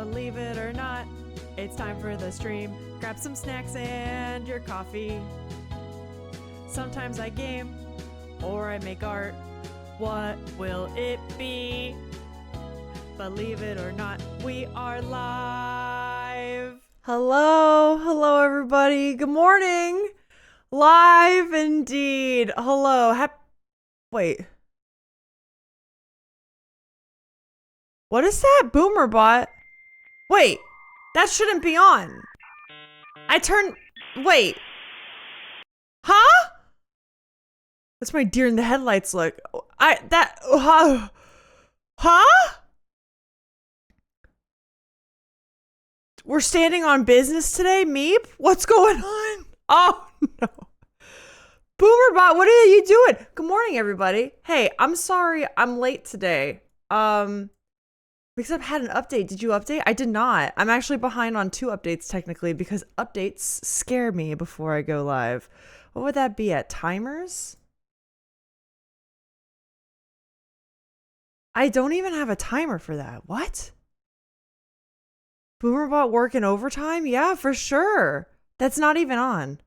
Believe it or not, it's time for the stream. Grab some snacks and your coffee. Sometimes I game or I make art. What will it be? Believe it or not, we are live. Hello everybody. Good morning. Live indeed. Hello. Wait. What is that? Boomer bot? Wait, that shouldn't be on. Wait. Huh? That's my deer in the headlights look. Huh? We're standing on business today, Meep? What's going on? Oh, no. Boomerbot, what are you doing? Good morning, everybody. Hey, I'm sorry I'm late today. Because I've had an update. Did you update? I did not. I'm actually behind on 2 updates technically because updates scare me before I go live. What would that be at? Timers? I don't even have a timer for that. What? Boomerbot working overtime? Yeah, for sure. That's not even on.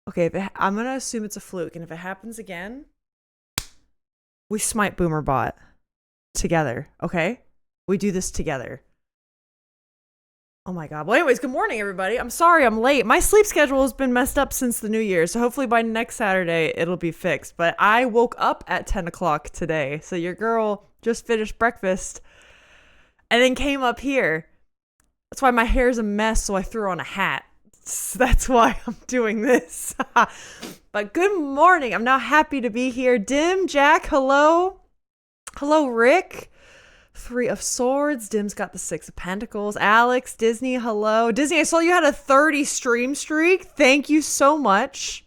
Okay, I'm going to assume it's a fluke. And if it happens again, we smite Boomerbot together, okay? We do this together. Oh my God. Well, anyways, good morning, everybody. I'm sorry I'm late. My sleep schedule has been messed up since the new year, so hopefully by next Saturday, it'll be fixed. But I woke up at 10 o'clock today, so your girl just finished breakfast and then came up here. That's why my hair's a mess, so I threw on a hat. So that's why I'm doing this. But good morning. I'm now happy to be here. Dim, Jack, hello. Hello, Rick. 3 of Swords. Dim's got the 6 of Pentacles. Alex, Disney, hello. Disney, I saw you had a 30 stream streak. Thank you so much.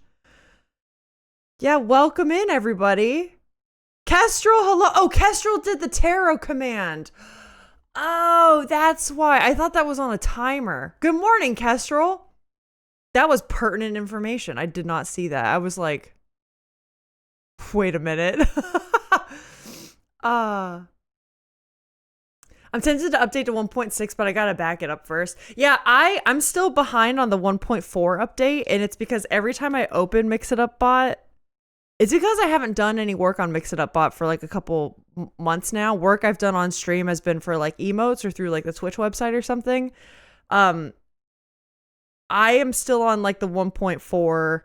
Yeah, welcome in, everybody. Kestrel, hello. Oh, Kestrel did the tarot command. Oh, that's why. I thought that was on a timer. Good morning, Kestrel. That was pertinent information. I did not see that. I was like, wait a minute. I'm tempted to update to 1.6, but I gotta back it up first. Yeah, I'm still behind on the 1.4 update, and it's because every time I open Mix It Up Bot, it's because I haven't done any work on Mix It Up Bot for like a couple months now. Work I've done on stream has been for like emotes or through like the Twitch website or something. I am still on like the 1.4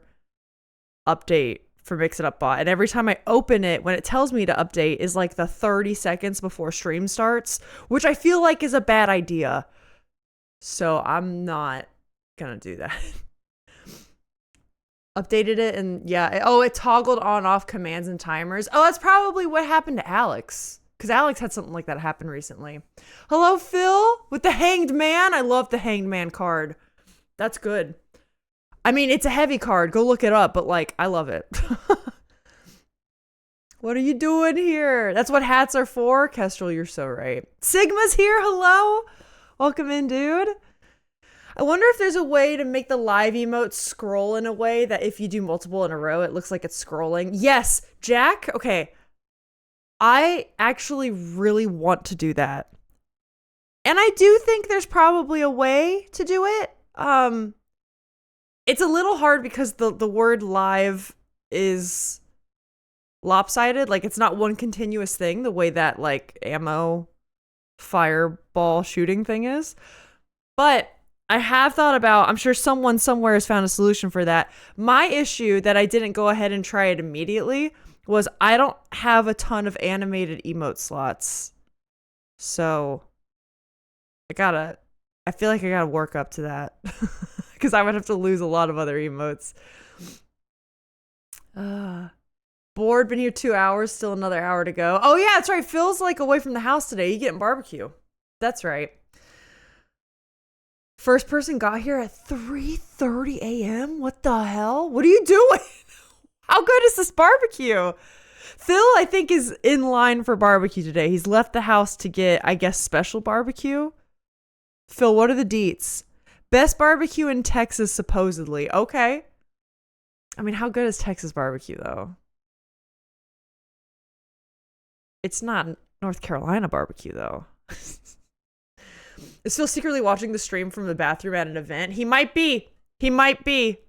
update for Mix It Up Bot. And every time I open it, when it tells me to update is like the 30 seconds before stream starts, which I feel like is a bad idea. So I'm not gonna do that. Updated it and yeah. It toggled on off commands and timers. Oh, that's probably what happened to Alex. Because Alex had something like that happen recently. Hello, Phil, with the Hanged Man. I love the Hanged Man card. That's good. I mean, it's a heavy card. Go look it up, but like, I love it. What are you doing here? That's what hats are for. Kestrel, you're so right. Sigma's here. Hello. Welcome in, dude. I wonder if there's a way to make the live emotes scroll in a way that if you do multiple in a row, it looks like it's scrolling. Yes, Jack. Okay. I actually really want to do that. And I do think there's probably a way to do it. It's a little hard because the word live is lopsided. Like it's not one continuous thing the way that like ammo fireball shooting thing is. But I have thought about, I'm sure someone somewhere has found a solution for that. My issue that I didn't go ahead and try it immediately was I don't have a ton of animated emote slots. So I feel like I gotta work up to that because I would have to lose a lot of other emotes. Bored, been here 2 hours, still another hour to go. Oh yeah, that's right. Phil's like away from the house today. You getting barbecue. That's right. First person got here at 3:30 a.m. What the hell? What are you doing? How good is this barbecue? Phil, I think, is in line for barbecue today. He's left the house to get, I guess, special barbecue. Phil, what are the deets? Best barbecue in Texas, supposedly. Okay. I mean, how good is Texas barbecue, though? It's not North Carolina barbecue, though. Is Phil secretly watching the stream from the bathroom at an event? He might be. He might be.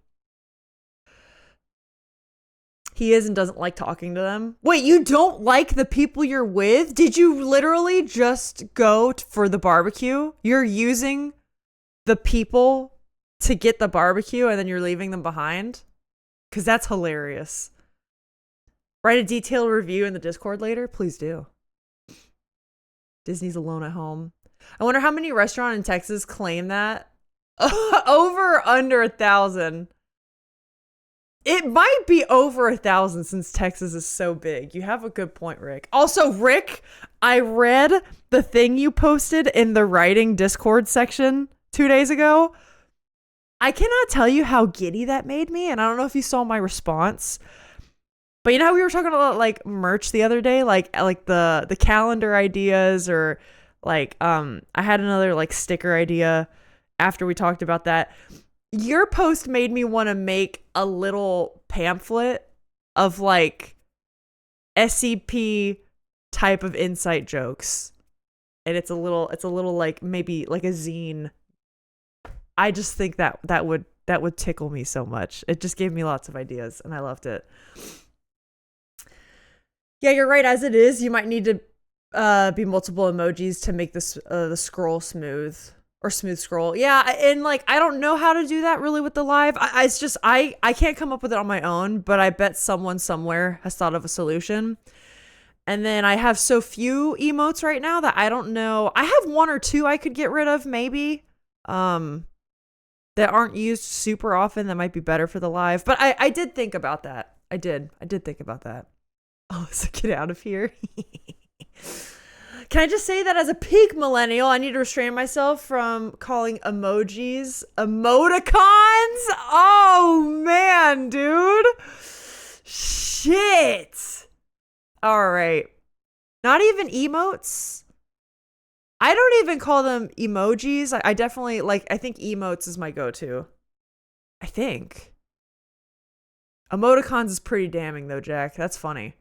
He is and doesn't like talking to them. Wait, you don't like the people you're with? Did you literally just go for the barbecue? You're using the people to get the barbecue and then you're leaving them behind? Because that's hilarious. Write a detailed review in the Discord later? Please do. Disney's alone at home. I wonder how many restaurants in Texas claim that. Over or under 1,000. It might be over 1,000 since Texas is so big. You have a good point, Rick. Also, Rick, I read the thing you posted in the writing Discord section 2 days ago. I cannot tell you how giddy that made me, and I don't know if you saw my response. But you know how we were talking about like merch the other day, like the calendar ideas, or like I had another like sticker idea after we talked about that. Your post made me want to make a little pamphlet of like SCP type of insight jokes. And it's a little like maybe like a zine. I just think that would tickle me so much. It just gave me lots of ideas and I loved it. Yeah, you're right. As it is, you might need to be multiple emojis to make this the scroll smooth. Or smooth scroll. Yeah, and like I don't know how to do that really with the live. It's just I can't come up with it on my own, but I bet someone somewhere has thought of a solution. And then I have so few emotes right now that I don't know. I have 1 or 2 I could get rid of maybe. That aren't used super often that might be better for the live. But I did think about that. I did think about that. Oh, so get out of here. Can I just say that as a peak millennial, I need to restrain myself from calling emojis emoticons? Oh, man, dude. Shit. All right. Not even emotes. I don't even call them emojis. I definitely, like, I think emotes is my go-to. I think. Emoticons is pretty damning, though, Jack. That's funny.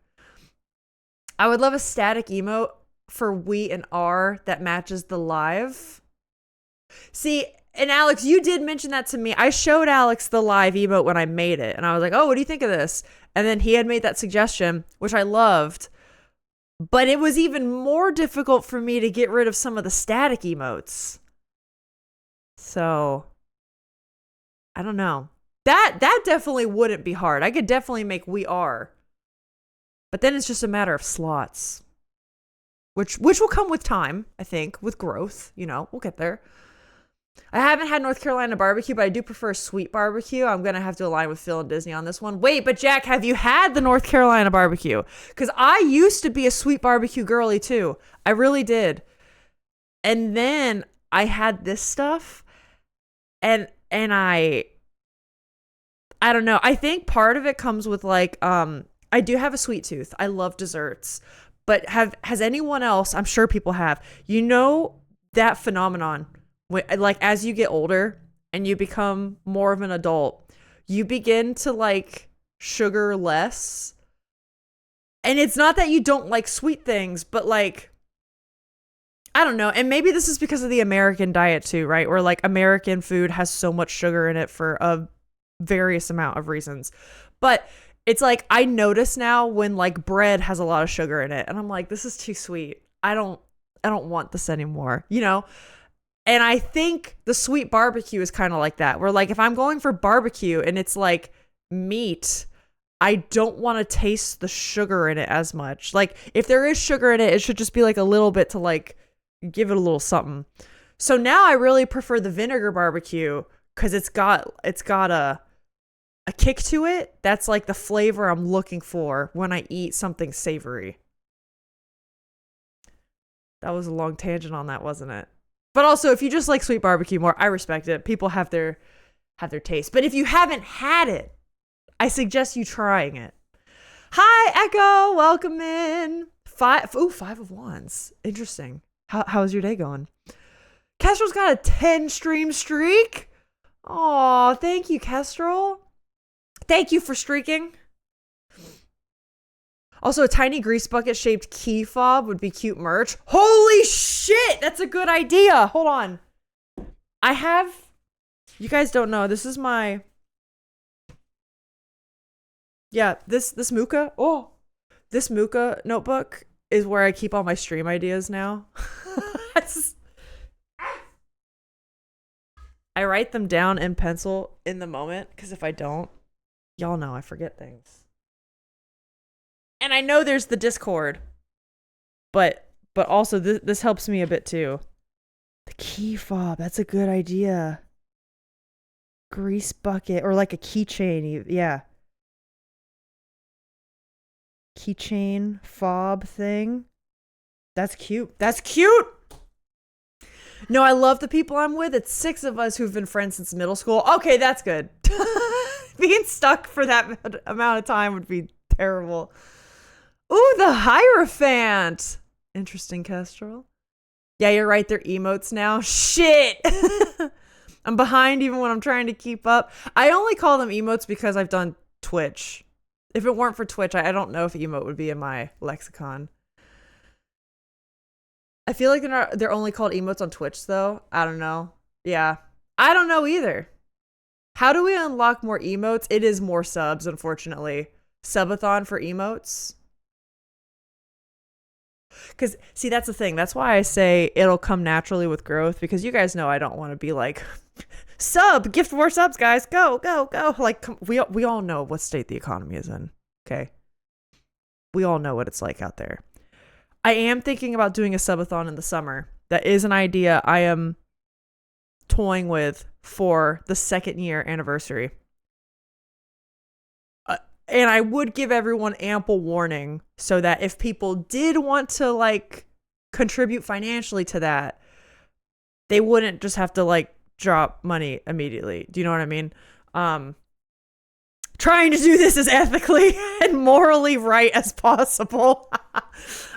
I would love a static emote for we and R that matches the live. See, and Alex, you did mention that to me. I showed Alex the live emote when I made it, and I was like, oh, what do you think of this? And then he had made that suggestion, which I loved. But it was even more difficult for me to get rid of some of the static emotes. So, I don't know. That definitely wouldn't be hard. I could definitely make we are. But then it's just a matter of slots. Which will come with time, I think, with growth. You know, we'll get there. I haven't had North Carolina barbecue, but I do prefer sweet barbecue. I'm going to have to align with Phil and Disney on this one. Wait, but Jack, have you had the North Carolina barbecue? Because I used to be a sweet barbecue girly too. I really did. And then I had this stuff and I don't know. I think part of it comes with like, I do have a sweet tooth. I love desserts. But has anyone else, I'm sure people have, you know that phenomenon, like as you get older and you become more of an adult, you begin to like sugar less. And it's not that you don't like sweet things, but like, I don't know. And maybe this is because of the American diet too, right? Where like American food has so much sugar in it for a various amount of reasons. But it's like I notice now when like bread has a lot of sugar in it and I'm like, this is too sweet. I don't want this anymore, you know? And I think the sweet barbecue is kind of like that, where like if I'm going for barbecue and it's like meat, I don't want to taste the sugar in it as much. Like if there is sugar in it, it should just be like a little bit to like give it a little something. So now I really prefer the vinegar barbecue because it's got a kick to it. That's like the flavor I'm looking for when I eat something savory. That was a long tangent on that, wasn't it? But also, if you just like sweet barbecue more, I respect it. People have their taste. But if you haven't had it, I suggest you trying it. Hi, Echo. Welcome in. 5 of wands. Interesting. How's your day going? Kestrel's got a 10 stream streak. Aw, thank you, Kestrel. Thank you for streaking. Also, a tiny grease bucket shaped key fob would be cute merch. Holy shit! That's a good idea. Hold on. I have, you guys don't know, this is my, yeah, this Muka. Oh, this Muka notebook is where I keep all my stream ideas now. I write them down in pencil in the moment, because if I don't, y'all know I forget things. And I know there's the Discord, but also this helps me a bit too. The key fob, that's a good idea. Grease bucket, or like a keychain, yeah. Keychain fob thing. That's cute. That's cute! No, I love the people I'm with. It's 6 of us who've been friends since middle school. Okay, that's good. Being stuck for that amount of time would be terrible. Ooh, the Hierophant. Interesting, Kestrel. Yeah, you're right. They're emotes now. Shit. I'm behind even when I'm trying to keep up. I only call them emotes because I've done Twitch. If it weren't for Twitch, I don't know if emote would be in my lexicon. I feel like they're only called emotes on Twitch, though. I don't know. Yeah. I don't know either. How do we unlock more emotes? It is more subs, unfortunately. Subathon for emotes. Because, see, that's the thing. That's why I say it'll come naturally with growth, because you guys know I don't want to be like, gift more subs, guys. Go, go, go. Like, we all know what state the economy is in, okay? We all know what it's like out there. I am thinking about doing a subathon in the summer. That is an idea I am toying with for the 2nd year anniversary. And I would give everyone ample warning so that if people did want to like contribute financially to that, they wouldn't just have to like drop money immediately. Do you know what I mean? Trying to do this as ethically and morally right as possible.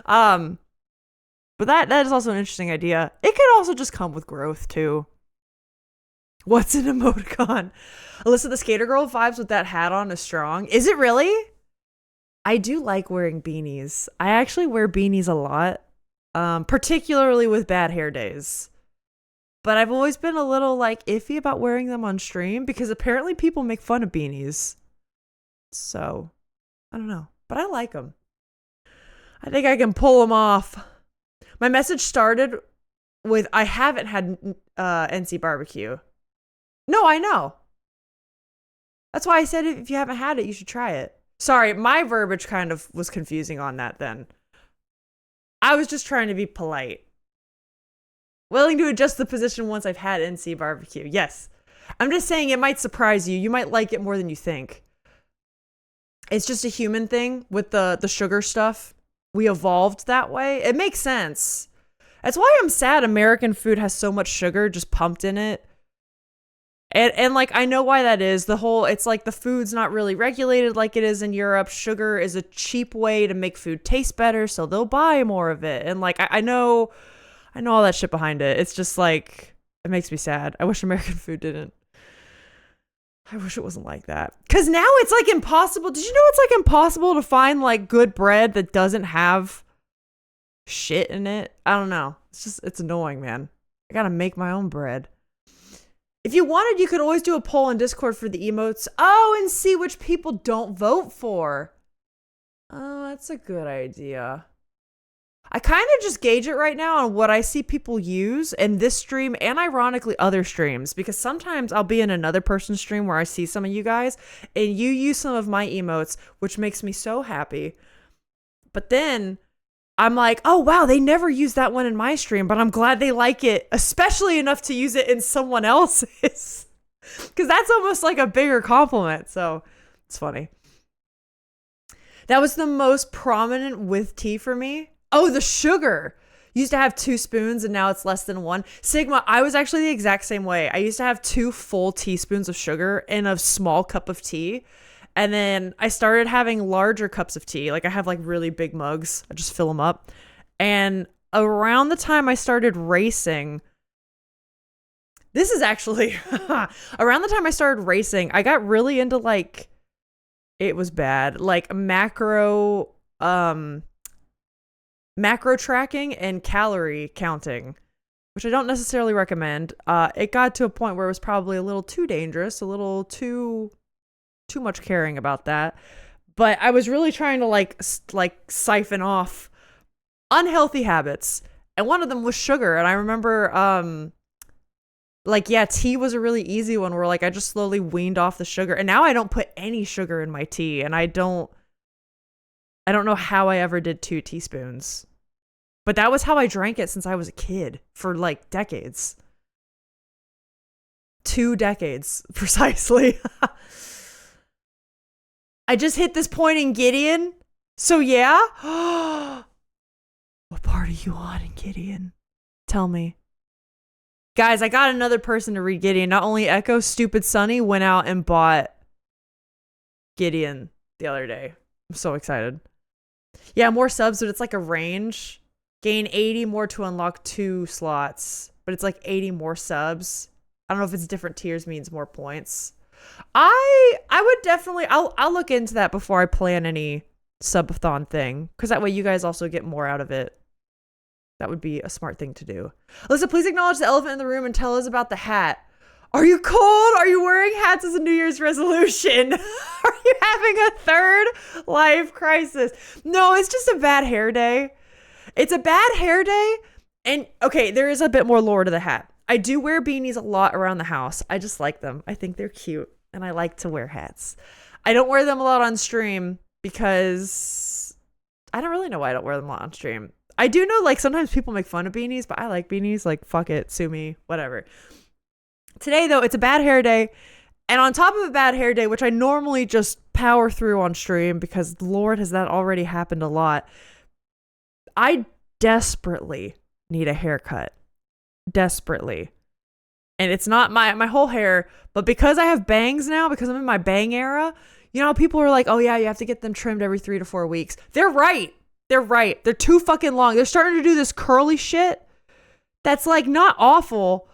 But that is also an interesting idea. It could also just come with growth too. What's an emoticon? Alyssa the Skater Girl vibes with that hat on is strong. Is it really? I do like wearing beanies. I actually wear beanies a lot, particularly with bad hair days. But I've always been a little like iffy about wearing them on stream because apparently people make fun of beanies. So, I don't know. But I like them. I think I can pull them off. My message started with, I haven't had NC barbecue. No, I know. That's why I said if you haven't had it, you should try it. Sorry, my verbiage kind of was confusing on that then. I was just trying to be polite. Willing to adjust the position once I've had NC barbecue. Yes. I'm just saying it might surprise you. You might like it more than you think. It's just a human thing with the sugar stuff. We evolved that way. It makes sense. That's why I'm sad American food has so much sugar just pumped in it. And like, I know why that is. It's like the food's not really regulated like it is in Europe. Sugar is a cheap way to make food taste better, so they'll buy more of it. And like, I know all that shit behind it. It's just like, it makes me sad. I wish American food didn't. I wish it wasn't like that. Because now it's like impossible. Did you know it's like impossible to find like good bread that doesn't have shit in it? I don't know. It's annoying, man. I gotta make my own bread. If you wanted, you could always do a poll in Discord for the emotes. Oh, and see which people don't vote for. Oh, that's a good idea. I kind of just gauge it right now on what I see people use in this stream and ironically other streams, because sometimes I'll be in another person's stream where I see some of you guys and you use some of my emotes, which makes me so happy. But then I'm like, oh, wow, they never use that one in my stream, but I'm glad they like it, especially enough to use it in someone else's. Because that's almost like a bigger compliment. So it's funny. That was the most prominent with tea for me. Oh, the sugar. Used to have 2 spoons and now it's less than 1. Sigma, I was actually the exact same way. I used to have 2 full teaspoons of sugar in a small cup of tea. And then I started having larger cups of tea. Like I have like really big mugs. I just fill them up. And around the time I started racing, this is actually around the time I started racing, I got really into like, it was bad, like macro macro tracking and calorie counting, which I don't necessarily recommend. It got to a point where it was probably a little too dangerous, a little too much caring about that. But I was really trying to like siphon off unhealthy habits, and one of them was sugar. And I remember tea was a really easy one where like I just slowly weaned off the sugar, and now I don't put any sugar in my tea, and I don't know how I ever did 2 teaspoons. But that was how I drank it since I was a kid for like decades. 2 decades, precisely. I just hit this point in Gideon. So yeah. What part are you on in Gideon? Tell me. Guys, I got another person to read Gideon. Not only Echo, Stupid Sunny went out and bought Gideon the other day. I'm so excited. Yeah, more subs, but it's like a range. Gain 80 more to unlock 2 slots, but it's like 80 more subs. I don't know if it's different tiers means more points. I would definitely, I'll look into that before I plan any subathon thing, because that way you guys also get more out of it. That would be a smart thing to do. Alyssa, please acknowledge the elephant in the room and tell us about the hat. Are you cold? Are you wearing hats as a New Year's resolution? Are you having a third life crisis? No, it's just a bad hair day. It's a bad hair day. And okay, there is a bit more lore to the hat. I do wear beanies a lot around the house. I just like them. I think they're cute, and I like to wear hats. I don't wear them a lot on stream because I don't really know why I don't wear them a lot on stream. I do know like sometimes people make fun of beanies, but I like beanies. Like, fuck it, sue me, whatever. Today, though, it's a bad hair day. And on top of a bad hair day, which I normally just power through on stream because Lord has that already happened a lot, I desperately need a haircut. Desperately. And it's not my whole hair, but because I have bangs now, because I'm in my bang era, you know, people are like, oh yeah, you have to get them trimmed every 3 to 4 weeks. They're right. They're right. They're too fucking long. They're starting to do this curly shit that's like not awful,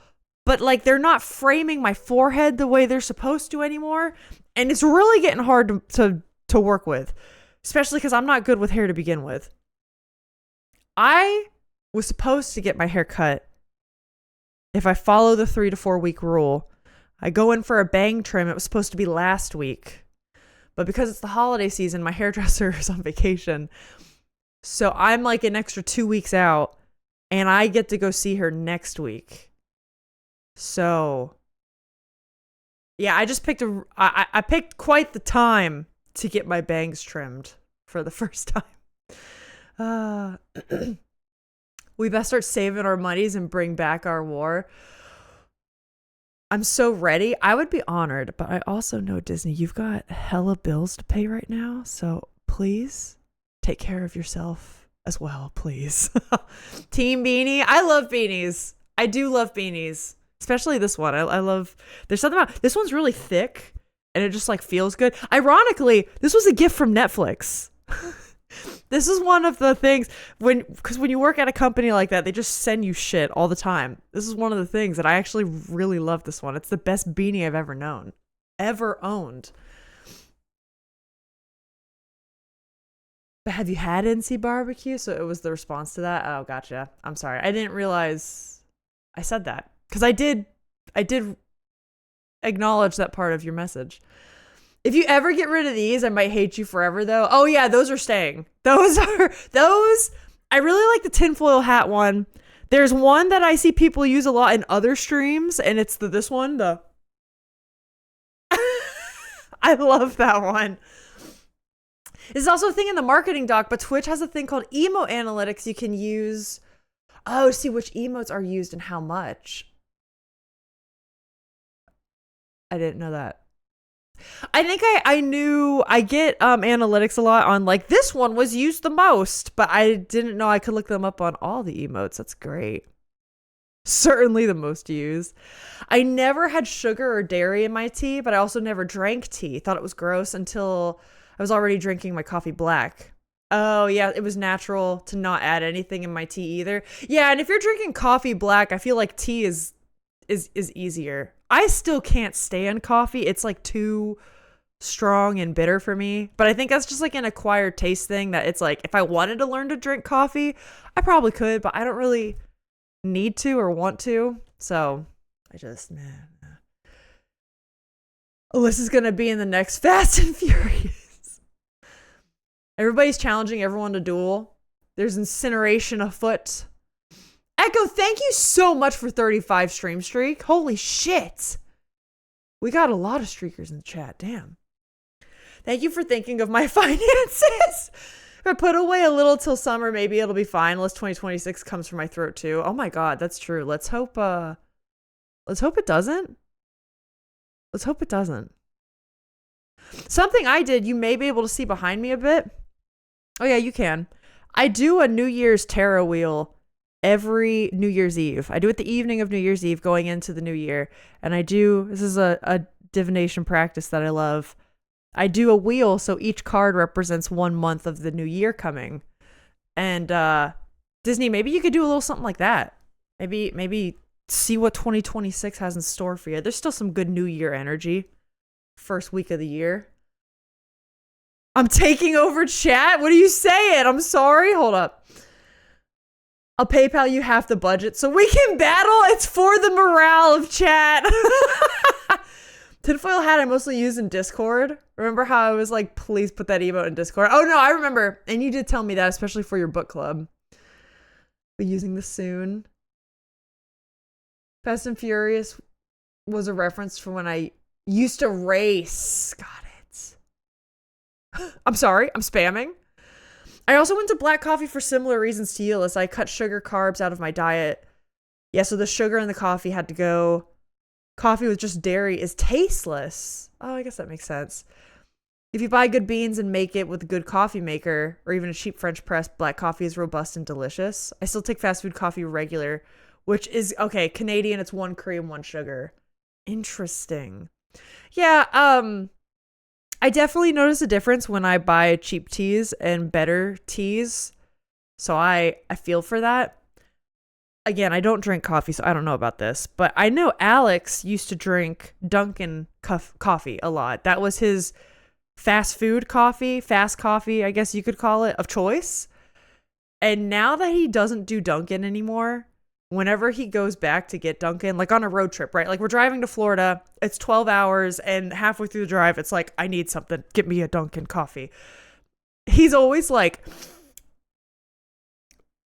but like they're not framing my forehead the way they're supposed to anymore. And it's really getting hard to work with, especially because I'm not good with hair to begin with. I was supposed to get my hair cut if I follow the 3 to 4 week rule. I go in for a bang trim. It was supposed to be last week, but because it's the holiday season, my hairdresser is on vacation. So I'm like an extra 2 weeks out, and I get to go see her next week. So yeah, I just picked I picked quite the time to get my bangs trimmed for the first time. We best start saving our monies and bring back our war. I'm so ready. I would be honored, but I also know, Disney, you've got hella bills to pay right now. So please take care of yourself as well, please. Team Beanie. I love beanies. I do love beanies, especially this one. I love, there's something about, this one's really thick and it just like feels good. Ironically, this was a gift from Netflix. This is one of the things because when you work at a company like that, they just send you shit all the time. This is one of the things that I actually really love this one. It's the best beanie I've ever owned. But have you had NC barbecue? So it was the response to that. Oh, gotcha. I'm sorry. I didn't realize I said that because I did acknowledge that part of your message. If you ever get rid of these, I might hate you forever, though. Oh, yeah, those are staying. Those. I really like the tinfoil hat one. There's one that I see people use a lot in other streams, and it's this one. I love that one. There's also a thing in the marketing doc, but Twitch has a thing called emo analytics you can use. Oh, to see which emotes are used and how much. I didn't know that. I think I knew I get analytics a lot on like this one was used the most, but I didn't know I could look them up on all the emotes. That's great. Certainly the most used. I never had sugar or dairy in my tea, but I also never drank tea. Thought it was gross until I was already drinking my coffee black. Oh yeah, it was natural to not add anything in my tea either. Yeah, and if you're drinking coffee black, I feel like tea is easier. I still can't stand coffee. It's like too strong and bitter for me. But I think that's just like an acquired taste thing that it's like, if I wanted to learn to drink coffee, I probably could, but I don't really need to or want to. So I just, nah. Alyssa's going to be in the next Fast and Furious. Everybody's challenging everyone to duel. There's incineration afoot. Echo, thank you so much for 35 stream streak. Holy shit. We got a lot of streakers in the chat. Damn. Thank you for thinking of my finances. If I put away a little till summer, maybe it'll be fine. Unless 2026 comes for my throat too. Oh my god, that's true. Let's hope it doesn't. Let's hope it doesn't. Something I did, you may be able to see behind me a bit. Oh yeah, you can. I do a New Year's tarot wheel every New Year's Eve. I do it the evening of New Year's Eve going into the new year. And this is a divination practice that I love. I do a wheel so each card represents 1 month of the new year coming. And Disney, maybe you could do a little something like that. Maybe see what 2026 has in store for you. There's still some good new year energy. First week of the year. I'm taking over chat? What are you saying? I'm sorry. Hold up. I'll PayPal you half the budget so we can battle. It's for the morale of chat. Tinfoil hat I mostly use in Discord. Remember how I was like, please put that emote in Discord? Oh no, I remember. And you did tell me that, especially for your book club. Be using this soon. Fast and Furious was a reference for when I used to race. Got it. I'm sorry. I'm spamming. I also went to black coffee for similar reasons to you, as I cut sugar carbs out of my diet. Yeah, so the sugar in the coffee had to go. Coffee with just dairy is tasteless. Oh, I guess that makes sense. If you buy good beans and make it with a good coffee maker, or even a cheap French press, black coffee is robust and delicious. I still take fast food coffee regular, which is, okay, Canadian, it's 1 cream, 1 sugar. Interesting. Yeah, I definitely notice a difference when I buy cheap teas and better teas. So I feel for that. Again, I don't drink coffee, so I don't know about this. But I know Alex used to drink Dunkin' coffee a lot. That was his fast food coffee, fast coffee, I guess you could call it, of choice. And now that he doesn't do Dunkin' anymore, whenever he goes back to get Dunkin', like on a road trip, right? Like we're driving to Florida, it's 12 hours, and halfway through the drive, it's like, I need something. Get me a Dunkin' coffee. He's always like,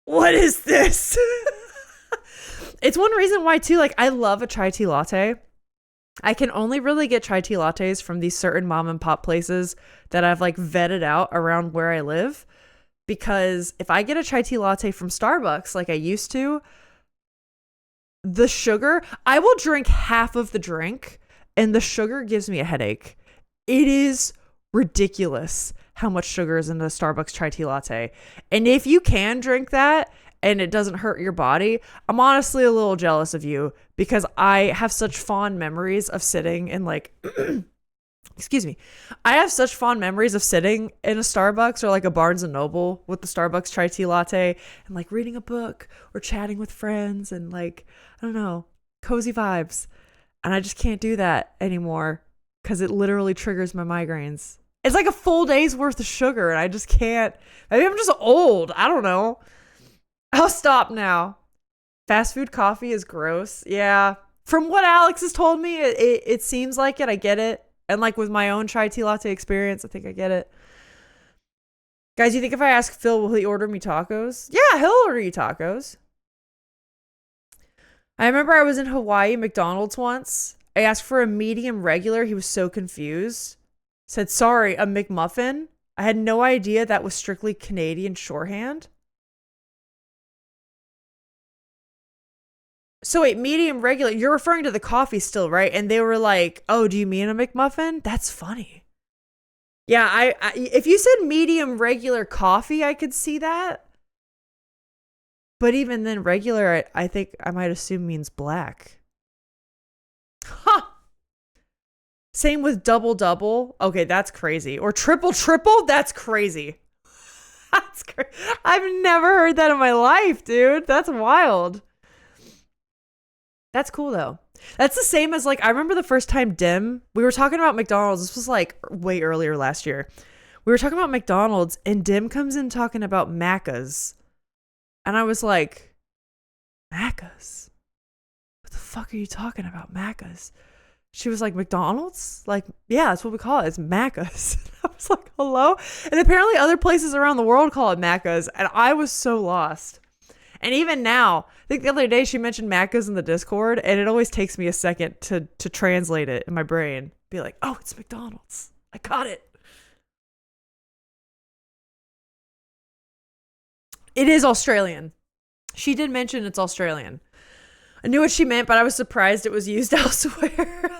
what is this? It's one reason why, too, like, I love a chai tea latte. I can only really get chai tea lattes from these certain mom and pop places that I've, like, vetted out around where I live. Because if I get a chai tea latte from Starbucks, like I used to, the sugar, I will drink half of the drink, and the sugar gives me a headache. It is ridiculous how much sugar is in a Starbucks chai tea latte. And if you can drink that and it doesn't hurt your body, I'm honestly a little jealous of you, because I have such fond memories of sitting in like, excuse me. I have such fond memories of sitting in a Starbucks or like a Barnes and Noble with the Starbucks chai tea latte and like reading a book or chatting with friends and like, I don't know, cozy vibes. And I just can't do that anymore because it literally triggers my migraines. It's like a full day's worth of sugar and I just can't. Maybe I'm just old. I don't know. I'll stop now. Fast food coffee is gross. Yeah. From what Alex has told me, it seems like it. I get it. And like with my own chai tea latte experience, I think I get it. Guys, you think if I ask Phil, will he order me tacos? Yeah, he'll order you tacos. I remember I was in Hawaii McDonald's once. I asked for a medium regular. He was so confused. Said, sorry, a McMuffin? I had no idea that was strictly Canadian shorthand. So wait, medium regular, you're referring to the coffee still, right? And they were like, oh, do you mean a McMuffin? That's funny. Yeah, I if you said medium regular coffee, I could see that. But even then, regular, I think I might assume means black. Huh. Same with double. Okay, that's crazy. Or triple, that's crazy. That's crazy. I've never heard that in my life, dude. That's wild. That's cool, though. That's the same as like I remember the first time we were talking about McDonald's. This was like way earlier last year. We were talking about McDonald's and Dim comes in talking about Macca's. And I was like, Macca's? What the fuck are you talking about, Macca's? She was like, McDonald's? Like, yeah, that's what we call it. It's Macca's. I was like, hello? And apparently other places around the world call it Macca's. And I was so lost. And even now, I think the other day she mentioned Macca's in the Discord, and it always takes me a second to translate it in my brain. Be like, oh, it's McDonald's. I got it. It is Australian. She did mention it's Australian. I knew what she meant, but I was surprised it was used elsewhere.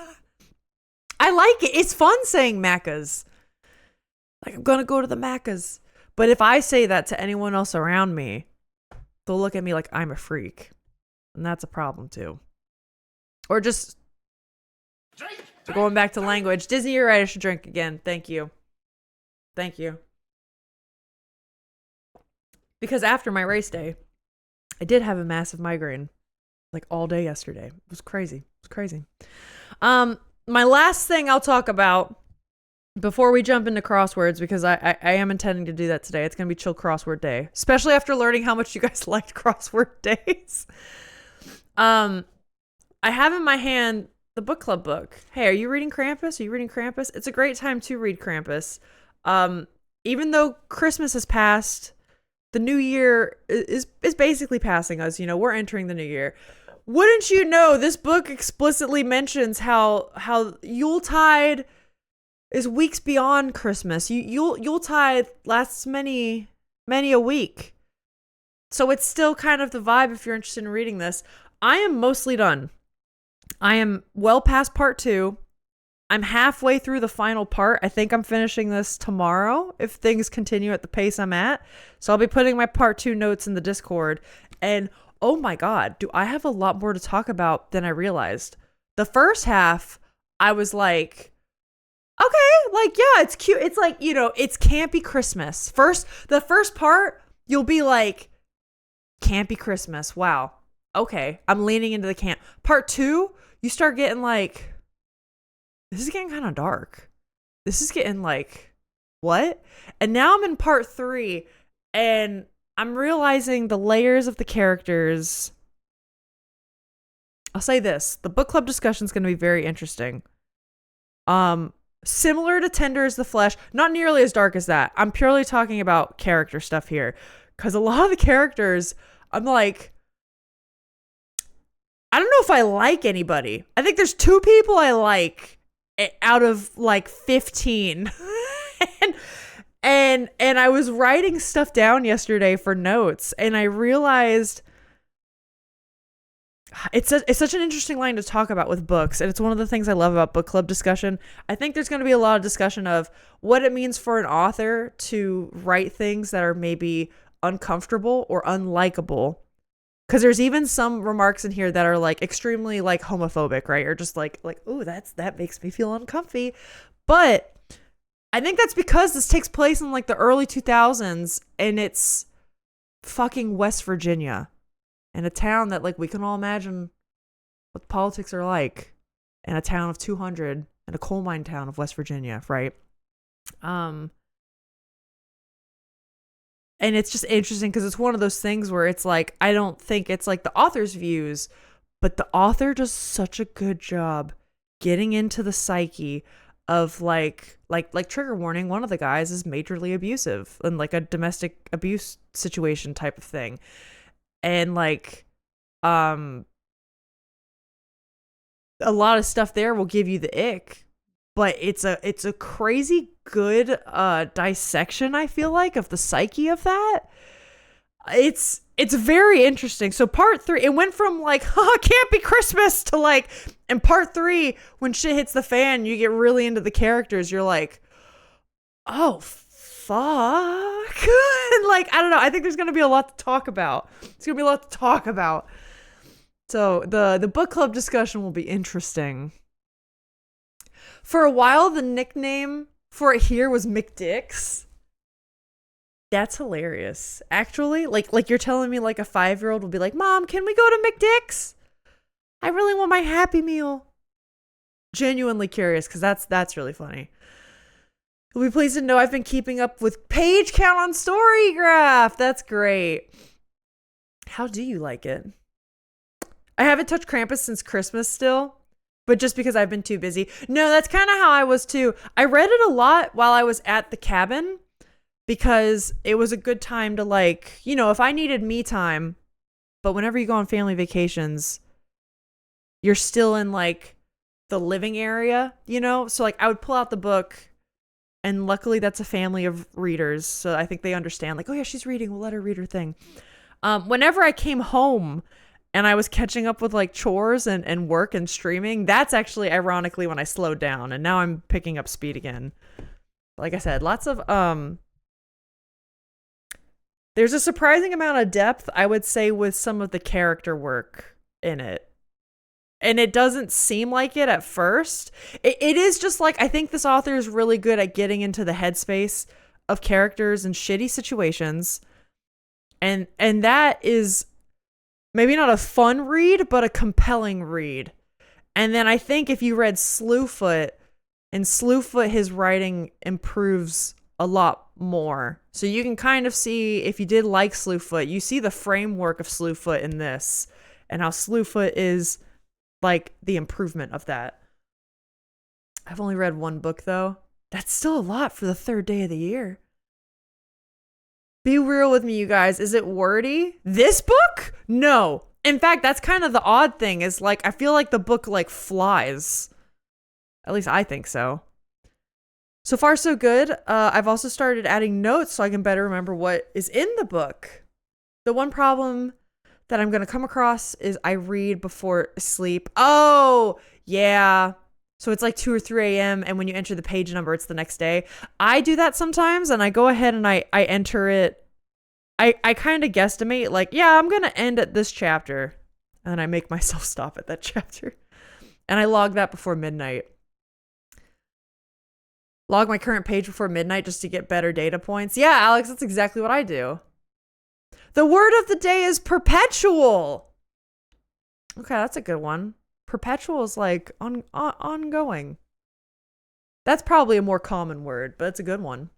I like it. It's fun saying Macca's. Like, I'm going to go to the Macca's. But if I say that to anyone else around me, they'll look at me like I'm a freak. And that's a problem too. Or just going back to language. Disney, you're right. I should drink again. Thank you. Thank you. Because after my race day, I did have a massive migraine. Like all day yesterday. It was crazy. It was crazy. My last thing I'll talk about before we jump into crosswords, because I am intending to do that today. It's going to be chill crossword day, especially after learning how much you guys liked crossword days. I have in my hand the book club book. Hey, are you reading Krampus? Are you reading Krampus? It's a great time to read Krampus. Even though Christmas has passed, the new year is basically passing us. You know, we're entering the new year. Wouldn't you know, this book explicitly mentions how Yuletide is weeks beyond Christmas. Yuletide lasts many a week. So it's still kind of the vibe if you're interested in reading this. I am mostly done. I am well past part 2. I'm halfway through the final part. I think I'm finishing this tomorrow if things continue at the pace I'm at. So I'll be putting my part 2 notes in the Discord. And oh my God, do I have a lot more to talk about than I realized. The first half, I was like, okay, like, yeah, it's cute. It's like, you know, it's campy Christmas. The first part, you'll be like, campy Christmas. Wow. Okay. I'm leaning into the camp. Part 2, you start getting like, this is getting kind of dark. This is getting like, what? And now I'm in part 3 and I'm realizing the layers of the characters. I'll say this. The book club discussion is going to be very interesting. Similar to Tender as the Flesh, not nearly as dark as that. I'm purely talking about character stuff here. Because a lot of the characters, I'm like, I don't know if I like anybody. I think there's 2 people I like out of like 15. and I was writing stuff down yesterday for notes, and I realized it's such an interesting line to talk about with books, and it's one of the things I love about book club discussion. I think there's going to be a lot of discussion of what it means for an author to write things that are maybe uncomfortable or unlikable. Because there's even some remarks in here that are like extremely like homophobic, right? Or just like, oh, that makes me feel uncomfy. But I think that's because this takes place in like the early 2000s, and it's fucking West Virginia, in a town that like we can all imagine what the politics are like in a town of 200 in a coal mine town of West Virginia, right? And it's just interesting because it's one of those things where it's like, I don't think it's like the author's views, but the author does such a good job getting into the psyche of like trigger warning. One of the guys is majorly abusive and like a domestic abuse situation type of thing. And like, a lot of stuff there will give you the ick. But it's a crazy good dissection, I feel like, of the psyche of that. It's very interesting. So part 3, it went from like, it can't be Christmas to like, in part 3, when shit hits the fan, you get really into the characters. You're like, oh, fuck. And like, I don't know. I think there's going to be a lot to talk about. So the book club discussion will be interesting. For a while, the nickname for it here was McDicks. That's hilarious. Actually, like you're telling me like a 5-year-old will be like, Mom, can we go to McDicks? I really want my Happy Meal. Genuinely curious, because that's really funny. You'll be pleased to know I've been keeping up with page count on Storygraph. That's great. How do you like it? I haven't touched Krampus since Christmas still, but just because I've been too busy. No, that's kind of how I was too. I read it a lot while I was at the cabin because it was a good time to, like, you know, if I needed me time, but whenever you go on family vacations, you're still in like the living area, you know? So like I would pull out the book, and luckily that's a family of readers. So I think they understand, like, oh yeah, she's reading, we'll let her read her thing. Whenever I came home and I was catching up with like chores and work and streaming, that's actually ironically when I slowed down, and now I'm picking up speed again. Like I said, lots of there's a surprising amount of depth, I would say, with some of the character work in it. And it doesn't seem like it at first. It is just like, I think this author is really good at getting into the headspace of characters in shitty situations. And that is maybe not a fun read, but a compelling read. And then I think if you read Slewfoot, in Slewfoot, his writing improves a lot more. So you can kind of see, if you did like Slewfoot, you see the framework of Slewfoot in this, and how Slewfoot is like the improvement of that. I've only read one book though. That's still a lot for the third day of the year. Be real with me, you guys. Is it wordy? This book? No. In fact, that's kind of the odd thing, is like, I feel like the book like flies. At least I think so. So far, so good. I've also started adding notes so I can better remember what is in the book. The one problem that I'm going to come across is I read before sleep. Oh, yeah. So it's like 2 or 3 a.m. and when you enter the page number, it's the next day. I do that sometimes, and I go ahead and I enter it. I kind of guesstimate, like, yeah, I'm going to end at this chapter. And then I make myself stop at that chapter. And I log that before midnight. Log my current page before midnight just to get better data points. Yeah, Alex, that's exactly what I do. The word of the day is perpetual. Okay, that's a good one. Perpetual is like ongoing. That's probably a more common word, but it's a good one.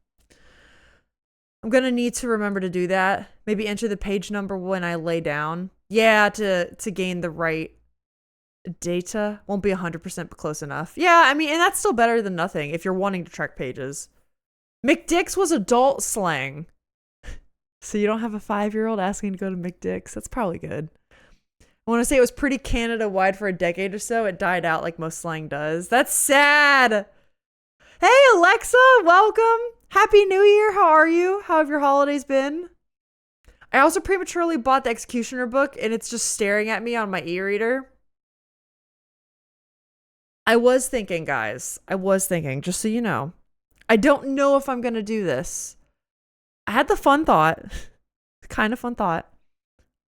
I'm going to need to remember to do that. Maybe enter the page number when I lay down. Yeah, to gain the right data. Won't be 100% close enough. Yeah, I mean, and that's still better than nothing if you're wanting to track pages. McDick's was adult slang. So you don't have a 5-year-old asking to go to McDick's. That's probably good. I want to say it was pretty Canada-wide for a decade or so. It died out like most slang does. That's sad. Hey, Alexa, welcome. Happy New Year. How are you? How have your holidays been? I also prematurely bought the Executioner book, and it's just staring at me on my e-reader. I was thinking, guys. Just so you know. I don't know if I'm going to do this. I had the fun thought, kind of fun thought,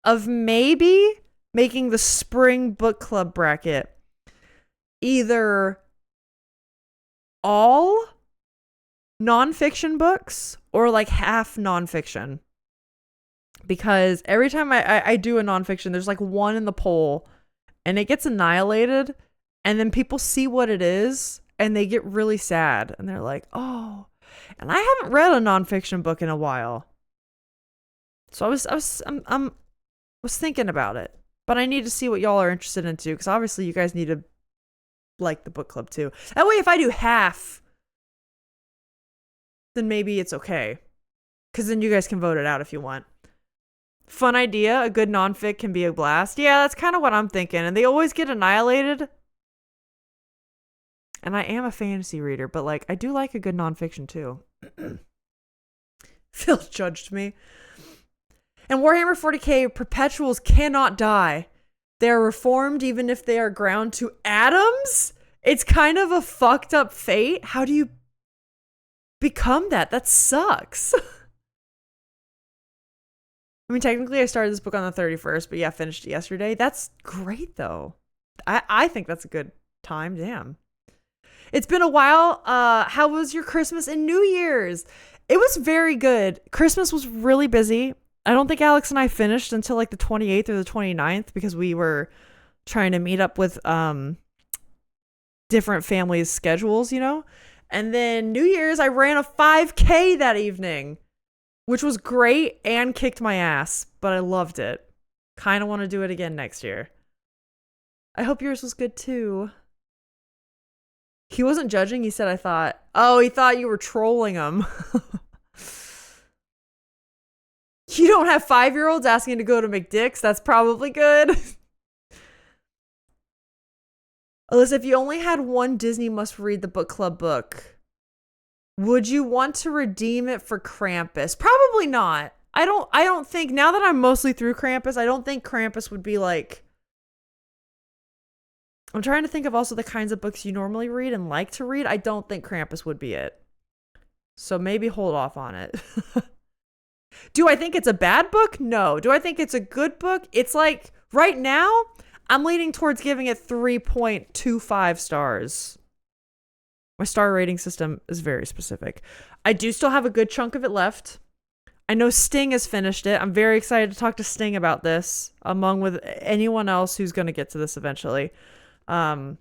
of maybe making the spring book club bracket either all nonfiction books or like half nonfiction. Because every time I do a nonfiction, there's like one in the poll and it gets annihilated, and then people see what it is and they get really sad and they're like, oh. And I haven't read a nonfiction book in a while. So I was thinking about it. But I need to see what y'all are interested in too, because obviously you guys need to like the book club too. That way if I do half, then maybe it's okay. Because then you guys can vote it out if you want. Fun idea. A good nonfic can be a blast. Yeah, that's kind of what I'm thinking. And they always get annihilated. And I am a fantasy reader, but like I do like a good nonfiction too. Phil judged me. And Warhammer 40k perpetuals cannot die. They are reformed even if they are ground to atoms. It's kind of a fucked up fate. How do you become that? That sucks. I mean, technically I started this book on the 31st, but yeah, finished it yesterday. That's great though. I think that's a good time. Damn. It's been a while. How was your Christmas and New Year's? It was very good. Christmas was really busy. I don't think Alex and I finished until like the 28th or the 29th because we were trying to meet up with different families' schedules, you know? And then New Year's, I ran a 5K that evening, which was great and kicked my ass, but I loved it. Kind of want to do it again next year. I hope yours was good too. He wasn't judging. He said, I thought, oh, he thought you were trolling him. You don't have 5-year-olds asking to go to McDick's? That's probably good. Alyssa, if you only had one Disney must-read the book club book, would you want to redeem it for Krampus? Probably not. I don't think, now that I'm mostly through Krampus, I don't think Krampus would be like... I'm trying to think of also the kinds of books you normally read and like to read. I don't think Krampus would be it. So maybe hold off on it. Do I think it's a bad book? No. Do I think it's a good book? It's like, right now, I'm leaning towards giving it 3.25 stars. My star rating system is very specific. I do still have a good chunk of it left. I know Sting has finished it. I'm very excited to talk to Sting about this, among with anyone else who's going to get to this eventually. But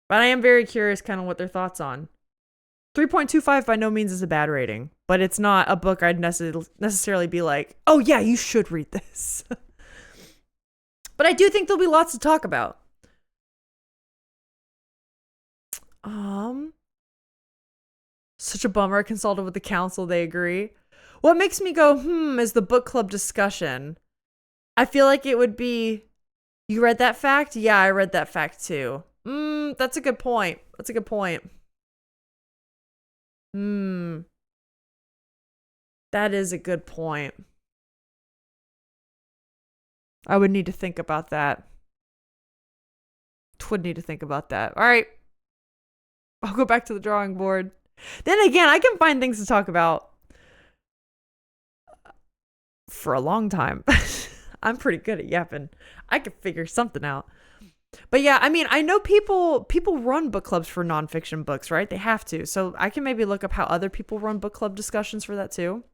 I am very curious kind of what their thoughts on. 3.25 by no means is a bad rating, but it's not a book I'd necessarily be like, oh yeah, you should read this. But I do think there'll be lots to talk about. Such a bummer. I consulted with the council. They agree. What makes me go, is the book club discussion. I feel like it would be, you read that fact? Yeah, I read that fact too. That's a good point. That's a good point. That is a good point. I would need to think about that. Would need to think about that. All right. I'll go back to the drawing board. Then again, I can find things to talk about for a long time. I'm pretty good at yapping. I could figure something out. But yeah, I mean, I know people run book clubs for nonfiction books, right? They have to. So I can maybe look up how other people run book club discussions for that too.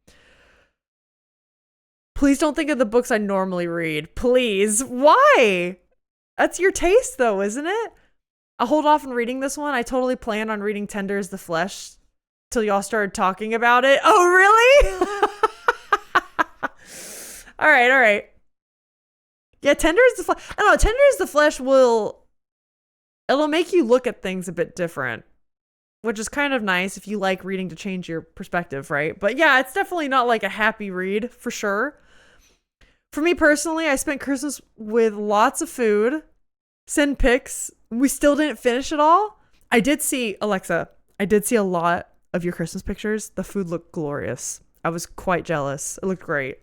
Please don't think of the books I normally read. Please. Why? That's your taste though, isn't it? I'll hold off on reading this one. I totally plan on reading Tender is the Flesh till y'all started talking about it. Oh, really? All right. Yeah, Tender is the Flesh. I don't know. Tender is the Flesh it'll make you look at things a bit different, which is kind of nice if you like reading to change your perspective, right? But yeah, it's definitely not like a happy read for sure. For me personally, I spent Christmas with lots of food, send pics. We still didn't finish it all. I did see a lot of your Christmas pictures. The food looked glorious. I was quite jealous. It looked great.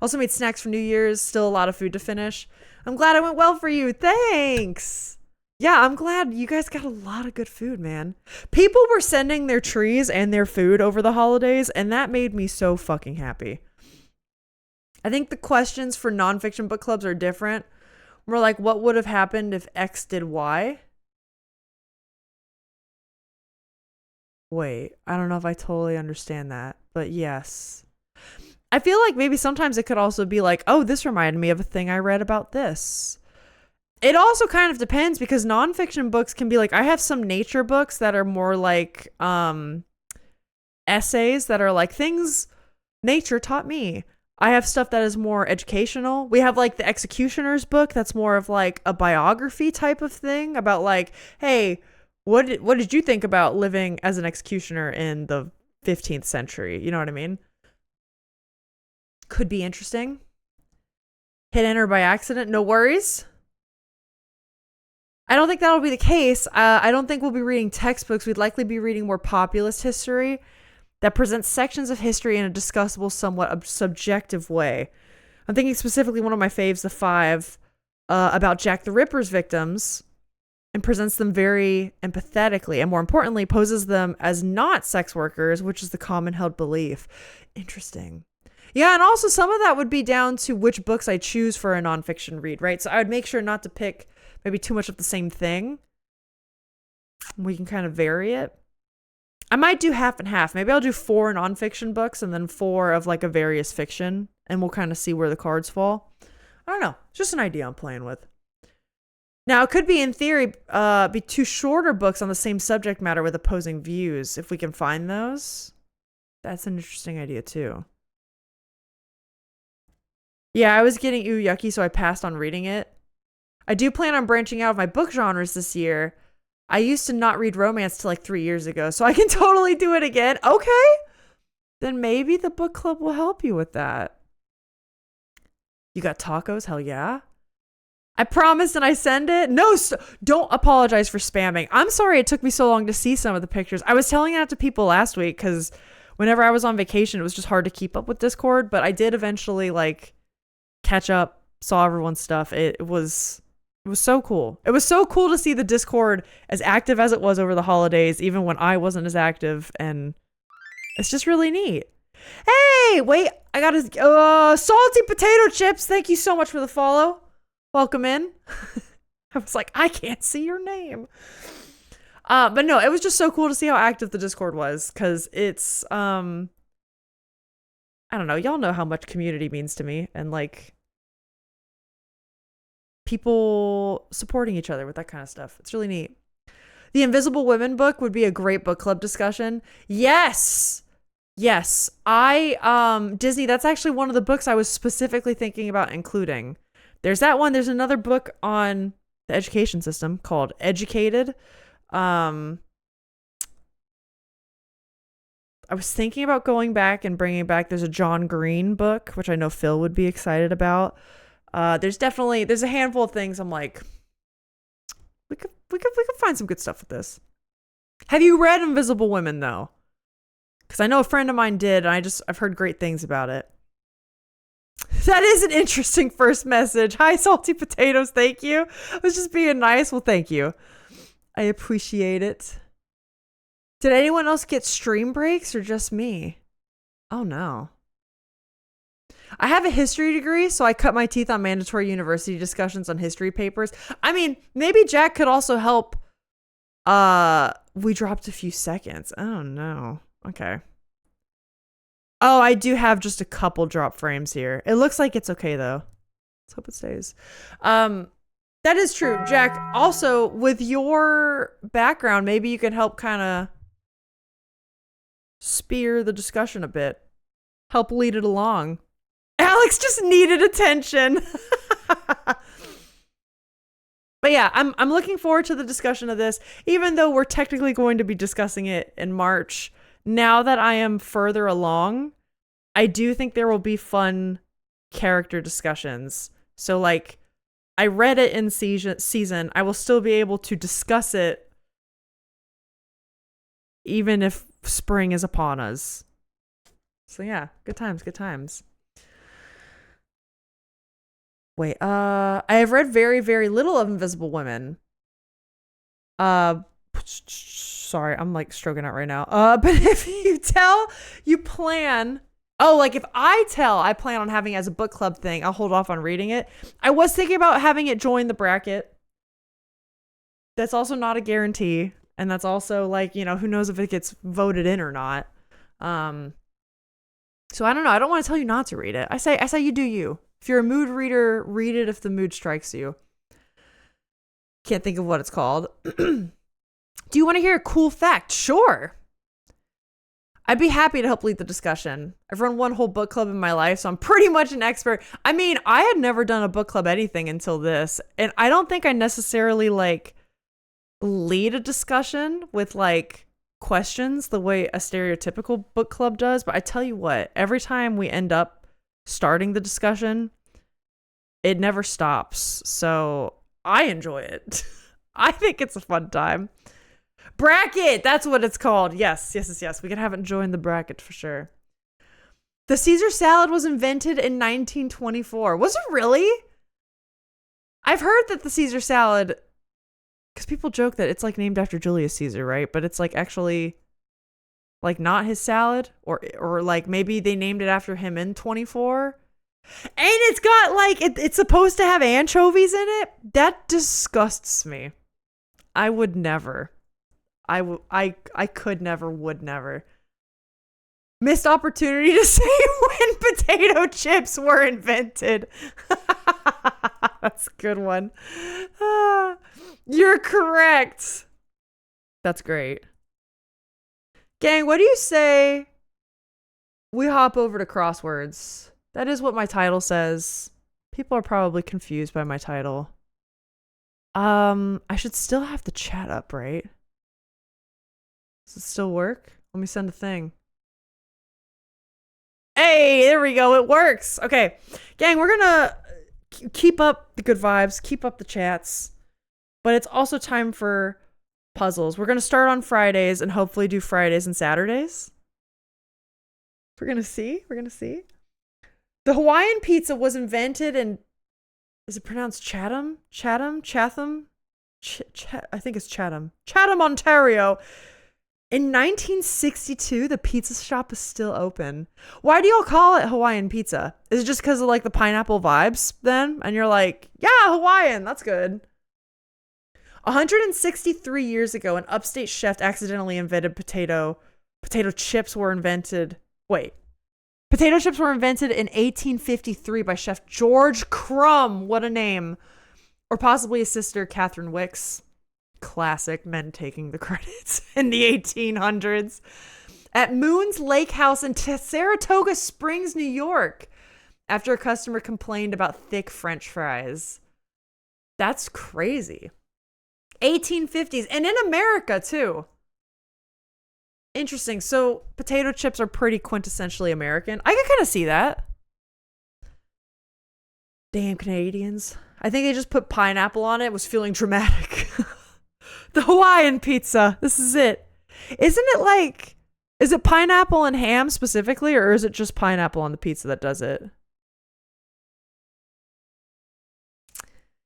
Also made snacks for New Year's. Still a lot of food to finish. I'm glad it went well for you. Thanks. Yeah, I'm glad you guys got a lot of good food, man. People were sending their trees and their food over the holidays, and that made me so fucking happy. I think the questions for nonfiction book clubs are different. We're like, what would have happened if X did Y? Wait, I don't know if I totally understand that, but yes. I feel like maybe sometimes it could also be like, oh, this reminded me of a thing I read about this. It also kind of depends because nonfiction books can be like, I have some nature books that are more like essays that are like things nature taught me. I have stuff that is more educational. We have like the Executioner's book that's more of like a biography type of thing about like, hey, what did you think about living as an executioner in the 15th century? You know what I mean? Could be interesting. Hit enter by accident, no worries. I don't think that'll be the case. I don't think we'll be reading textbooks. We'd likely be reading more populist history that presents sections of history in a discussable, somewhat subjective way. I'm thinking specifically one of my faves, The Five, about Jack the Ripper's victims, and presents them very empathetically, and more importantly, poses them as not sex workers, which is the common held belief. Interesting. Yeah, and also some of that would be down to which books I choose for a nonfiction read, right? So I would make sure not to pick maybe too much of the same thing. We can kind of vary it. I might do half and half. Maybe I'll do 4 nonfiction books and then 4 of like a various fiction, and we'll kind of see where the cards fall. I don't know. It's just an idea I'm playing with. Now, it could be, in theory, be two shorter books on the same subject matter with opposing views. If we can find those, that's an interesting idea, too. Yeah, I was getting yucky, so I passed on reading it. I do plan on branching out of my book genres this year. I used to not read romance till like 3 years ago, so I can totally do it again. Okay. Then maybe the book club will help you with that. You got tacos? Hell yeah. I promised and I send it. No, don't apologize for spamming. I'm sorry it took me so long to see some of the pictures. I was telling that to people last week because whenever I was on vacation, it was just hard to keep up with Discord, but I did eventually like catch up, saw everyone's stuff. It was so cool. It was so cool to see the Discord as active as it was over the holidays, even when I wasn't as active, and it's just really neat. Hey, wait, I got a salty potato chips. Thank you so much for the follow. Welcome in. I was like, I can't see your name. But no, it was just so cool to see how active the Discord was, because it's, I don't know, y'all know how much community means to me, and like people supporting each other with that kind of stuff. It's really neat. The Invisible Women book would be a great book club discussion. Yes. Disney, that's actually one of the books I was specifically thinking about including. There's that one. There's another book on the education system called Educated. I was thinking about going back and bringing back, there's a John Green book, which I know Phil would be excited about. There's a handful of things I'm like, we could find some good stuff with this. Have you read Invisible Women though? Because I know a friend of mine did, and I've heard great things about it. That is an interesting first message. Hi, salty potatoes. Thank you. I was just being nice. Well, thank you. I appreciate it. Did anyone else get stream breaks or just me? Oh no. I have a history degree, so I cut my teeth on mandatory university discussions on history papers. I mean, maybe Jack could also help. We dropped a few seconds. Oh no. Okay. Oh, I do have just a couple drop frames here. It looks like it's okay though. Let's hope it stays. That is true, Jack. Also, with your background, maybe you could help kind of spear the discussion a bit. Help lead it along. Alex just needed attention. But yeah, I'm looking forward to the discussion of this, even though we're technically going to be discussing it in March. Now that I am further along, I do think there will be fun character discussions. So like, I read it in season. I will still be able to discuss it even if spring is upon us. So yeah, good times. Wait, I have read very, very little of Invisible Women. Sorry, I'm like stroking out right now. But if you tell you plan, like if I tell I plan on having it as a book club thing, I'll hold off on reading it. I was thinking about having it join the bracket. That's also not a guarantee. And that's also like, who knows if it gets voted in or not. So I don't know. I don't want to tell you not to read it. I say you do you. If you're a mood reader, read it if the mood strikes you. Can't think of what it's called. Do you want to hear a cool fact? Sure. I'd be happy to help lead the discussion. I've run one whole book club in my life, so I'm pretty much an expert. I mean, I had never done a book club anything until this, and I don't think I necessarily like lead a discussion with like questions the way a stereotypical book club does. But I tell you what, every time we end up starting the discussion, it never stops. So I enjoy it. I think it's a fun time. Bracket, that's what it's called. Yes. We can have it join the bracket for sure. The Caesar salad was invented in 1924. Was it really? I've heard that the Caesar salad, because people joke that it's like named after Julius Caesar, right? But it's like actually like not his salad, or like maybe they named it after him in 24. And it's got like it's supposed to have anchovies in it. That disgusts me. I would never. I could never, would never. Missed opportunity to say when potato chips were invented. That's a good one. Ah, you're correct. That's great. Gang, what do you say we hop over to Crosswords? That is what my title says. People are probably confused by my title. I should still have the chat up, right? Does it still work? Let me send a thing. Hey, there we go. It works. Okay. Gang, we're gonna keep up the good vibes, keep up the chats, but it's also time for puzzles. We're gonna start on Fridays and hopefully do Fridays and Saturdays. We're gonna see. The Hawaiian pizza was invented in, is it pronounced Chatham? I think it's Chatham, Ontario. In 1962, the pizza shop is still open. Why do y'all call it Hawaiian pizza? Is it just because of like the pineapple vibes then? And you're like, yeah, Hawaiian, that's good. 163 years ago, an upstate chef accidentally invented potato chips were invented. Potato chips were invented in 1853 by Chef George Crumb. What a name. Or possibly his sister, Catherine Wicks. Classic men taking the credits in the 1800s. At Moon's Lake House in Saratoga Springs, New York, after a customer complained about thick French fries. That's crazy. 1850s. And in America, too. Interesting. So potato chips are pretty quintessentially American. I can kind of see that. Damn Canadians. I think they just put pineapple on it. Was feeling dramatic. The Hawaiian pizza. This is it. Isn't it like, is it pineapple and ham specifically, or is it just pineapple on the pizza that does it?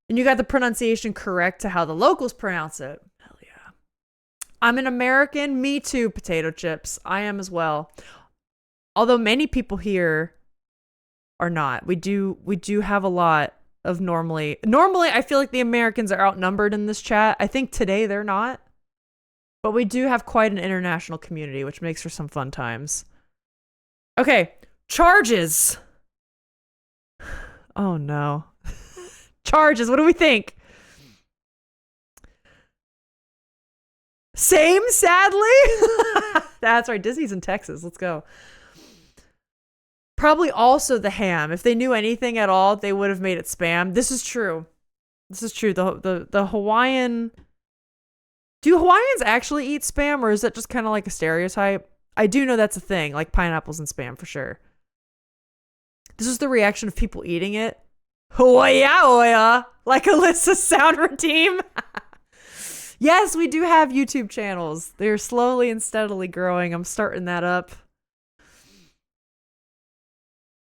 And you got the pronunciation correct to how the locals pronounce it. Hell yeah. I'm an American. Me too, potato chips. I am as well. Although many people here are not. We do have a lot of normally I feel like the Americans are outnumbered in this chat. I think today they're not. But we do have quite an international community, which makes for some fun times. Okay, charges. Oh no. Charges, what do we think? Same, sadly? That's right, Disney's in Texas. Let's go. Probably also the ham. If they knew anything at all, they would have made it spam. This is true. The Hawaiian... Do Hawaiians actually eat spam, or is that just kind of like a stereotype? I do know that's a thing, like pineapples and spam for sure. This is the reaction of people eating it. Hoya, like Alyssa's sound team. Yes, we do have YouTube channels. They're slowly and steadily growing. I'm starting that up.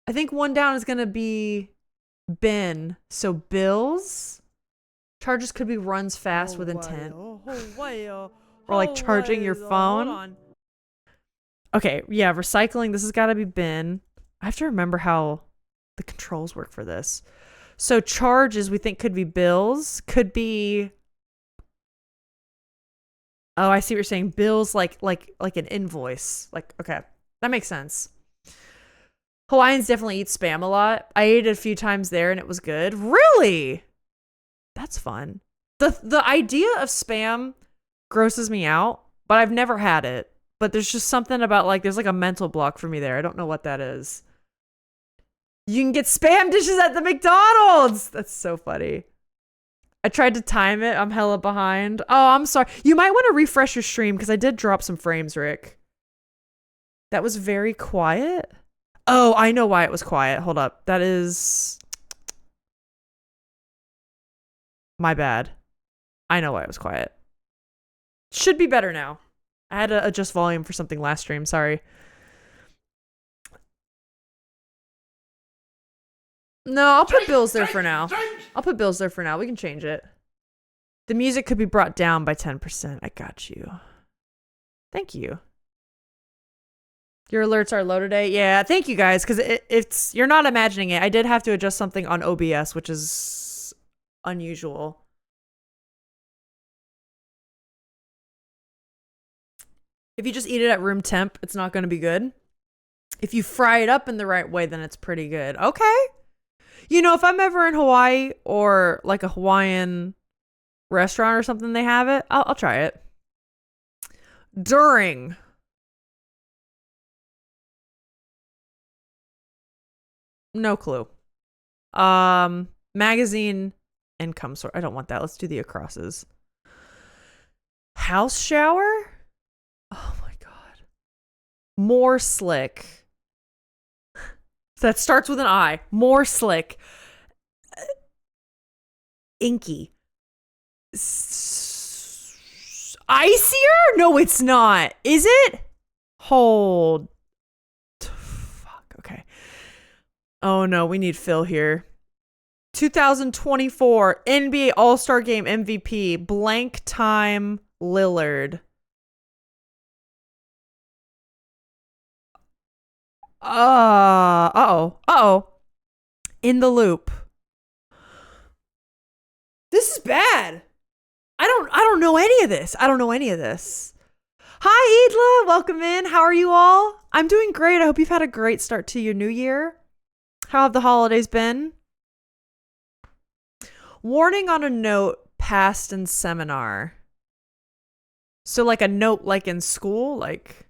I think one down is going to be Ben. So Bills. Charges could be runs fast with intent. Or like charging your phone. Okay, yeah, recycling. This has got to be Ben. I have to remember how the controls work for this. So charges we think could be bills. Could be... Oh, I see what you're saying. Bills like an invoice. Like, okay. That makes sense. Hawaiians definitely eat spam a lot. I ate it a few times there and it was good. Really? That's fun. The idea of spam grosses me out, but I've never had it. But there's just something about like, there's like a mental block for me there. I don't know what that is. You can get spam dishes at the McDonald's. That's so funny. I tried to time it. I'm hella behind. Oh, I'm sorry. You might want to refresh your stream because I did drop some frames, Rick. That was very quiet. Oh, I know why it was quiet. Hold up. That is... My bad. I know why it was quiet. Should be better now. I had to adjust volume for something last stream. Sorry. No, I'll put bills there for now. I'll put bills there for now. We can change it. The music could be brought down by 10%. I got you. Thank you. Your alerts are low today. Yeah, thank you guys, because it's you're not imagining it. I did have to adjust something on OBS, which is unusual. If you just eat it at room temp, it's not going to be good. If you fry it up in the right way, then it's pretty good. Okay. You know, if I'm ever in Hawaii or like a Hawaiian restaurant or something, they have it, I'll try it. During. No clue. Magazine income source. I don't want that. Let's do the acrosses. House shower? Oh my god. More slick. That starts with an I. More slick. Inky. Icier? No, it's not. Is it? Hold. Fuck. Okay. Oh no, we need Phil here. 2024 NBA All-Star Game MVP, blank time Lillard. Uh-oh. In the loop. This is bad. I don't know any of this. Hi, Idla. Welcome in. How are you all? I'm doing great. I hope you've had a great start to your new year. How have the holidays been? Warning on a note passed in seminar. So like a note like in school? Like,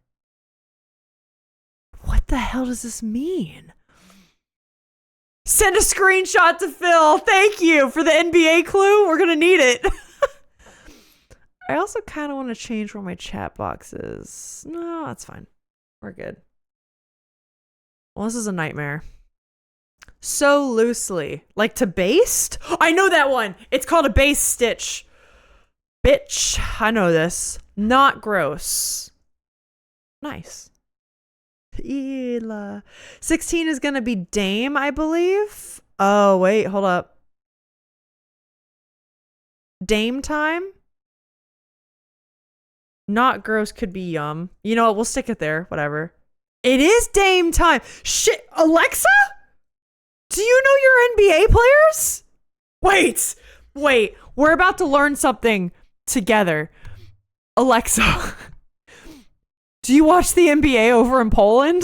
what the hell does this mean? Send a screenshot to Phil. Thank you for the NBA clue. We're going to need it. I also kind of want to change where my chat box is. No, that's fine. We're good. Well, this is a nightmare. So loosely. Like to baste? I know that one. It's called a base stitch. Bitch. I know this. Not gross. Nice. Ela. 16 is going to be Dame, I believe. Oh, wait. Hold up. Dame time? Not gross could be yum. You know what? We'll stick it there. Whatever. It is Dame time. Shit. Alexa? Do you know your NBA players? Wait. We're about to learn something together. Alexa, do you watch the NBA over in Poland?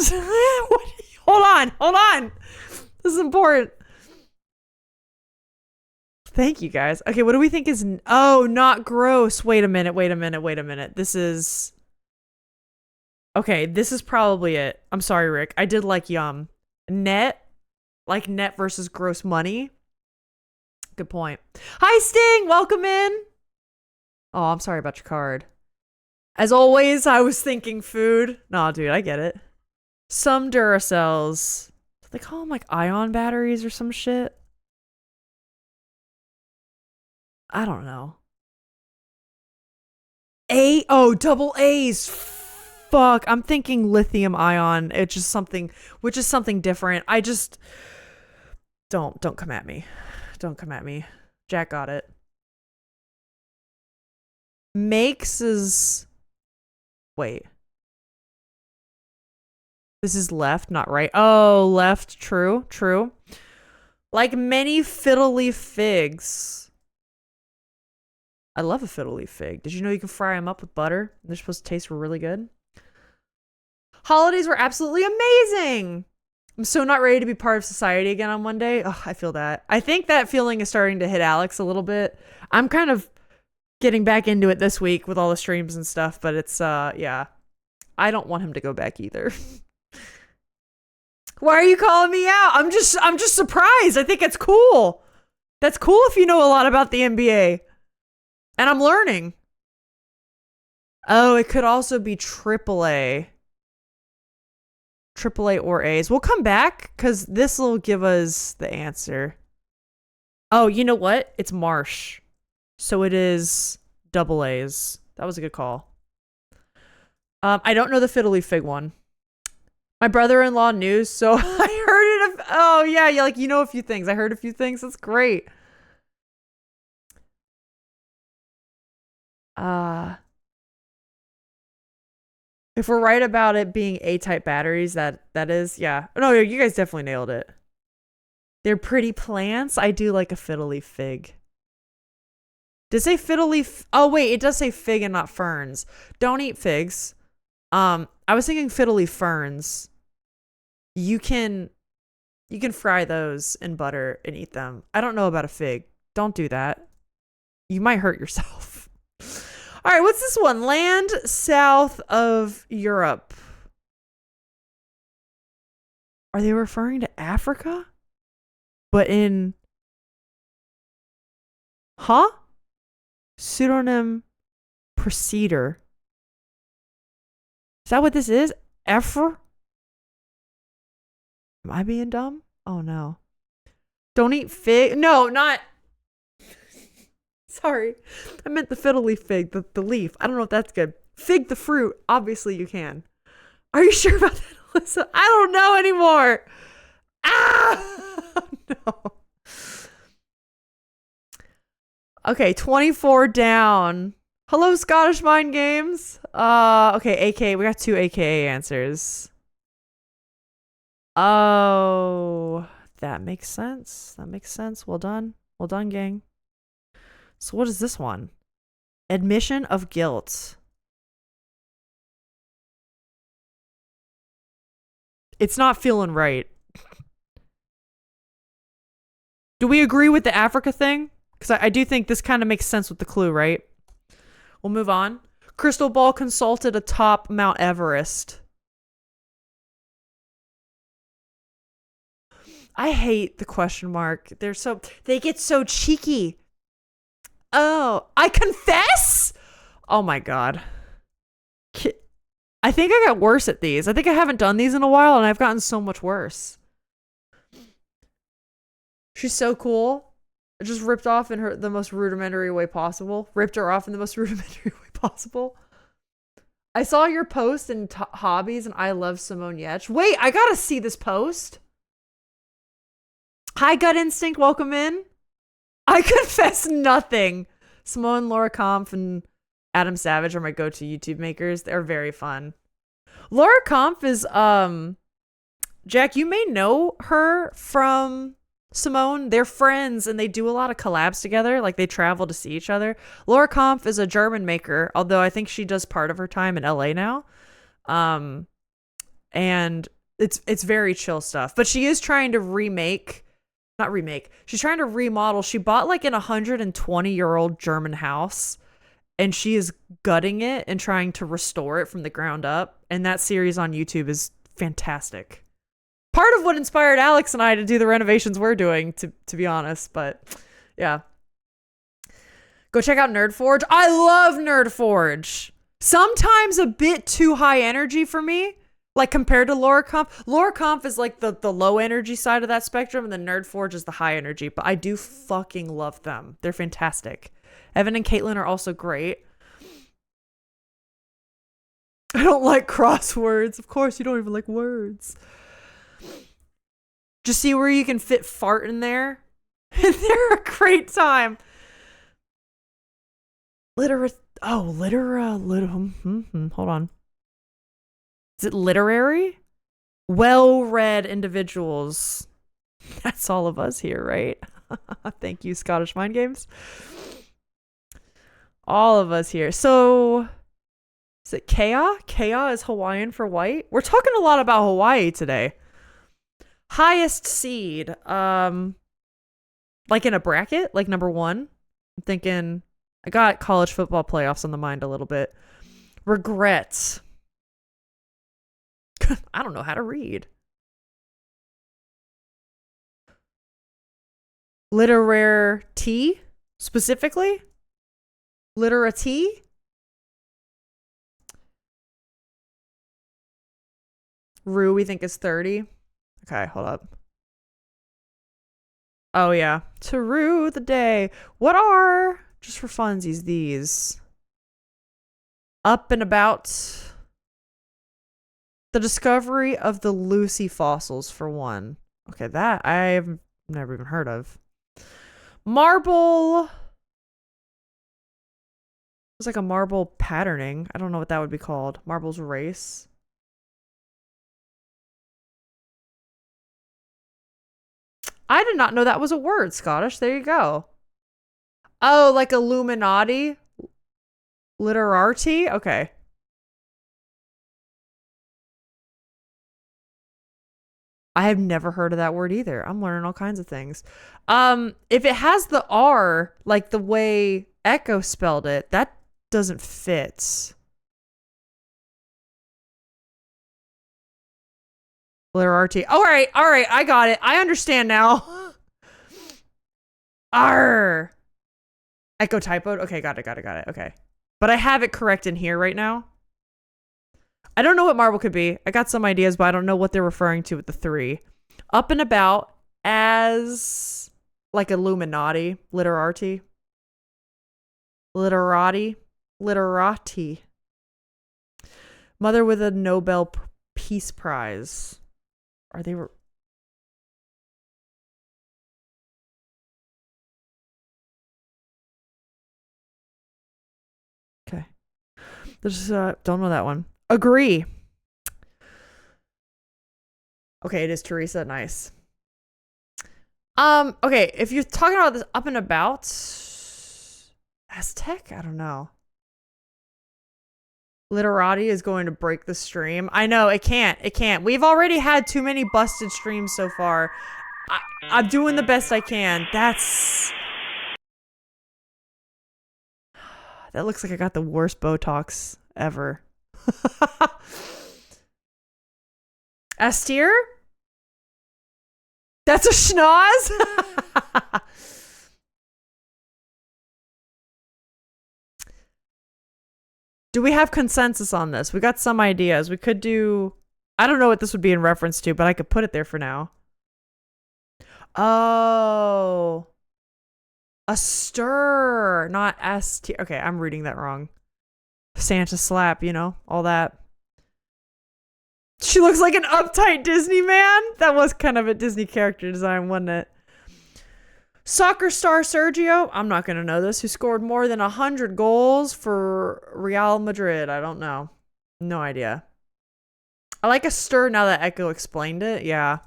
Hold on. This is important. Thank you, guys. Okay, what do we think is... Oh, not gross. Wait a minute. This is... Okay, this is probably it. I'm sorry, Rick. I did like yum. Net? Like net versus gross money? Good point. Hi, Sting! Welcome in! Oh, I'm sorry about your card. As always, I was thinking food. Nah, dude, I get it. Some Duracells. Do they call them like ion batteries or some shit? I don't know. Double A's. Fuck, I'm thinking lithium ion. It's just something, which is something different. I just... Don't come at me. Don't come at me. Jack got it. Makes is... Wait. This is left, not right. Oh, left. True. Like many fiddle leaf figs. I love a fiddle leaf fig. Did you know you can fry them up with butter? They're supposed to taste really good. Holidays were absolutely amazing. I'm so not ready to be part of society again on Monday. Oh, I feel that. I think that feeling is starting to hit Alex a little bit. I'm kind of getting back into it this week with all the streams and stuff, but it's yeah. I don't want him to go back either. Why are you calling me out? I'm just surprised. I think it's cool. That's cool if you know a lot about the NBA. And I'm learning. Oh, it could also be AAA. AAA or A's. We'll come back because this will give us the answer. Oh, you know what? It's Marsh. So it is double A's. That was a good call. I don't know the fiddly fig one. My brother-in-law knew, so I heard it. Oh, yeah, like you know a few things. I heard a few things. That's great. If we're right about it being A-type batteries, that is, yeah. No, you guys definitely nailed it. They're pretty plants. I do like a fiddle leaf fig. Does it say fiddle leaf? Oh, wait, it does say fig and not ferns. Don't eat figs. I was thinking fiddle leaf ferns. You can You can fry those in butter and eat them. I don't know about a fig. Don't do that. You might hurt yourself. All right, what's this one? Land south of Europe. Are they referring to Africa? But in... Huh? Pseudonym Procedure. Is that what this is? Effer? Am I being dumb? Oh no. Don't eat fig. No, not. Sorry. I meant the fiddle leaf fig, the leaf. I don't know if that's good. Fig the fruit. Obviously you can. Are you sure about that, Alyssa? I don't know anymore. Ah! No. Okay, 24 down. Hello, Scottish Mind Games. Okay, AK. We got 2 AKA answers. Oh, that makes sense. That makes sense. Well done. Well done, gang. So what is this one? Admission of guilt. It's not feeling right. Do we agree with the Africa thing? Because I do think this kind of makes sense with the clue, right? We'll move on. Crystal Ball consulted atop Mount Everest. I hate the question mark. They get so cheeky. Oh, I confess? Oh my God. I think I got worse at these. I think I haven't done these in a while and I've gotten so much worse. She's so cool. I just ripped off in the most rudimentary way possible. Ripped her off in the most rudimentary way possible. I saw your post in hobbies and I love Simone Yetch. Wait, I gotta see this post. Hi, Gut Instinct. Welcome in. I confess nothing. Simone, Laura Kampf, and Adam Savage are my go-to YouTube makers. They're very fun. Laura Kampf is, Jack, you may know her from Simone. They're friends and they do a lot of collabs together. Like they travel to see each other. Laura Kampf is a German maker, although I think she does part of her time in LA now. And it's very chill stuff. But she is trying to she's trying to remodel. She bought like an 120-year-old German house and she is gutting it and trying to restore it from the ground up. And that series on YouTube is fantastic. Part of what inspired Alex and I to do the renovations we're doing, to be honest. But yeah. Go check out Nerdforge. I love Nerdforge. Sometimes a bit too high energy for me. Like compared to Laura Kampf. Laura Kampf is like the low energy side of that spectrum and then Nerdforge is the high energy. But I do fucking love them. They're fantastic. Evan and Caitlin are also great. I don't like crosswords. Of course, you don't even like words. Just see where you can fit fart in there. They're a great time. Hold on. Is it literary? Well-read individuals. That's all of us here, right? Thank you, Scottish Mind Games. All of us here. So, is it Kea? Kea is Hawaiian for white. We're talking a lot about Hawaii today. Highest seed. Like in a bracket? Like number 1? I'm thinking, I got college football playoffs on the mind a little bit. Regrets. I don't know how to read. Literary specifically? Literati? Rue, we think is 30. Okay, hold up. Oh yeah. To rue the day. What are, just for funsies, these? Up and about. The discovery of the Lucy fossils, for one. Okay, that I've never even heard of. Marble. It's like a marble patterning. I don't know what that would be called. Marble's race. I did not know that was a word, Scottish. There you go. Oh, like Illuminati? Literati? Okay. I have never heard of that word either. I'm learning all kinds of things. If it has the R, like the way Echo spelled it, that doesn't fit. Literarty. All right, I got it. I understand now. R. Echo typoed. Okay, got it. Okay. But I have it correct in here right now. I don't know what marble could be. I got some ideas, but I don't know what they're referring to with the 3. Up and about as like Illuminati, literati. Mother with a Nobel Peace Prize. Are they... Okay. There's don't know that one. Agree. Okay, it is Teresa. Nice. Okay, if you're talking about this up and about Aztec, I don't know. Literati is going to break the stream. I know, it can't. We've already had too many busted streams so far. I'm doing the best I can. That looks like I got the worst Botox ever. Astir? That's a schnoz? Do we have consensus on this? We got some ideas. We could do... I don't know what this would be in reference to, but I could put it there for now. Oh. A stir, not S-tier. Okay, I'm reading that wrong. Santa slap, you know, all that. She looks like an uptight Disney man. That was kind of a Disney character design, wasn't it? Soccer star Sergio, I'm not going to know this, who scored more than 100 goals for Real Madrid. I don't know. No idea. I like a stir now that Echo explained it. Yeah.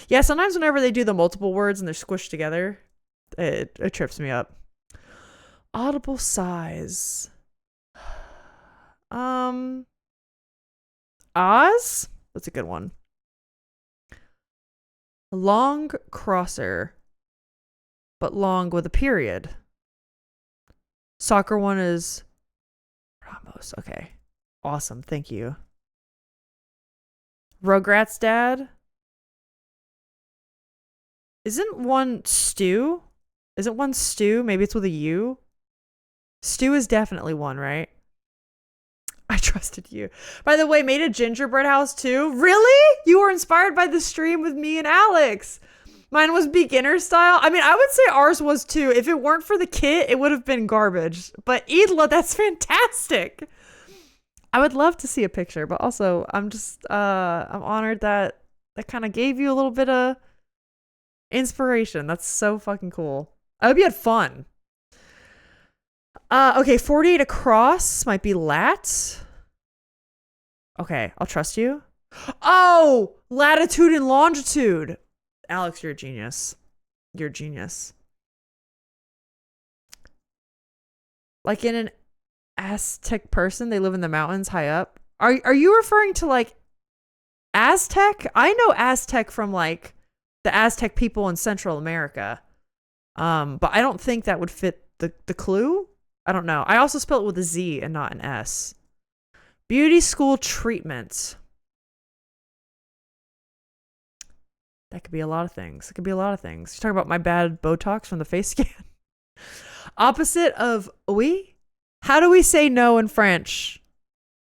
Yeah, sometimes whenever they do the multiple words and they're squished together, it trips me up. Audible sighs. Oz? That's a good one. Long crosser, but long with a period. Soccer one is Ramos. Okay. Awesome. Thank you. Rugrats dad? Isn't one stew? Isn't one stew? Maybe it's with a U? Stew is definitely one, right? I trusted you. By the way, made a gingerbread house too. Really? You were inspired by the stream with me and Alex. Mine was beginner style. I mean, I would say ours was too. If it weren't for the kit, it would have been garbage. But Idla, that's fantastic. I would love to see a picture, but also I'm just I'm honored that kind of gave you a little bit of inspiration. That's so fucking cool. I hope you had fun. Okay, 48 across might be lat. Okay, I'll trust you. Oh, latitude and longitude. Alex, you're a genius. You're a genius. Like in an Aztec person, they live in the mountains high up. Are you referring to like Aztec? I know Aztec from like the Aztec people in Central America. But I don't think that would fit the clue. I don't know. I also spell it with a Z and not an S. Beauty school treatment. That could be a lot of things. It could be a lot of things. You're talking about my bad Botox from the face scan? Opposite of oui? How do we say no in French?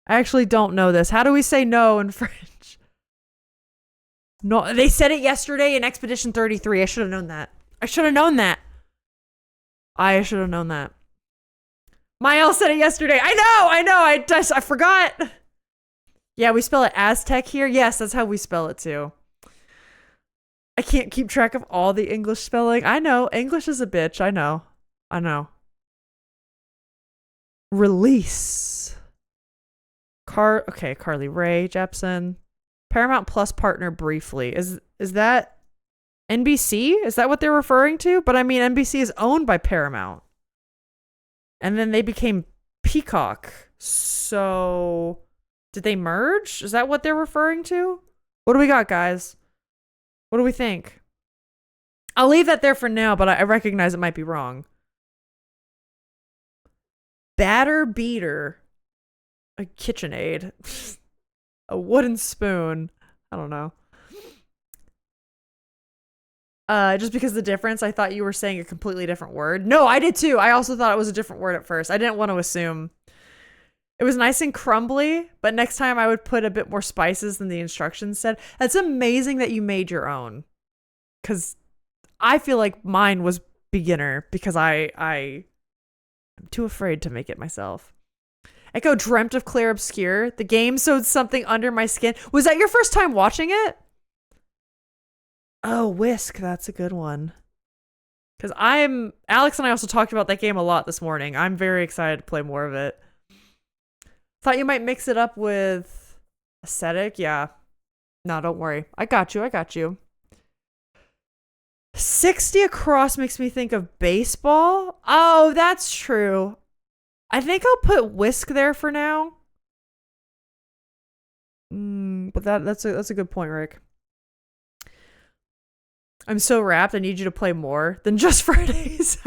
I actually don't know this. How do we say no in French? No, they said it yesterday in Expedition 33. I should have known that. I should have known that. Mael said it yesterday. I know. I forgot. Yeah, we spell it Aztec here. Yes, that's how we spell it too. I can't keep track of all the English spelling. I know. English is a bitch. I know. Release. Carly Rae Jepsen. Paramount Plus partner briefly. Is that NBC? Is that what they're referring to? But I mean, NBC is owned by Paramount. And then they became Peacock. So, did they merge? Is that what they're referring to? What do we got, guys? What do we think? I'll leave that there for now, but I recognize it might be wrong. Batter beater. A KitchenAid. A wooden spoon. I don't know. Just because of the difference, I thought you were saying a completely different word. No, I did too. I also thought it was a different word at first. I didn't want to assume. It was nice and crumbly, but next time I would put a bit more spices than the instructions said. That's amazing that you made your own. Because I feel like mine was beginner because I'm too afraid to make it myself. Echo dreamt of Clair Obscure. The game sewed something under my skin. Was that your first time watching it? Oh, Whisk. That's a good one. Because Alex and I also talked about that game a lot this morning. I'm very excited to play more of it. Thought you might mix it up with Aesthetic. Yeah. No, don't worry. I got you. 60 across makes me think of baseball. Oh, that's true. I think I'll put Whisk there for now. But that's a good point, Rick. I'm so wrapped. I need you to play more than just Fridays.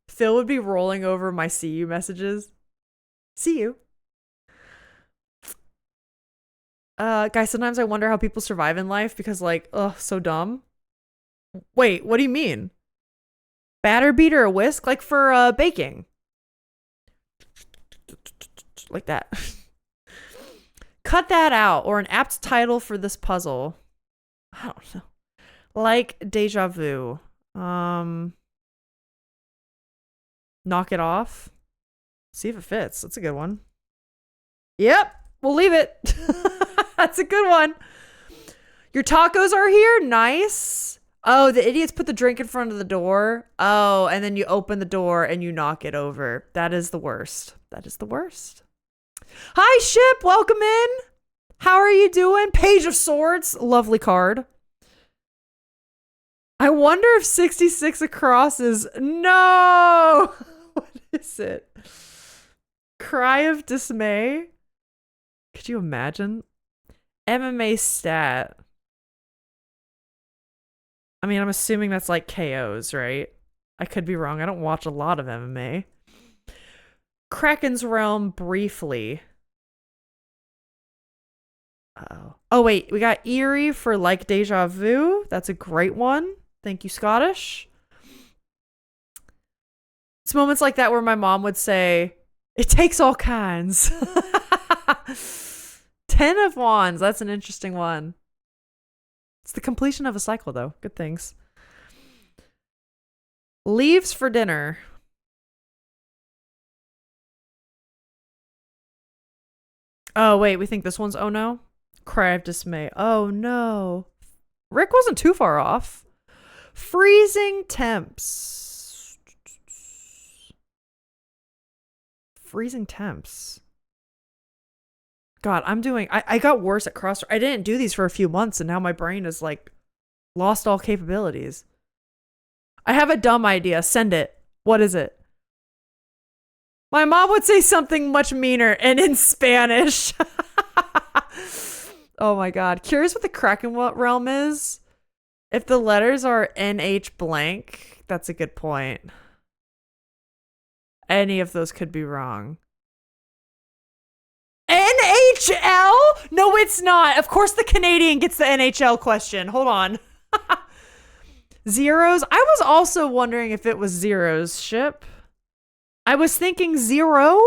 Phil would be rolling over my see you messages. See you. Guys, sometimes I wonder how people survive in life because, like, ugh, so dumb. Wait, what do you mean? Batter beater or whisk? Like for baking. Like that. Cut that out, or an apt title for this puzzle. I don't know. Like Deja Vu. Knock It Off. See if it fits. That's a good one. Yep, we'll leave it. That's a good one. Your tacos are here? Nice. Oh, the idiots put the drink in front of the door. Oh, and then you open the door and you knock it over. That is the worst. That is the worst. Hi, Ship. Welcome in. How are you doing? Page of Swords. Lovely card. I wonder if 66 across is... No! What is it? Cry of Dismay? Could you imagine? MMA stat. I mean, I'm assuming that's like KOs, right? I could be wrong. I don't watch a lot of MMA. Kraken's Realm briefly. Uh-oh. Oh, wait. We got Eerie for Like Deja Vu. That's a great one. Thank you, Scottish. It's moments like that where my mom would say, it takes all kinds. 10 of Wands. That's an interesting one. It's the completion of a cycle, though. Good things. Leaves for dinner. Oh, wait. We think this one's oh no? Cry of Dismay. Oh, no. Rick wasn't too far off. Freezing temps. Freezing temps. God, I got worse at Crosswords. I didn't do these for a few months, and now my brain is like lost all capabilities. I have a dumb idea. Send it. What is it? My mom would say something much meaner and in Spanish. Oh my God. Curious what the Kraken realm is? If the letters are NH blank, that's a good point. Any of those could be wrong. NHL? No, it's not. Of course the Canadian gets the NHL question. Hold on. Zeros? I was also wondering if it was Zero's ship. I was thinking zero,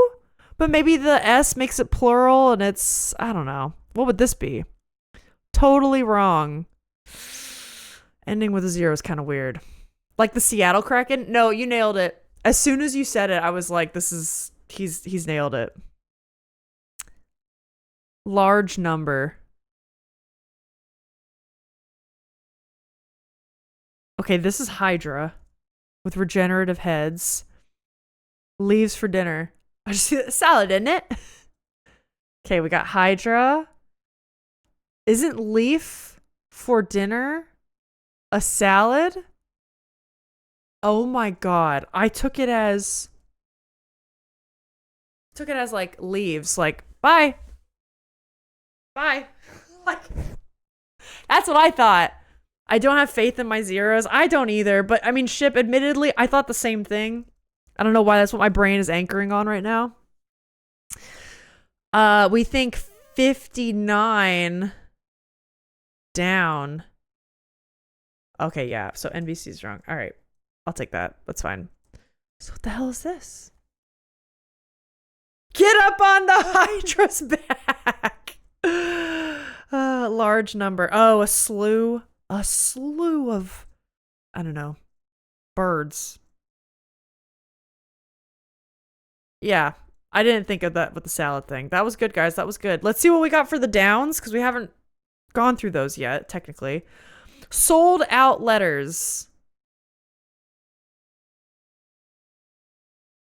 but maybe the S makes it plural and it's, I don't know. What would this be? Totally wrong. Ending with a zero is kind of weird. Like the Seattle Kraken? No, you nailed it. As soon as you said it, I was like, he's nailed it. Large number. Okay, this is Hydra with regenerative heads. Leaves for dinner. I just see that salad, isn't it? Okay, we got Hydra. Isn't leaf for dinner a salad? Oh my God. I took it as like leaves, like bye. Bye. Like, That's what I thought. I don't have faith in my zeros. I don't either. But I mean, ship, admittedly, I thought the same thing. I don't know why that's what my brain is anchoring on right now. We think 59 down. Okay, yeah. So NBC's wrong. All right. I'll take that. That's fine. So what the hell is this? Get up on the Hydra's back. Large number. Oh, a slew. A slew of, I don't know, birds. Yeah. I didn't think of that with the salad thing. That was good, guys. That was good. Let's see what we got for the downs, because we haven't gone through those yet, technically. Sold out letters.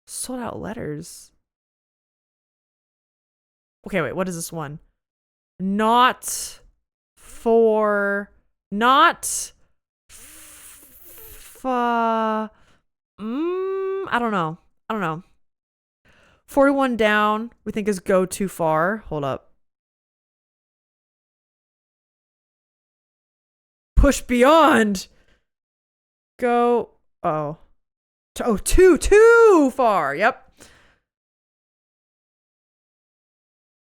Sold out letters. Okay, wait. What is this one? Not for... Not... I don't know. I don't know. 41 down, we think is go too far. Hold up. Push beyond. Go. Oh. Oh, too far. Yep.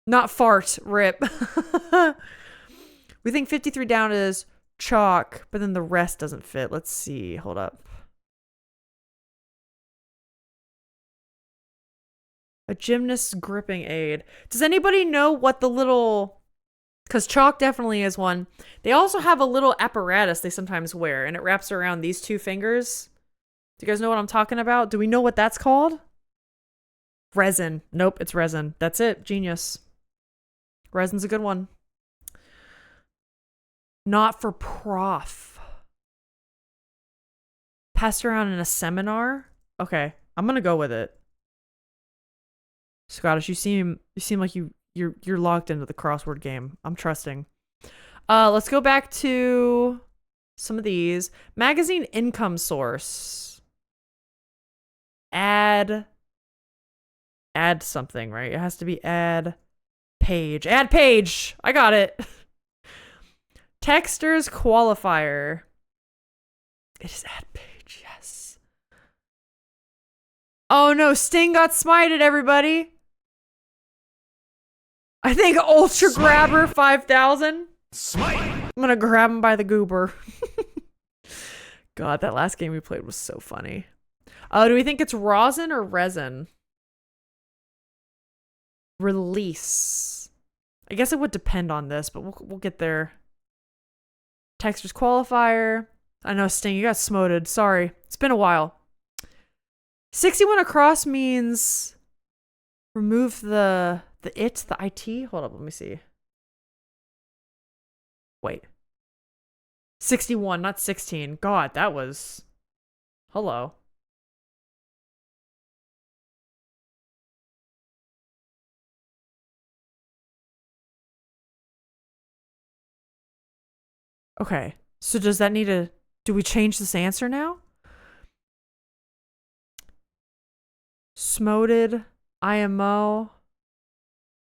Not fart. Rip. We think 53 down is chalk, but then the rest doesn't fit. Let's see. Hold up. A gymnast's gripping aid. Does anybody know what the little... Because chalk definitely is one. They also have a little apparatus they sometimes wear, and it wraps around these two fingers. Do you guys know what I'm talking about? Do we know what that's called? Resin. Nope, it's resin. That's it. Genius. Resin's a good one. Not for prof. Passed around in a seminar? Okay, I'm gonna go with it. Scottish, you seem like you're locked into the crossword game. I'm trusting. Let's go back to some of these. Magazine income source. Add something, right? It has to be add page. Add page. I got it. Texter's qualifier. It is add page. Yes. Oh no, Sting got smited, everybody. I think Ultra Grabber 5000. Smite. I'm gonna grab him by the goober. God, that last game we played was so funny. Do we think it's rosin or resin? Release. I guess it would depend on this, but we'll get there. Texter's qualifier. I know, Sting, you got smoted. Sorry. It's been a while. 61 across means remove the IT. Hold up, let me see. Wait. 61, not 16. God, that was... Hello. Okay. So does that need to... Do we change this answer now? Smoted. IMO.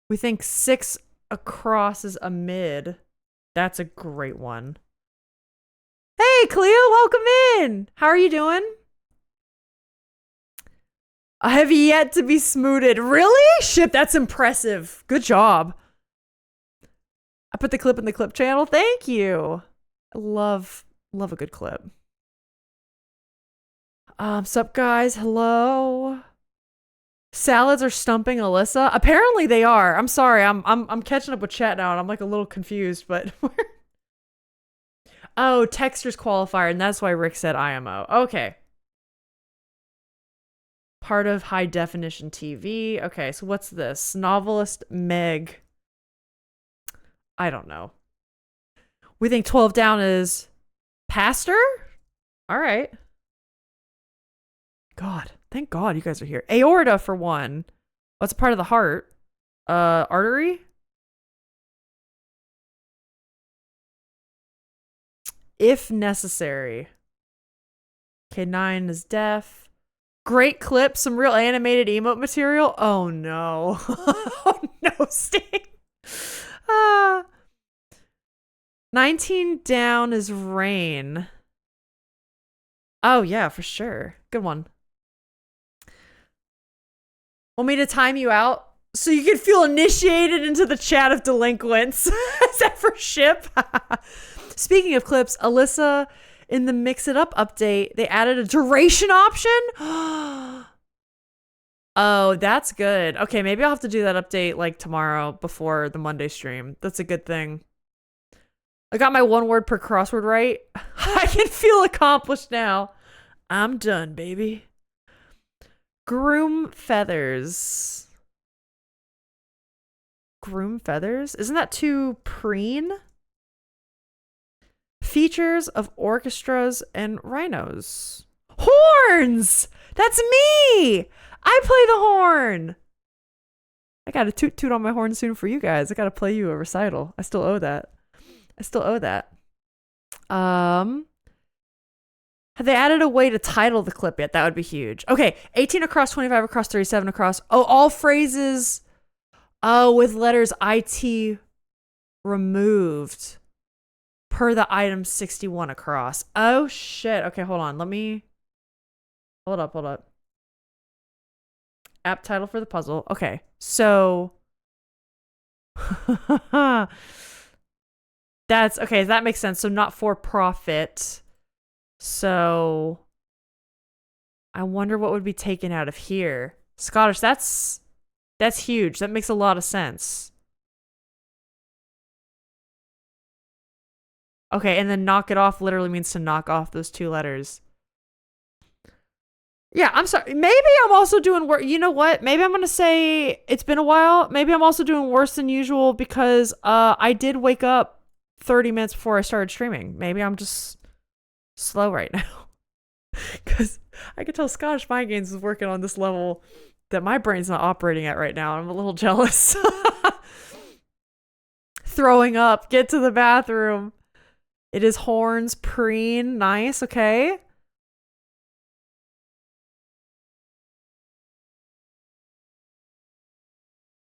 We think 6 across is a mid. That's a great one. Hey, Cleo, welcome in. How are you doing? I have yet to be smooted. Really? Shit, that's impressive. Good job. I put the clip in the clip channel. Thank you. I love a good clip. Sup, guys? Hello. Salads are stumping Alyssa. Apparently they are. I'm sorry. I'm catching up with chat now, and I'm like a little confused. But oh, Texter's qualifier, and that's why Rick said IMO. Okay. Part of high definition TV. Okay, so what's this? Novelist Meg. I don't know. We think 12 down is pastor? All right. God, thank God you guys are here. Aorta for one. What's part of the heart? Artery? If necessary. Okay, 9 is deaf. Great clip, some real animated emote material. Oh no. Oh no, Sting. 19 down is rain. Oh, yeah, for sure. Good one. Want me to time you out so you can feel initiated into the chat of delinquents? Is that for ship? Speaking of clips, Alyssa, in the Mix It Up update, they added a duration option. Oh, that's good. Okay, maybe I'll have to do that update like tomorrow before the Monday stream. That's a good thing. I got my 1 word per crossword right. I can feel accomplished now. I'm done, baby. Groom feathers. Groom feathers? Isn't that too preen? Features of orchestras and rhinos. Horns! That's me! I play the horn. I got a toot on my horn soon for you guys. I got to play you a recital. I still owe that. Have they added a way to title the clip yet? That would be huge. Okay, 18 across, 25 across, 37 across. Oh, all phrases with letters IT removed per the item 61 across. Oh, shit. Okay, hold on. Hold up. App title for the puzzle. Okay, so that's okay. That makes sense. So not for profit. So I wonder what would be taken out of here. Scottish. That's huge. That makes a lot of sense. Okay, and then knock it off literally means to knock off those 2 letters. Yeah, I'm sorry. Maybe I'm also doing worse. You know what? Maybe I'm going to say it's been a while. Maybe I'm also doing worse than usual because I did wake up 30 minutes before I started streaming. Maybe I'm just slow right now. Because I could tell Scottish Mind Games is working on this level that my brain's not operating at right now. I'm a little jealous. Throwing up. Get to the bathroom. It is horns, preen. Nice. Okay.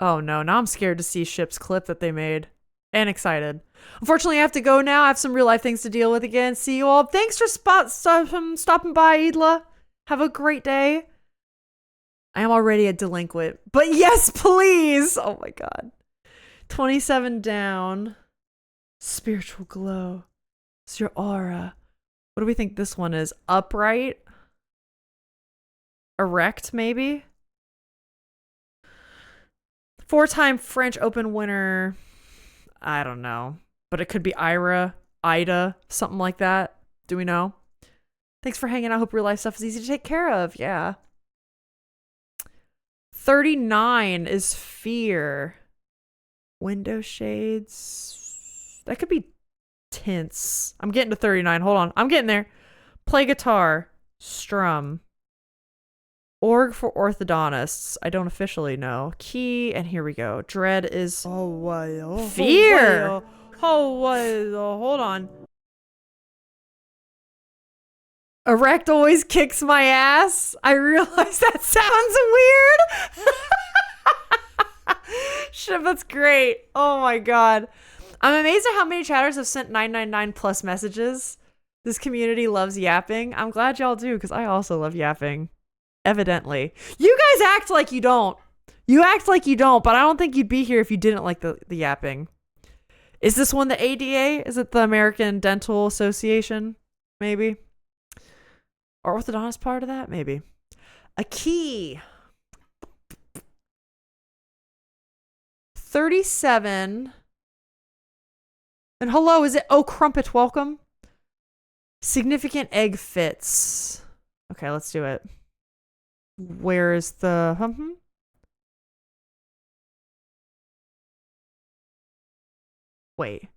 Oh no, now I'm scared to see Ship's clip that they made. And excited. Unfortunately, I have to go now. I have some real life things to deal with again. See you all. Thanks for stopping by, Idla. Have a great day. I am already a delinquent. But yes, please. Oh my god. 27 down. Spiritual glow. It's your aura. What do we think this one is? Upright? Erect, maybe? 4-time French Open winner. I don't know. But it could be Ida, something like that. Do we know? Thanks for hanging out. Hope real life stuff is easy to take care of. Yeah. 39 is fear. Window shades. That could be tints. I'm getting to 39. Hold on. I'm getting there. Play guitar. Strum. Org for orthodontists. I don't officially know. Key, and here we go. Dread is fear. Hold on. Erect always kicks my ass. I realize that sounds weird. Shit, that's great. Oh my god. I'm amazed at how many chatters have sent 999 plus messages. This community loves yapping. I'm glad y'all do, because I also love yapping. Evidently. You guys act like you don't. You act like you don't, but I don't think you'd be here if you didn't like the yapping. Is this one the ADA? Is it the American Dental Association? Maybe. Or orthodontist part of that? Maybe. A key. 37. And hello, is it? Oh, Crumpet, welcome. Significant egg fits. Okay, let's do it. Where is the... Wait.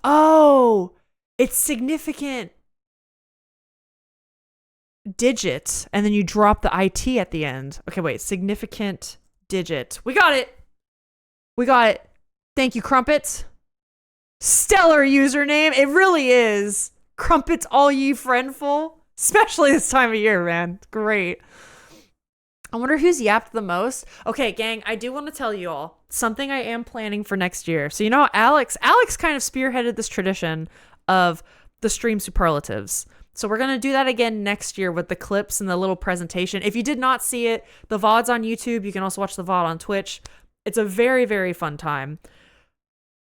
Oh! It's significant digit, and then you drop the IT at the end. Okay, wait. Significant digit. We got it! We got it. Thank you, Crumpet. Stellar username. It really is. Crumpets all ye friendful. Especially this time of year, man. Great. I wonder who's yapped the most. Okay, gang, I do want to tell you all something I am planning for next year. So, you know, Alex kind of spearheaded this tradition of the stream superlatives. So we're going to do that again next year with the clips and the little presentation. If you did not see it, the VOD's on YouTube. You can also watch the VOD on Twitch. It's a very, very fun time.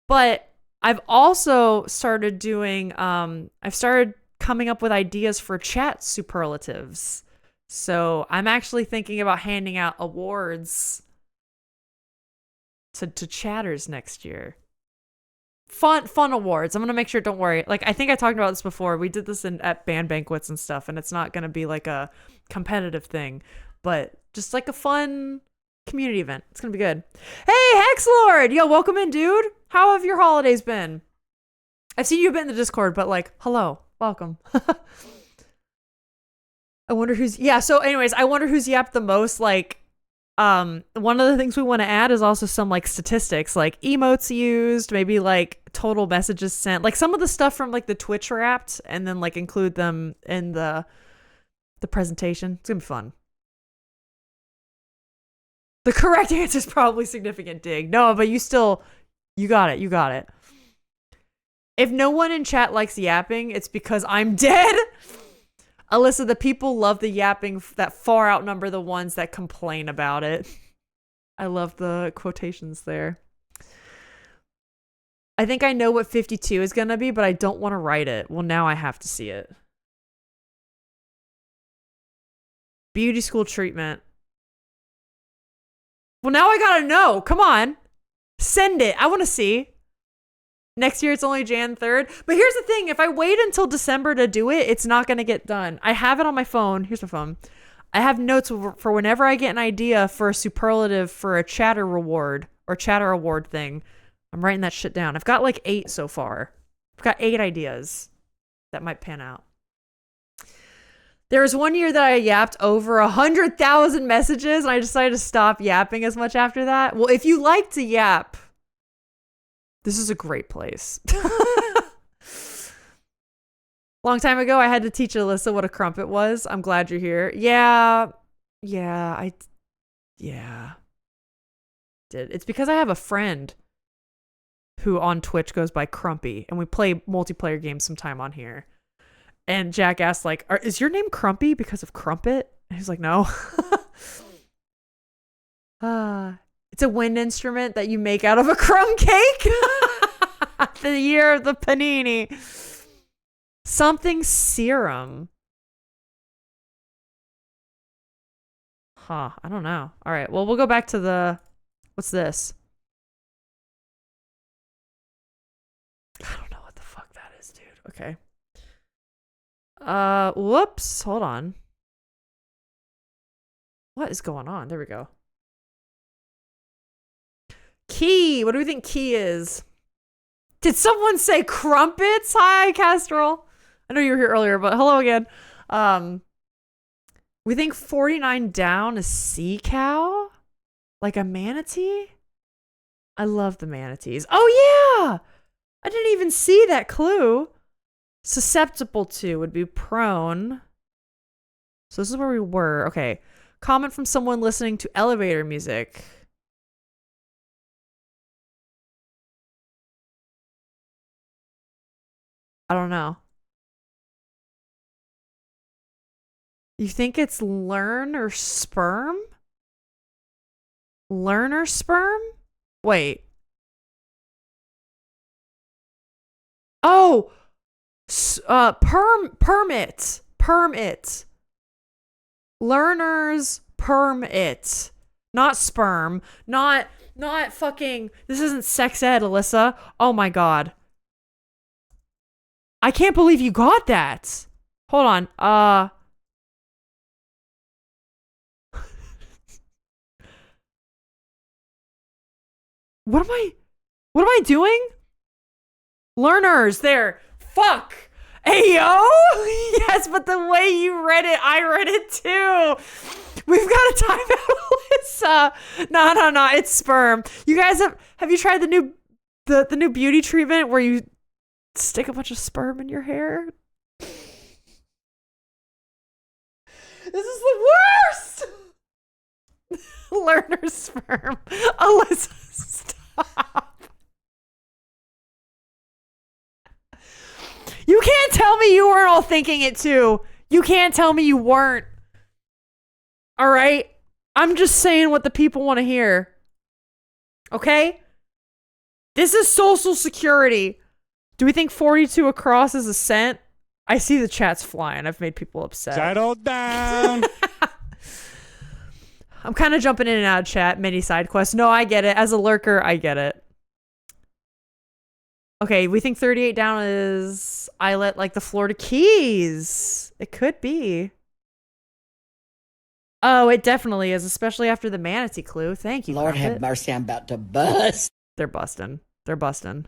But I've also started doing, I've started coming up with ideas for chat superlatives. So I'm actually thinking about handing out awards to chatters next year. Fun awards. I'm gonna make sure. Don't worry. Like, I think I talked about this before. We did this at band banquets and stuff, and it's not gonna be like a competitive thing, but just like a fun community event. It's gonna be good. Hey, Hexlord! Yo, welcome in, dude. How have your holidays been? I've seen you a bit in the Discord, but like, hello, welcome. I wonder who's so anyways, I wonder who's yapped the most. Like, one of the things we want to add is also some like statistics, like emotes used, maybe like total messages sent, like some of the stuff from like the Twitch Wrapped, and then like include them in the presentation. It's gonna be fun. The correct answer is probably significant dig. No, but you got it. You got it. If no one in chat likes yapping, it's because I'm dead. Alyssa, the people love the yapping that far outnumber the ones that complain about it. I love the quotations there. I think I know what 52 is going to be, but I don't want to write it. Well, now I have to see it. Beauty school treatment. Well, now I got to know. Come on. Send it. I want to see. Next year, it's only Jan 3rd. But here's the thing. If I wait until December to do it, it's not going to get done. I have it on my phone. Here's my phone. I have notes for whenever I get an idea for a superlative for a chatter reward or chatter award thing. I'm writing that shit down. I've got like 8 so far. I've got 8 ideas that might pan out. There was one year that I yapped over 100,000 messages, and I decided to stop yapping as much after that. Well, if you like to yap, this is a great place. Long time ago, I had to teach Alyssa what a crumpet was. I'm glad you're here. Yeah. Did. It's because I have a friend who on Twitch goes by Crumpy, and we play multiplayer games sometime on here. And Jack asked, like, is your name Crumpy because of crumpet? And he's like, no. It's a wind instrument that you make out of a crumb cake. The year of the panini. Something serum. Huh, I don't know. All right, well, we'll go back to the... What's this? I don't know what the fuck that is, dude. Okay. Whoops. Hold on. What is going on? There we go. Key. What do we think key is? Did someone say crumpets? Hi, Castrol. I know you were here earlier, but hello again. We think 49 down is sea cow? Like a manatee? I love the manatees. Oh, yeah! I didn't even see that clue. Susceptible to would be prone. So this is where we were. Okay. Comment from someone listening to elevator music. I don't know. You think it's learn or sperm? Learn or sperm? Wait. Oh! Permit. Learners permit. Not sperm. Not fucking... This isn't sex ed, Alyssa. Oh my god. I can't believe you got that. Hold on. What am I doing? Learners, there. Fuck. Ayo? Yes, but the way you read it, I read it too. We've got a timeout, Alyssa. No, it's sperm. You guys have you tried the new beauty treatment where you stick a bunch of sperm in your hair? This is the worst. Learner sperm. Alyssa, stop. You can't tell me you weren't all thinking it too. You can't tell me you weren't. All right? I'm just saying what the people want to hear. Okay? This is Social Security. Do we think 42 across is a cent? I see the chats flying. I've made people upset. Settle down. I'm kind of jumping in and out of chat. Mini side quests. No, I get it. As a lurker, I get it. Okay, we think 38 down is Islet like the Florida Keys. It could be. Oh, it definitely is, especially after the manatee clue. Thank you, Lord Carpet. have mercy, I'm about to bust. They're busting. They're busting.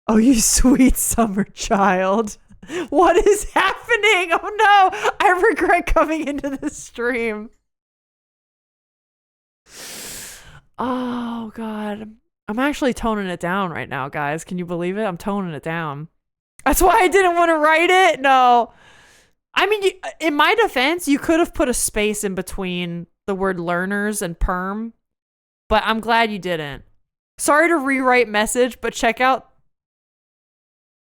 Oh, you sweet summer child. What is happening? Oh no, I regret coming into this stream. Oh God. I'm actually toning it down right now, guys. Can you believe it? I'm toning it down. That's why I didn't want to write it. No. I mean, in my defense, you could have put a space in between the word learners and perm, but I'm glad you didn't. Sorry to rewrite message, but check out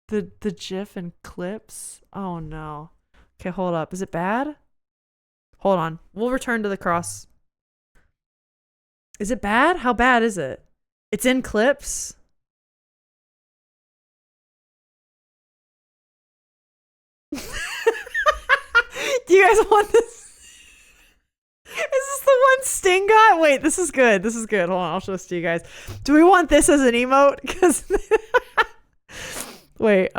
the GIF and clips. Oh no. Okay, hold up. Is it bad? Hold on. We'll return to the cross. Is it bad? How bad is it? It's in clips. Do you guys want this? Is this the one Sting got? Wait, this is good. This is good. Hold on, I'll show this to you guys. Do we want this as an emote? Because wait,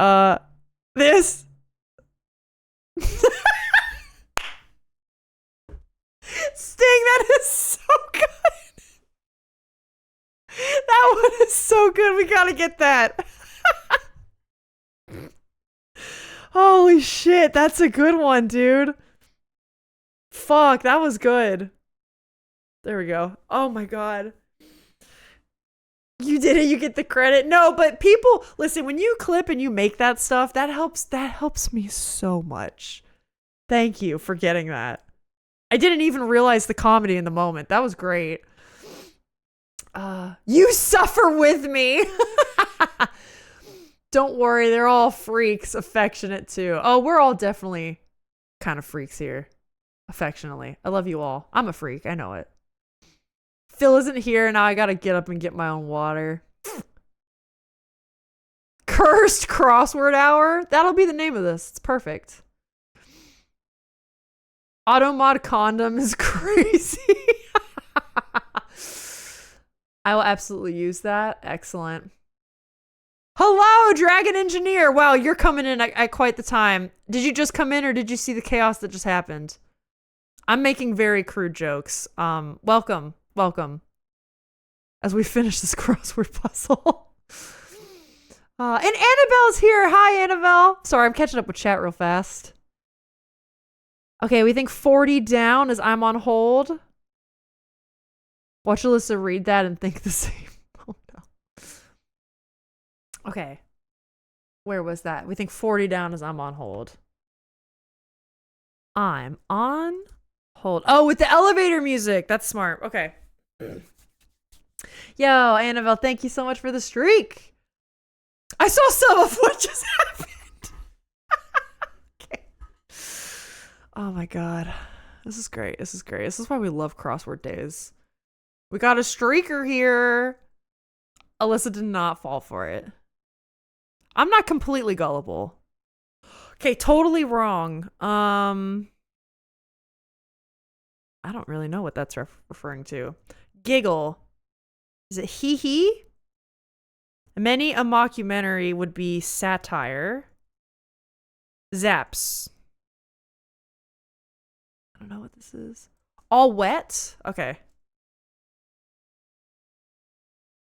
this. Sting, that is so good. That one is so good. We gotta get that. Holy shit, that's a good one, dude. Fuck, that was good. There we go. Oh my God. You did it, you get the credit. No, but people, listen, when you clip and you make that stuff, that helps me so much. Thank you for getting that. I didn't even realize the comedy in the moment. That was great. You suffer with me. Don't worry, they're all freaks, affectionate too. Oh, we're all definitely kind of freaks here. Affectionately. I love you all. I'm a freak, I know it. Phil isn't here, now I gotta get up and get my own water. Cursed crossword hour? That'll be the name of this. It's perfect. Automod condom is crazy. I will absolutely use that. Excellent. Hello, Dragon Engineer. Wow, you're coming in at quite the time. Did you just come in or did you see the chaos that just happened? I'm making very crude jokes. Welcome. Welcome. As we finish this crossword puzzle. And Annabelle's here. Hi, Annabelle. Sorry, I'm catching up with chat real fast. Okay, we think 40 down as I'm on hold. Watch Alyssa read that and think the same. Oh no. Okay. Where was that? We think 40 down as I'm on hold. I'm on hold. Oh, with the elevator music. That's smart. Okay. Yo, Annabelle, thank you so much for the streak. I saw some of what just happened. Okay. Oh my God. This is great. This is great. This is why we love crossword days. We got a streaker here. Alyssa did not fall for it. I'm not completely gullible. Okay, totally wrong. I don't really know what that's referring to. Giggle. Is it hee hee? Many a mockumentary would be satire. Zaps. I don't know what this is. All wet? Okay.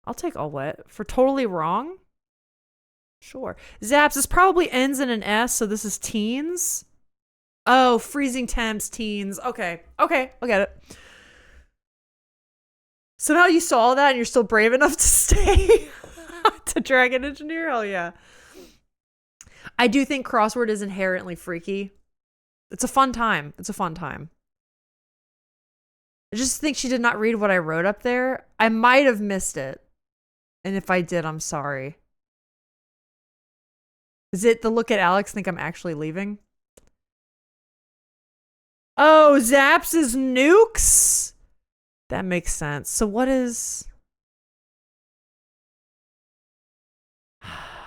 I'll take all wet. For totally wrong? Sure. Zaps. This probably ends in an S, so this is teens. Oh, freezing temps, teens. Okay. Okay, I'll get it. So now you saw that and you're still brave enough to stay to Dragon Engineer? Hell yeah. I do think crossword is inherently freaky. It's a fun time. It's a fun time. I just think she did not read what I wrote up there. I might have missed it. And if I did, I'm sorry. Is it the look at Alex think I'm actually leaving? Oh, Zaps is nukes? That makes sense. So what is...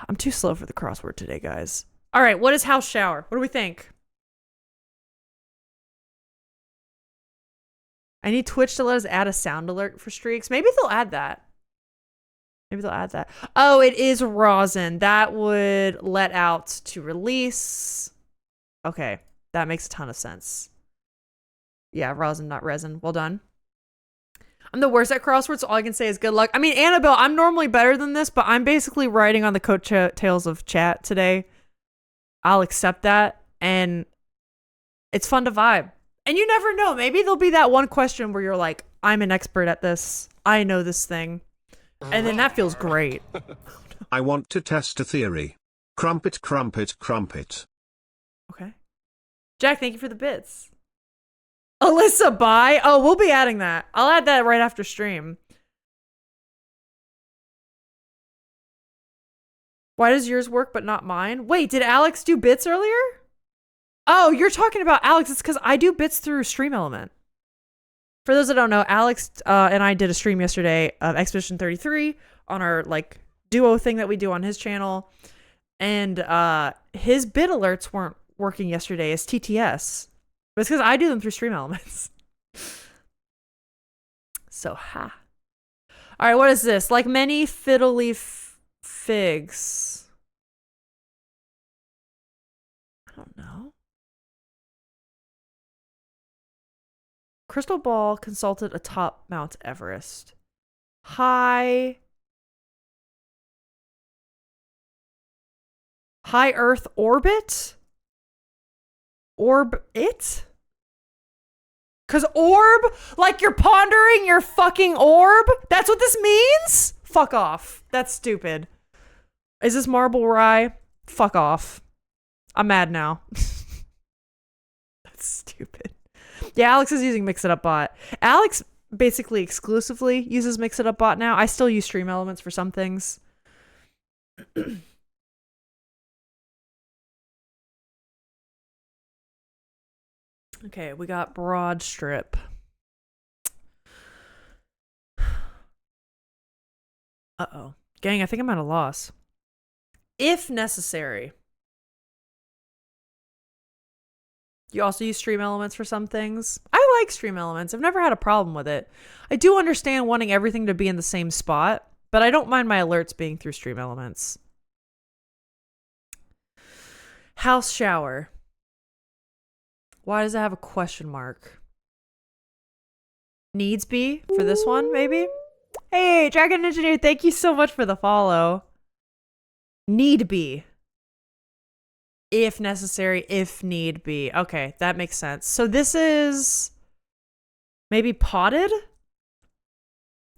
I'm too slow for the crossword today, guys. All right, what is house shower? What do we think? I need Twitch to let us add a sound alert for streaks. Maybe they'll add that. Maybe they'll add that. Oh, it is rosin. That would let out to release. Okay, that makes a ton of sense. Yeah, rosin, not resin. Well done. I'm the worst at crosswords, so all I can say is good luck. I mean, Annabelle, I'm normally better than this, but I'm basically riding on the coattails of chat today. I'll accept that, and it's fun to vibe. And you never know. Maybe there'll be that one question where you're like, I'm an expert at this. I know this thing. And then that feels great. I want to test a theory. Crumpet, crumpet, crumpet. Okay. Jack, thank you for the bits. Alyssa, bye. Oh, we'll be adding that. I'll add that right after stream. Why does yours work but not mine? Wait, did Alex do bits earlier? Oh, you're talking about Alex. It's because I do bits through Stream Element. For those that don't know, Alex and I did a stream yesterday of Expedition 33 on our like duo thing that we do on his channel. And his bit alerts weren't working yesterday as TTS. But it's because I do them through Stream Elements. So, ha. All right, what is this? Like many fiddle leaf figs. I don't know. Crystal Ball consulted atop Mount Everest. High Earth orbit? Orb it? Cause orb? Like you're pondering your fucking orb? That's what this means? Fuck off. That's stupid. Is this marble rye? Fuck off. I'm mad now. That's stupid. Yeah, Alex is using Mix It Up Bot. Alex basically exclusively uses Mix It Up Bot now. I still use Stream Elements for some things. Okay, we got broad strip. Uh-oh. Gang, I think I'm at a loss. If necessary. You also use Stream Elements for some things. I like Stream Elements. I've never had a problem with it. I do understand wanting everything to be in the same spot, but I don't mind my alerts being through Stream Elements. House shower. Why does it have a question mark? Needs be for this one, maybe? Hey, Dragon Engineer, thank you so much for the follow. Need be. If necessary, if need be. Okay, that makes sense. So this is maybe potted?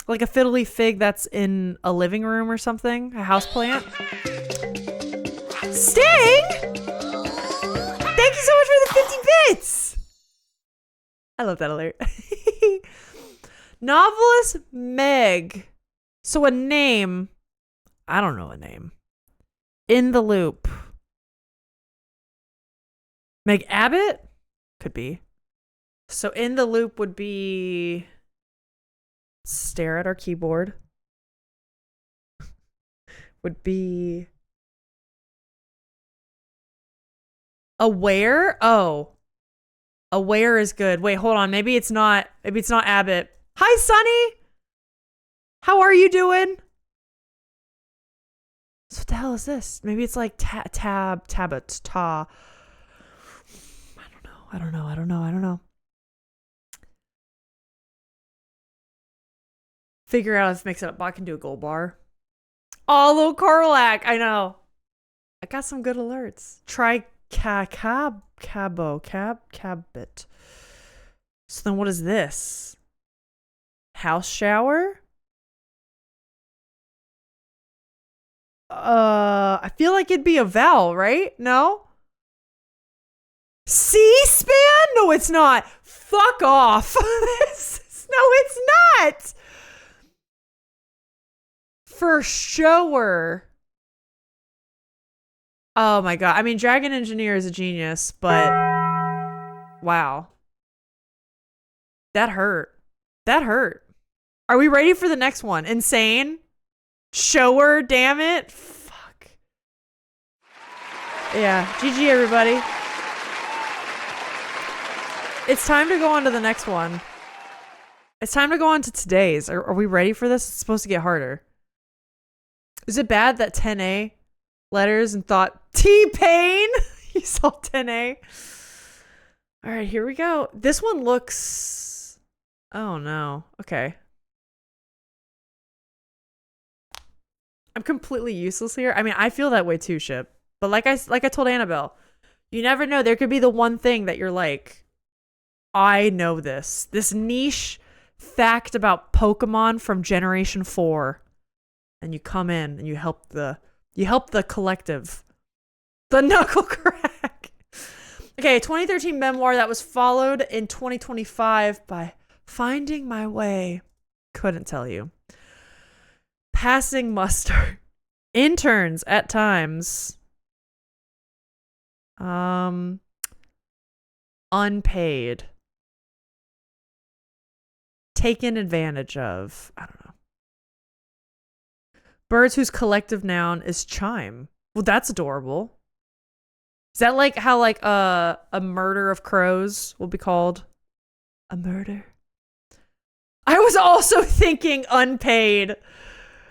Like a fiddly fig that's in a living room or something? A house plant? Sting! Thank you so much for the 50 bits! I love that alert. Novelist Meg. So a name. I don't know a name. In the loop. Meg Abbott? Could be. So in the loop would be stare at our keyboard. Would be aware? Oh. Aware is good. Wait, hold on. Maybe it's not Abbott. Hi, Sunny. How are you doing? So what the hell is this? Maybe it's like Tabit, Ta. I don't know. Figure out if Mix It Up Bot can do a gold bar. Oh, little Carlac. I know. I got some good alerts. Try Cabot. So then what is this? House shower? I feel like it'd be a vowel, right? No? C-SPAN? No, it's not. Fuck off. This is No, it's not. For sure. Oh my god. I mean, Dragon Engineer is a genius, but wow. That hurt. That hurt. Are we ready for the next one? Insane? Shower, damn it. Fuck. Yeah, GG everybody. It's time to go on to the next one. It's time to go on to today's. Are we ready for this? It's supposed to get harder. Is it bad that 10A letters and thought T-Pain? You saw 10A. All right, here we go. This one looks... Oh no. Okay. I'm completely useless here. I mean, I feel that way too, Ship. But like I told Annabelle, you never know. There could be the one thing that you're like, I know this. This niche fact about Pokemon from Generation 4. And you come in and you help the collective. The Knuckle Crack. Okay, 2013 memoir that was followed in 2025 by Finding My Way. Couldn't tell you. Passing muster. Interns at times. Unpaid. Taken advantage of. I don't know. Birds whose collective noun is chime. Well, that's adorable. Is that like how like a murder of crows will be called? A murder? I was also thinking unpaid.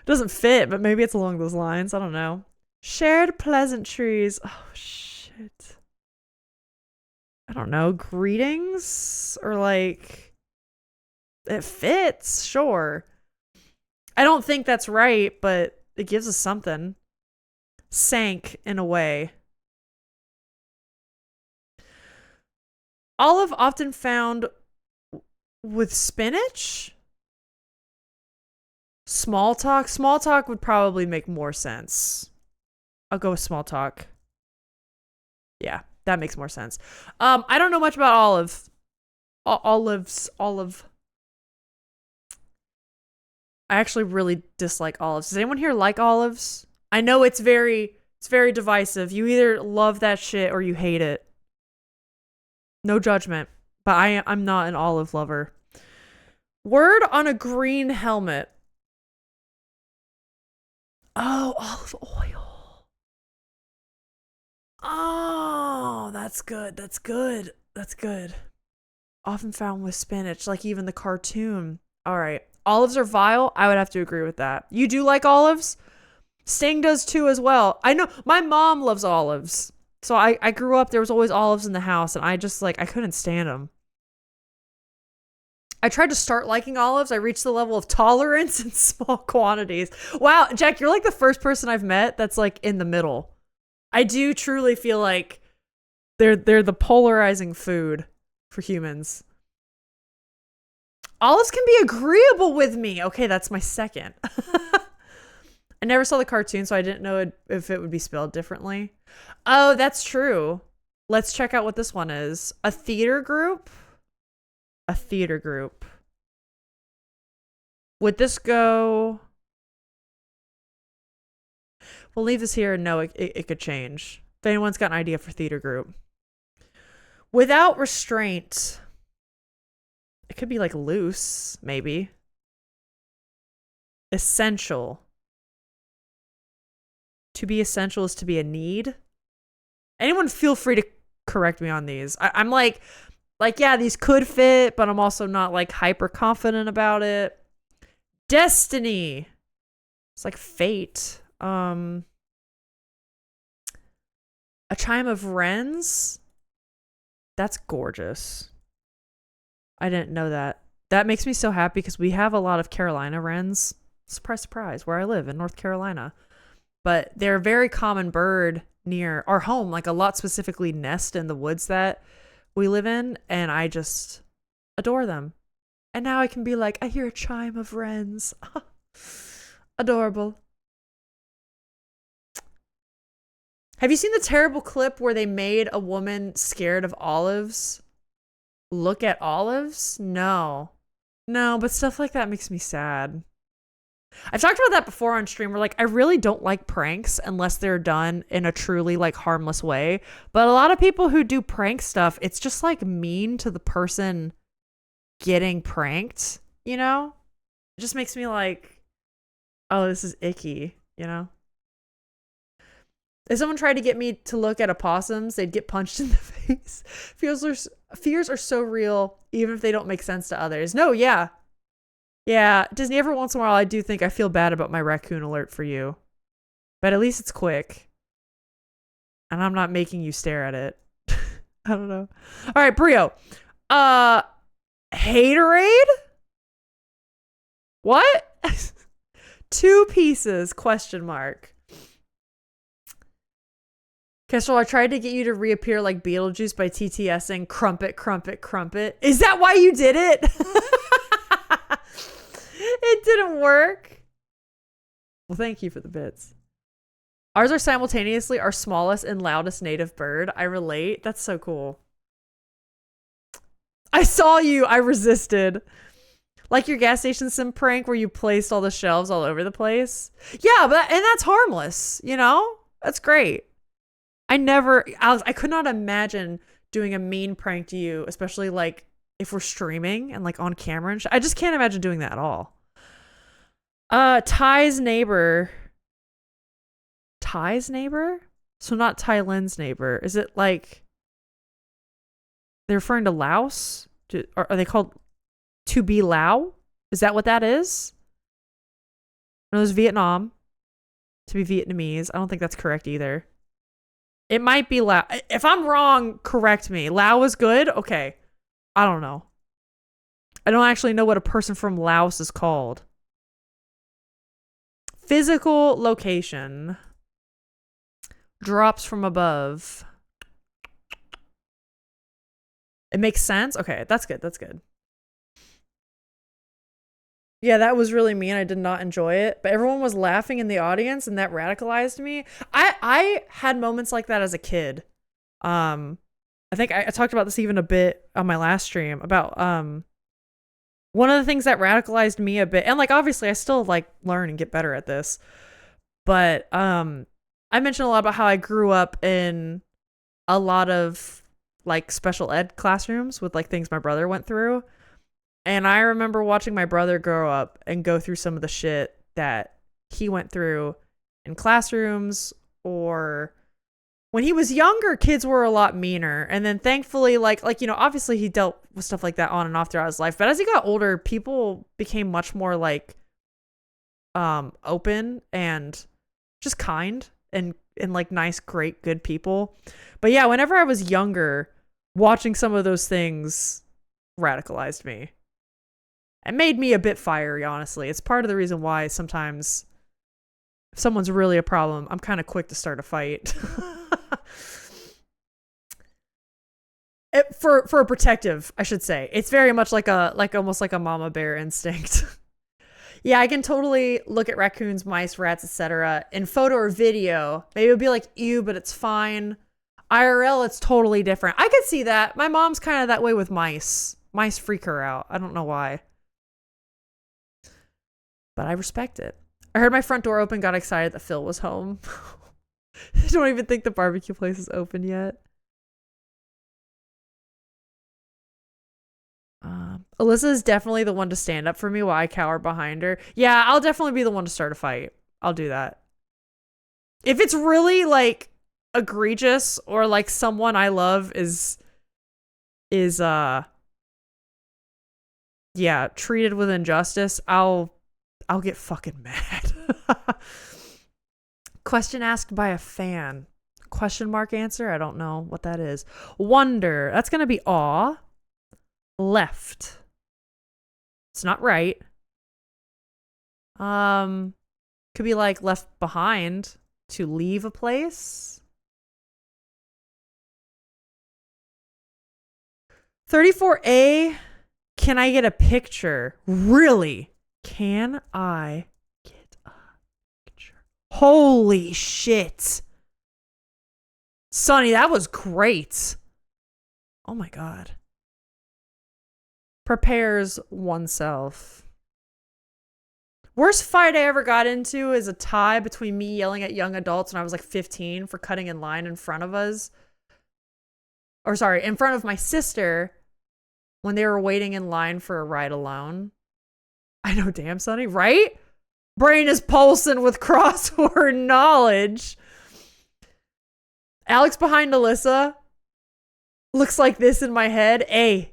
Doesn't fit, but maybe it's along those lines. I don't know. Shared pleasantries. Oh, shit. I don't know. Greetings? Or like... It fits, sure. I don't think that's right, but it gives us something. Sank in a way. Olive often found with spinach? Small talk? Small talk would probably make more sense. I'll go with small talk. Yeah, that makes more sense. I don't know much about olive. Olive. I actually really dislike olives. Does anyone here like olives? I know it's very divisive. You either love that shit or you hate it. No judgment, but I'm not an olive lover. Word on a green helmet. Oh, olive oil. Oh, that's good. That's good. That's good. Often found with spinach, like even the cartoon. All right. Olives are vile. I would have to agree with that. You do like olives? Sting does too as well. I know my mom loves olives. So I grew up, there was always olives in the house, and I just like, I couldn't stand them. I tried to start liking olives. I reached the level of tolerance in small quantities. Wow, Jack, you're like the first person I've met that's like in the middle. I do truly feel like they're the polarizing food for humans. Olives can be agreeable with me. Okay, that's my second. I never saw the cartoon, so I didn't know if it would be spelled differently. Oh, that's true. Let's check out what this one is. A theater group? A theater group. Would this go... We'll leave this here and know it could change. If anyone's got an idea for theater group. Without restraint. It could be like loose, maybe. Essential. To be essential is to be a need. Anyone feel free to correct me on these. I'm like, yeah, these could fit, but I'm also not like hyper confident about it. Destiny. It's like fate. A chime of wrens. That's gorgeous. I didn't know that. That makes me so happy because we have a lot of Carolina wrens. Surprise, surprise, where I live in North Carolina. But they're a very common bird near our home, like a lot specifically nest in the woods that we live in, and I just adore them. And now I can be like, I hear a chime of wrens. Adorable. Have you seen the terrible clip where they made a woman scared of olives look at olives? No. No, but stuff like that makes me sad. I've talked about that before on stream where like I really don't like pranks unless they're done in a truly like harmless way. But a lot of people who do prank stuff, it's just like mean to the person getting pranked, you know? It just makes me like, oh, this is icky, you know? If someone tried to get me to look at opossums, they'd get punched in the face. Fears are so real, even if they don't make sense to others. No, yeah. Yeah, Disney, every once in a while, I do think I feel bad about my raccoon alert for you. But at least it's quick. And I'm not making you stare at it. I don't know. All right, Brio. Haterade? What? 2 pieces, question mark. Kestrel, I tried to get you to reappear like Beetlejuice by TTSing crumpet, crumpet, crumpet. Is that why you did it? It didn't work. Well, thank you for the bits. Ours are simultaneously our smallest and loudest native bird. I relate. That's so cool. I saw you. I resisted. Like your gas station sim prank where you placed all the shelves all over the place. Yeah, and that's harmless, you know? That's great. I could not imagine doing a mean prank to you, especially like if we're streaming and like on camera and I just can't imagine doing that at all. Ty's neighbor. Ty's neighbor? So not Ty Lynn's neighbor. Is it like they're referring to Laos? Are they called to be Lao? Is that what that is? No, there's Vietnam. To be Vietnamese. I don't think that's correct either. It might be Lao. If I'm wrong, correct me. Lao is good? Okay. I don't know. I don't actually know what a person from Laos is called. Physical location. Drops from above. It makes sense? Okay, that's good. That's good. Yeah, that was really mean. I did not enjoy it. But everyone was laughing in the audience and that radicalized me. I had moments like that as a kid. I think I talked about this even a bit on my last stream about one of the things that radicalized me a bit, and like obviously I still like learn and get better at this. But I mentioned a lot about how I grew up in a lot of like special ed classrooms with like things my brother went through. And I remember watching my brother grow up and go through some of the shit that he went through in classrooms, or when he was younger, kids were a lot meaner. And then thankfully, like, you know, obviously he dealt with stuff like that on and off throughout his life. But as he got older, people became much more like open and just kind and like nice, great, good people. But yeah, whenever I was younger, watching some of those things radicalized me. It made me a bit fiery, honestly. It's part of the reason why sometimes if someone's really a problem, I'm kind of quick to start a fight. For a protective, I should say. It's very much like almost like a mama bear instinct. Yeah, I can totally look at raccoons, mice, rats, etc. in photo or video. Maybe it would be like, ew, but it's fine. IRL, it's totally different. I could see that. My mom's kind of that way with mice. Mice freak her out. I don't know why. But I respect it. I heard my front door open, got excited that Phil was home. I don't even think the barbecue place is open yet. Alyssa is definitely the one to stand up for me while I cower behind her. Yeah, I'll definitely be the one to start a fight. I'll do that. If it's really like egregious or like someone I love is yeah, treated with injustice, I'll get fucking mad. Question asked by a fan. Question mark answer? I don't know what that is. Wonder. That's going to be awe. Left. It's not right. Could be like left behind, to leave a place. 34A. Can I get a picture? Really? Can I get a picture? Holy shit. Sonny, that was great. Oh my god. Prepares oneself. Worst fight I ever got into is a tie between me yelling at young adults when I was like 15 for cutting in line in front of us. Or sorry, in front of my sister when they were waiting in line for a ride alone. I know, damn, Sonny, right? Brain is pulsing with crossword knowledge. Alex behind Alyssa looks like this in my head. A.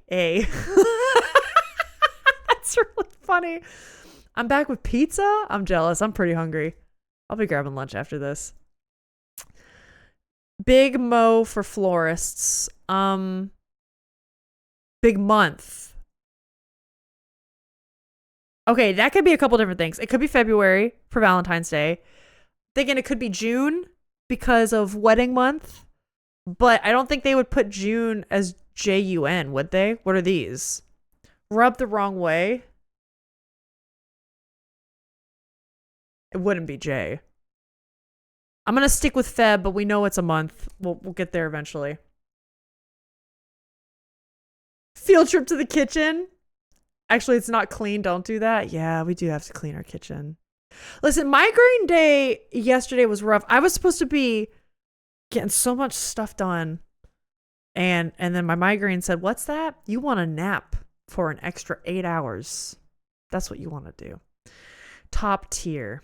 That's really funny. I'm back with pizza? I'm jealous. I'm pretty hungry. I'll be grabbing lunch after this. Big Mo for florists. Big month. Okay, that could be a couple different things. It could be February for Valentine's Day. Thinking it could be June because of wedding month. But I don't think they would put June as Jun, would they? What are these? Rub the wrong way. It wouldn't be J. I'm going to stick with Feb, but we know it's a month. We'll get there eventually. Field trip to the kitchen. Actually, it's not clean. Don't do that. Yeah, we do have to clean our kitchen. Listen, migraine day yesterday was rough. I was supposed to be getting so much stuff done. And then my migraine said, what's that? You want a nap for an extra 8 hours. That's what you want to do. Top tier.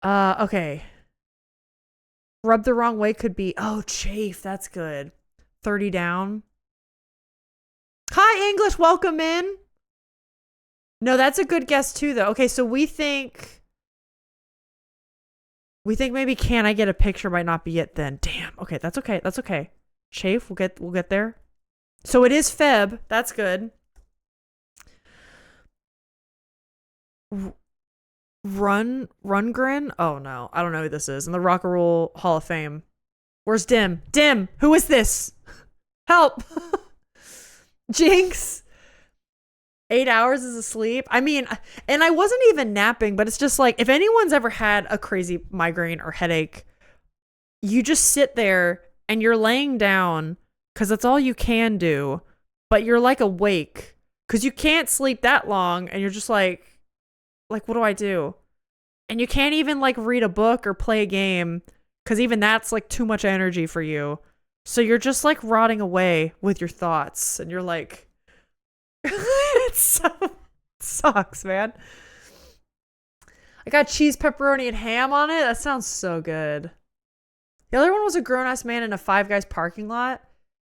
Okay. Rub the wrong way could be, oh, chafe. That's good. 30 down. Hi, English. Welcome in. No, that's a good guess too, though. Okay, so we think maybe can I get a picture might not be it then. Damn. Okay, that's okay. That's okay. Chafe, we'll get there. So it is Feb. That's good. Rundgren? Oh no, I don't know who this is. In the Rock and Roll Hall of Fame. Where's Dim? Dim, who is this? Help. Jinx. 8 hours is asleep. I mean, and I wasn't even napping, but it's just like, if anyone's ever had a crazy migraine or headache, you just sit there and you're laying down because that's all you can do, but you're like awake because you can't sleep that long and you're just like, what do I do? And you can't even like read a book or play a game because even that's like too much energy for you. So you're just like rotting away with your thoughts and you're like, it sucks, man. I got cheese, pepperoni, and ham on it. That sounds so good. The other one was a grown-ass man in a Five Guys parking lot.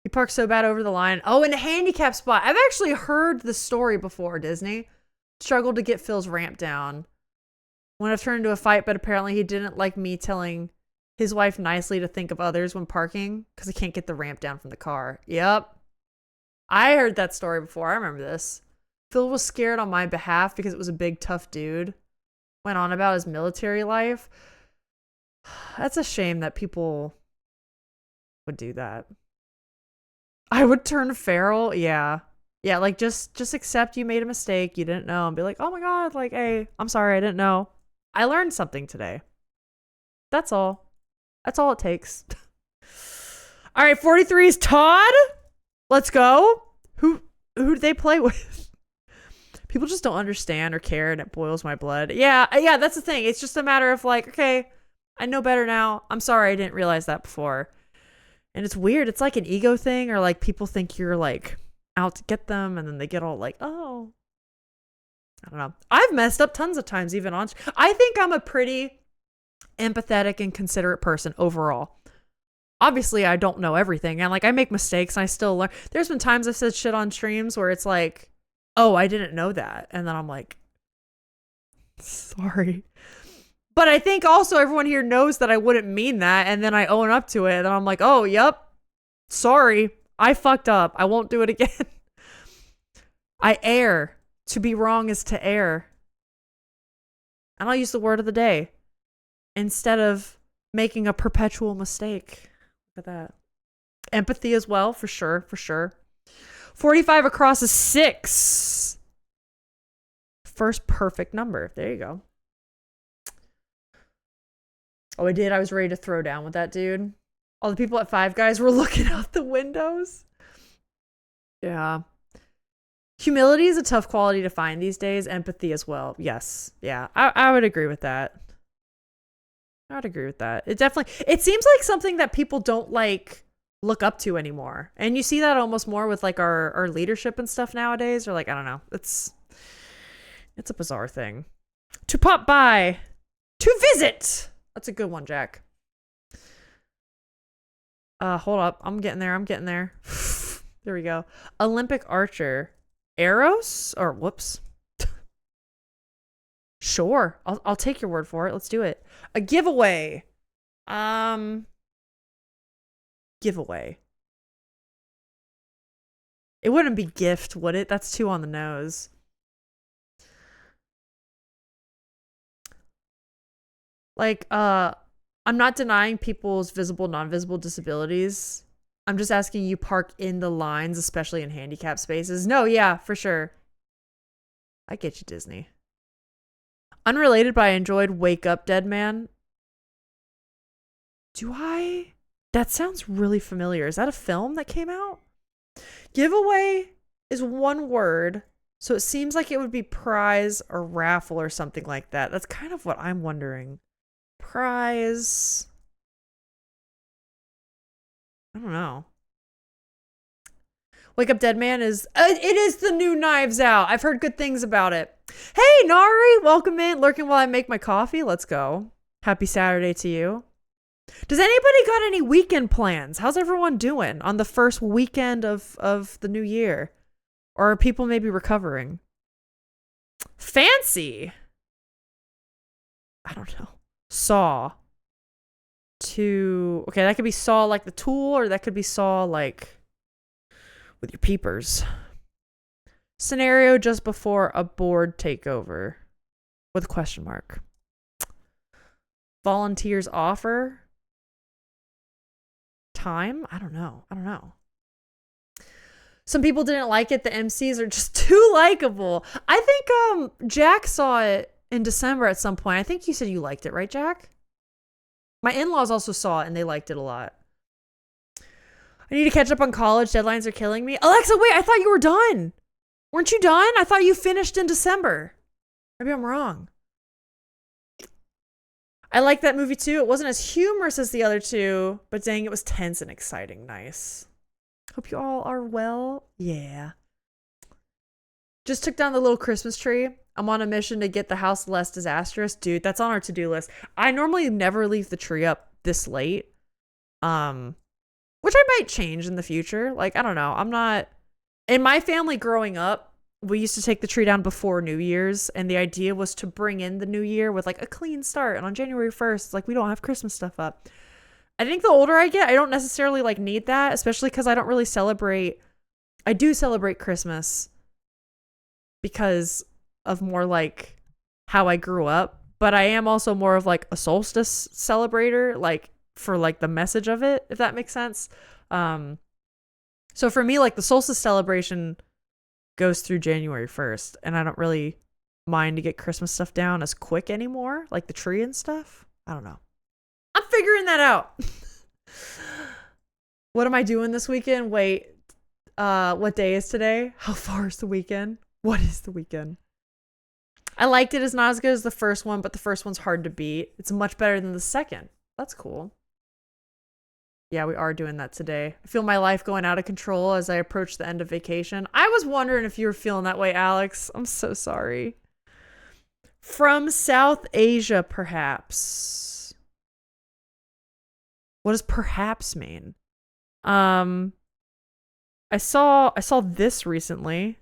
He parked so bad over the line. Oh, in a handicap spot. I've actually heard the story before, Disney. Struggled to get Phil's ramp down. When it turned into a fight, but apparently he didn't like me telling his wife nicely to think of others when parking because he can't get the ramp down from the car. Yep. I heard that story before. I remember this. Phil was scared on my behalf because it was a big, tough dude. Went on about his military life. That's a shame that people would do that. I would turn feral. Yeah. Yeah, like just accept you made a mistake. You didn't know and be like, oh my God, like, hey, I'm sorry, I didn't know. I learned something today. That's all. That's all it takes. All right, 43 is Todd. Let's go. Who do they play with? People just don't understand or care and it boils my blood. Yeah, that's the thing. It's just a matter of like, okay, I know better now. I'm sorry I didn't realize that before. And it's weird. It's like an ego thing or like people think you're like out to get them and then they get all like, oh. I don't know. I've messed up tons of times even on. I think I'm a pretty empathetic and considerate person overall. Obviously, I don't know everything. And like I make mistakes and I still learn. There's been times I've said shit on streams where it's like, oh, I didn't know that. And then I'm like, sorry. But I think also everyone here knows that I wouldn't mean that. And then I own up to it. And I'm like, oh, yep. Sorry. I fucked up. I won't do it again. I err. To be wrong is to err. And I'll use the word of the day instead of making a perpetual mistake. Look at that. Empathy as well, for sure, for sure. 45 across is 6. First perfect number. There you go. Oh, I did. I was ready to throw down with that dude. All the people at Five Guys were looking out the windows. Yeah. Humility is a tough quality to find these days. Empathy as well. Yes. Yeah. I would agree with that. I would agree with that. It seems like something that people don't like look up to anymore. And you see that almost more with like our leadership and stuff nowadays. Or like, I don't know. It's a bizarre thing. To pop by. To visit. That's a good one, Jack. Hold up. I'm getting there. There we go. Olympic archer. Arrows? Or whoops. Sure. I'll take your word for it. Let's do it. A giveaway. Giveaway. It wouldn't be gift, would it? That's too on the nose. Like, I'm not denying people's visible, non-visible disabilities. I'm just asking you park in the lines, especially in handicap spaces. No, yeah, for sure. I get you, Disney. Unrelated, but I enjoyed Wake Up, Dead Man. Do I? That sounds really familiar. Is that a film that came out? Giveaway is one word, so it seems like it would be prize or raffle or something like that. That's kind of what I'm wondering. Prize. I don't know. Wake Up Dead Man is it is the new Knives Out. I've heard good things about it. Hey Nari, welcome in. Lurking while I make my coffee. Let's go. Happy Saturday to you. Does anybody got any weekend plans? How's everyone doing on the first weekend of the new year? Or are people maybe recovering? Fancy. I don't know. Saw. Okay, that could be saw like the tool, or that could be saw like with your peepers. Scenario just before a board takeover with a question mark. Volunteers offer. Time? I don't know. Some people didn't like it. The MCs are just too likable. I think Jack saw it in December at some point. I think you said you liked it, right, Jack? My in-laws also saw it and they liked it a lot. I need to catch up on college. Deadlines are killing me. Alexa, wait, I thought you were done. Weren't you done? I thought you finished in December. Maybe I'm wrong. I like that movie too. It wasn't as humorous as the other two, but dang, it was tense and exciting. Nice. Hope you all are well. Yeah. Just took down the little Christmas tree. I'm on a mission to get the house less disastrous. Dude, that's on our to-do list. I normally never leave the tree up this late. Which I might change in the future. Like, I don't know. I'm not... In my family growing up, we used to take the tree down before New Year's, and the idea was to bring in the new year with like a clean start. And on January 1st, like we don't have Christmas stuff up. I think the older I get, I don't necessarily like need that, especially because I don't really celebrate. I do celebrate Christmas because of more like how I grew up, but I am also more of like a solstice celebrator, like for like the message of it, if that makes sense. So for me, like the solstice celebration goes through January 1st, and I don't really mind to get Christmas stuff down as quick anymore, like the tree and stuff. I don't know. I'm figuring that out. What am I doing this weekend? Wait, what day is today? How far is the weekend? What is the weekend? I liked it. It's not as good as the first one, but the first one's hard to beat. It's much better than the second. That's cool. Yeah, we are doing that today. I feel my life going out of control as I approach the end of vacation. I was wondering if you were feeling that way, Alex. I'm so sorry. From South Asia, perhaps. What does perhaps mean? I saw this recently.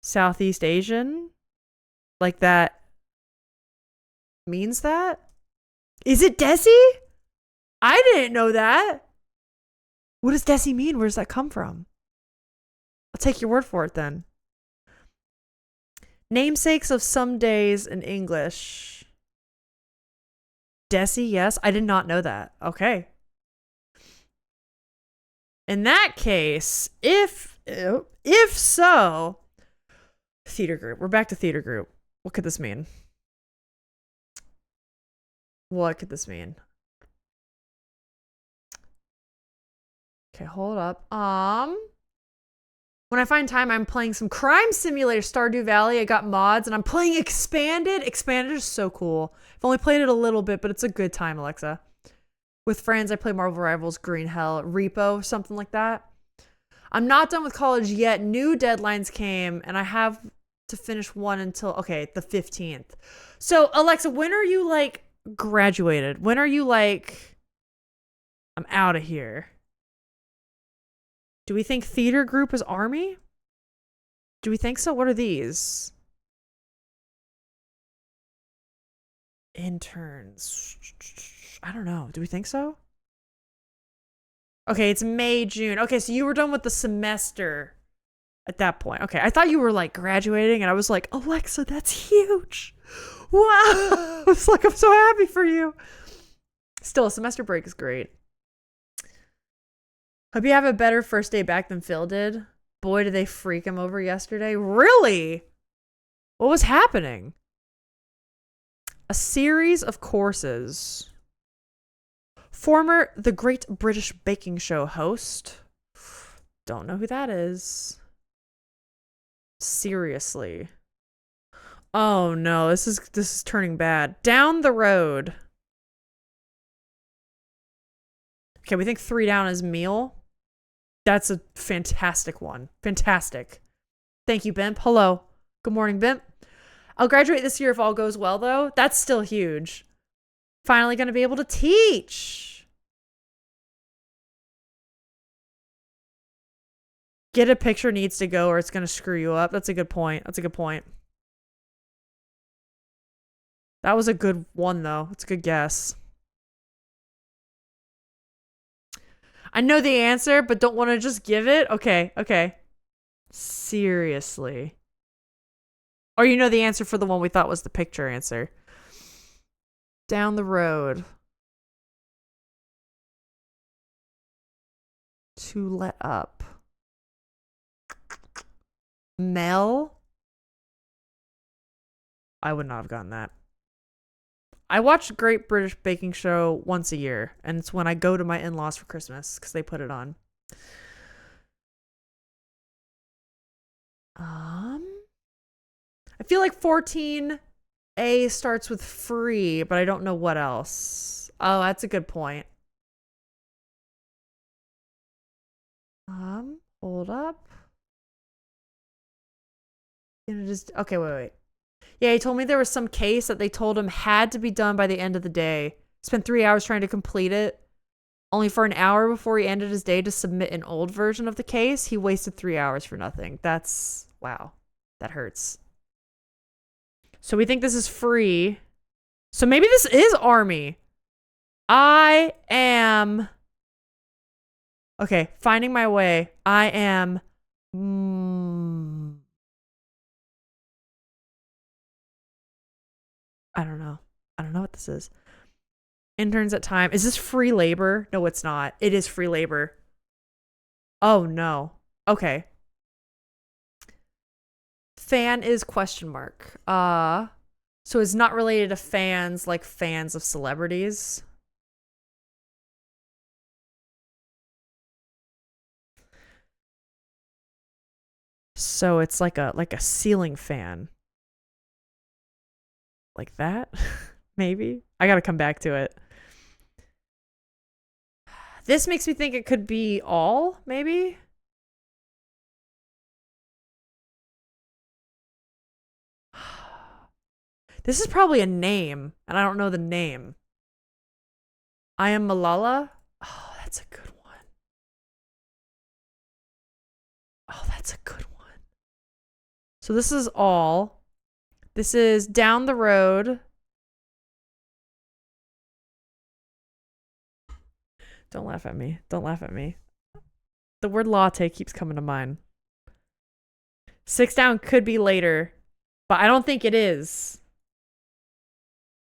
Southeast Asian? Like that means that? Is it Desi? I didn't know that. What does Desi mean? Where does that come from? I'll take your word for it then. Namesakes of some days in English. Desi, yes. I did not know that. Okay. In that case, if so, theater group. We're back to theater group. What could this mean? What could this mean? Okay, hold up. When I find time, I'm playing some Crime Simulator, Stardew Valley. I got mods, and I'm playing Expanded. Expanded is so cool. I've only played it a little bit, but it's a good time, Alexa. With friends, I play Marvel Rivals, Green Hell, Repo, something like that. I'm not done with college yet. New deadlines came, and I have to finish one until, okay, the 15th. So, Alexa, when are you, like, graduated? When are you, like, I'm out of here? Do we think theater group is Army? Do we think so? What are these? Interns. I don't know. Do we think so? Okay, it's May, June. Okay, so you were done with the semester at that point. Okay, I thought you were like graduating, and I was like, Alexa, that's huge. Wow. I was like, I'm so happy for you. Still, a semester break is great. Hope you have a better first day back than Phil did. Boy, did they freak him over yesterday. Really? What was happening? A series of courses. Former The Great British Baking Show host. Don't know who that is. Seriously. Oh no, this is turning bad. Down the road. Okay, we think 3 down is meal. That's a fantastic one. Fantastic. Thank you, Bimp. Hello. Good morning, Bimp. I'll graduate this year if all goes well, though. That's still huge. Finally going to be able to teach. Get a picture needs to go or it's going to screw you up. That's a good point. That's a good point. That was a good one, though. It's a good guess. I know the answer, but don't want to just give it? Okay, okay. Seriously. Or you know the answer for the one we thought was the picture answer. Down the road. To let up. Mel? I would not have gotten that. I watch Great British Baking Show once a year, and it's when I go to my in-laws for Christmas because they put it on. I feel like 14A starts with free, but I don't know what else. Oh, that's a good point. Hold up. Okay, wait. Yeah, he told me there was some case that they told him had to be done by the end of the day. Spent 3 hours trying to complete it. Only for an hour before he ended his day to submit an old version of the case. He wasted 3 hours for nothing. That's, wow. That hurts. So we think this is free. So maybe this is Army. I am... Okay, finding my way. I am... I don't know. I don't know what this is. Interns at time. Is this free labor? No, it's not. It is free labor. Oh, no. Okay. Fan is question mark. So it's not related to fans like fans of celebrities. So it's like a ceiling fan. Like that? Maybe. I gotta come back to it. This makes me think it could be all, maybe? This is probably a name, and I don't know the name. I am Malala? Oh, that's a good one. Oh, that's a good one. So this is all. This is down the road. Don't laugh at me. Don't laugh at me. The word latte keeps coming to mind. 6 down could be later, but I don't think it is.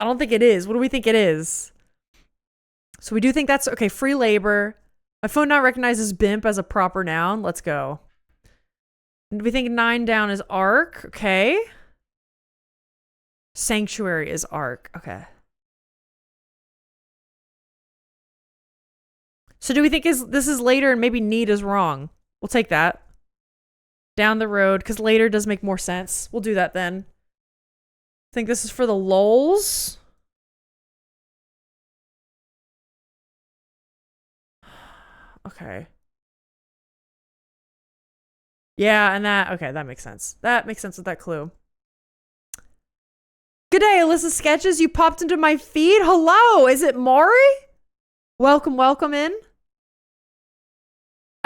I don't think it is. What do we think it is? So we do think that's okay. Free labor. My phone now recognizes BIMP as a proper noun. Let's go. And we think 9 down is arc. Okay. Sanctuary is arc. Okay. So do we think this is later and maybe need is wrong? We'll take that. Down the road, because later does make more sense. We'll do that then. I think this is for the lols. Okay. Yeah, and okay, that makes sense. That makes sense with that clue. Good day, Alyssa Sketches. You popped into my feed. Hello, is it Maury? Welcome in.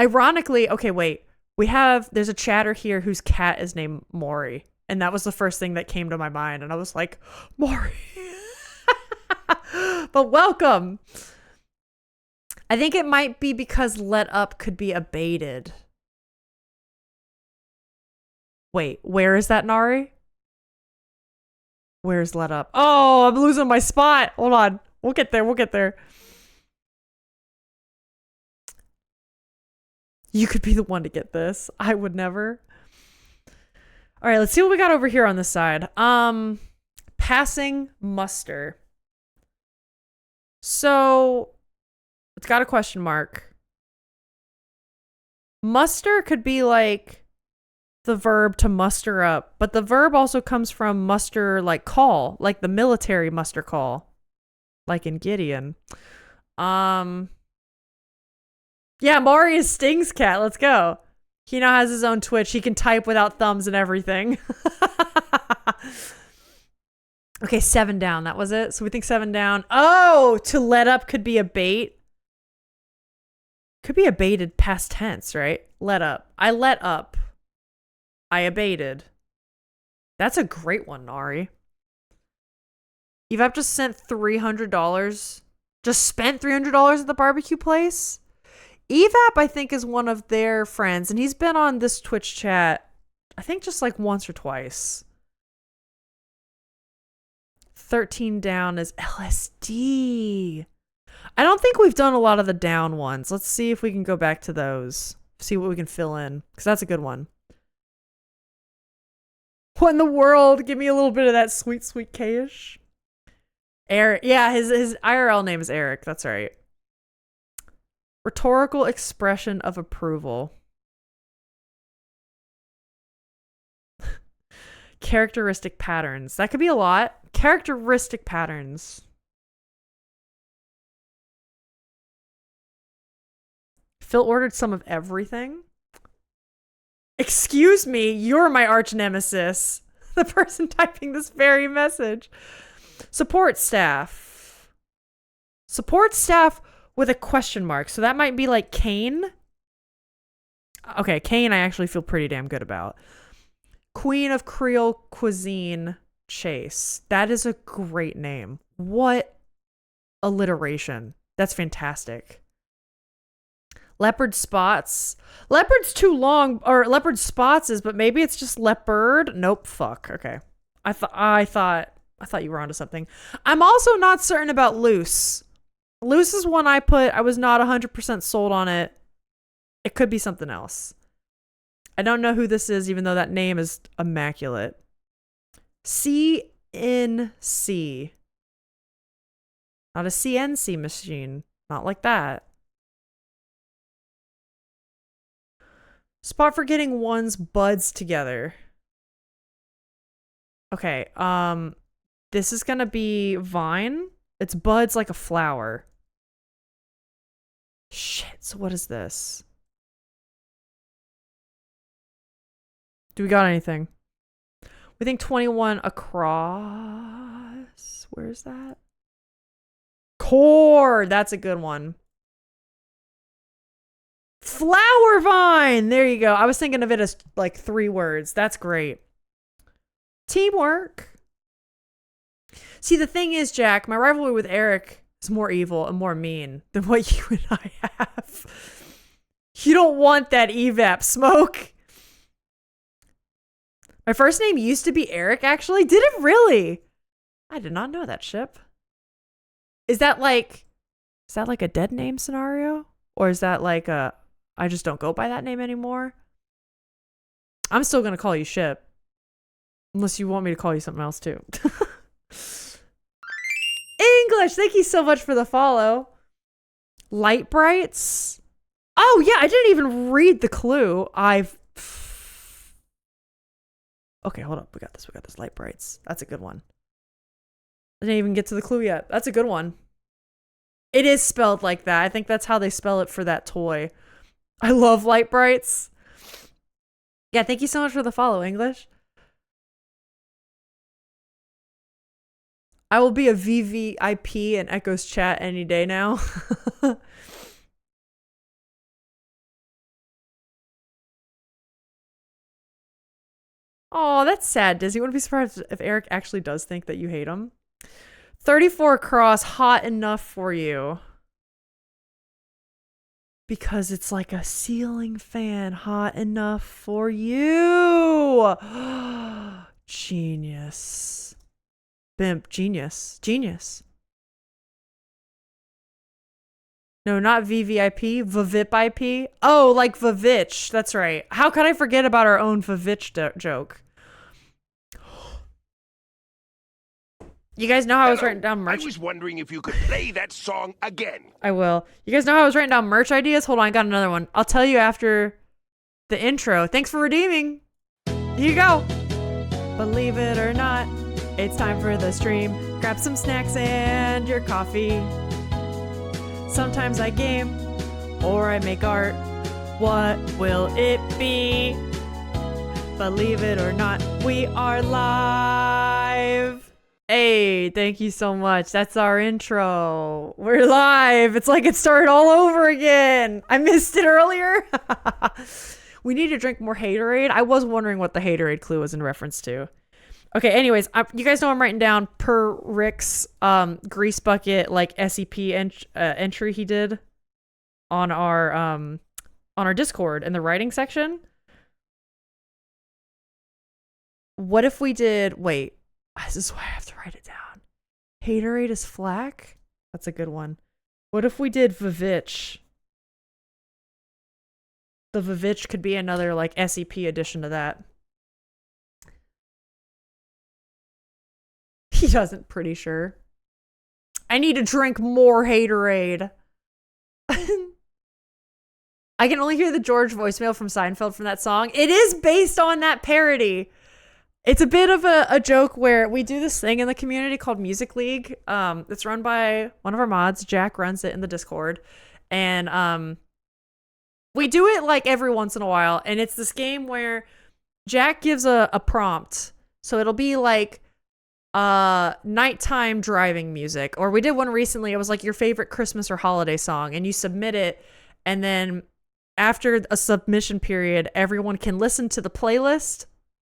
Ironically, okay, wait. There's a chatter here whose cat is named Maury. And that was the first thing that came to my mind. And I was like, Maury. But welcome. I think it might be because let up could be abated. Wait, where is that, Nari? Where's let up? Oh, I'm losing my spot. Hold on. We'll get there. You could be the one to get this. I would never. All right, let's see what we got over here on this side. Passing muster. So, it's got a question mark. Muster could be like the verb to muster up, but the verb also comes from muster, like call, like the military muster call, like in Gideon. Yeah, Maury is Sting's cat. Let's go. He now has his own Twitch. He can type without thumbs and everything. Okay, 7 down. That was it. So we think 7 down. Oh, to let up could be a bait. Could be abated past tense, right? Let up. I let up. I abated. That's a great one, Nari. Evap just sent $300. Just spent $300 at the barbecue place? Evap, I think, is one of their friends, and he's been on this Twitch chat, I think just like once or twice. 13 down is LSD. I don't think we've done a lot of the down ones. Let's see if we can go back to those. See what we can fill in, because that's a good one. What in the world? Give me a little bit of that sweet, sweet K-ish. Eric. Yeah, his IRL name is Eric. That's right. Rhetorical expression of approval. Characteristic patterns. That could be a lot. Characteristic patterns. Phil ordered some of everything. Excuse me, you're my arch nemesis. The person typing this very message. Support staff. Support staff with a question mark. So that might be like Kane. Okay, Kane I actually feel pretty damn good about. Queen of Creole Cuisine Chase. That is a great name. What alliteration. That's fantastic. Leopard spots. Leopard's too long, or leopard spots is, but maybe it's just leopard. Nope. Fuck. Okay. I thought you were onto something. I'm also not certain about loose. Loose is one I was not 100% sold on it. It could be something else. I don't know who this is, even though that name is immaculate. CNC. Not a CNC machine. Not like that. Spot for getting one's buds together. Okay, this is gonna be vine. It's buds like a flower. Shit, so what is this? Do we got anything? We think 21 across. Where's that? Core. That's a good one. Flower vine. There you go. I was thinking of it as like 3 words. That's great. Teamwork. See, the thing is, Jack, my rivalry with Eric is more evil and more mean than what you and I have. You don't want that evap smoke. My first name used to be Eric, actually. Did it really? I did not know that, Ship. Is that like a dead name scenario? Or is that like a, I just don't go by that name anymore? I'm still going to call you Ship. Unless you want me to call you something else too. English, thank you so much for the follow. Light brights. Oh yeah, I didn't even read the clue. Okay, hold up. We got this. We got this. Light brights. That's a good one. I didn't even get to the clue yet. That's a good one. It is spelled like that. I think that's how they spell it for that toy. I love light brights. Yeah, thank you so much for the follow, English. I will be a VVIP in Echo's chat any day now. Oh, that's sad, Dizzy. Wouldn't be surprised if Eric actually does think that you hate him. 34 cross, hot enough for you. Because it's like a ceiling fan, hot enough for you. Genius. Bimp, genius. Genius. No, not VVIP, VVIP. Oh, like Vavitch. That's right. How could I forget about our own Vavitch joke? You guys know how I was writing down merch? I was wondering if you could play that song again. I will. You guys know how I was writing down merch ideas? Hold on, I got another one. I'll tell you after the intro. Thanks for redeeming. Here you go. Believe it or not, it's time for the stream. Grab some snacks and your coffee. Sometimes I game or I make art. What will it be? Believe it or not, we are live. Hey, thank you so much. That's our intro. We're live. It's like it started all over again. I missed it earlier. We need to drink more Haterade. I was wondering what the Haterade clue was in reference to. Okay, anyways, you guys know I'm writing down per Rick's grease bucket like SEP entry he did on our Discord in the writing section. What if we did wait? This is why I have to write it down. Haterade is flack? That's a good one. What if we did Vavitch? The Vavitch could be another like SEP addition to that. He doesn't, pretty sure. I need to drink more Haterade. I can only hear the George voicemail from Seinfeld from that song. It is based on that parody. It's a bit of a joke where we do this thing in the community called Music League. It's run by one of our mods. Jack runs it in the Discord. And we do it like every once in a while. And it's this game where Jack gives a prompt. So it'll be like nighttime driving music. Or we did one recently. It was like your favorite Christmas or holiday song. And you submit it. And then after a submission period, everyone can listen to the playlist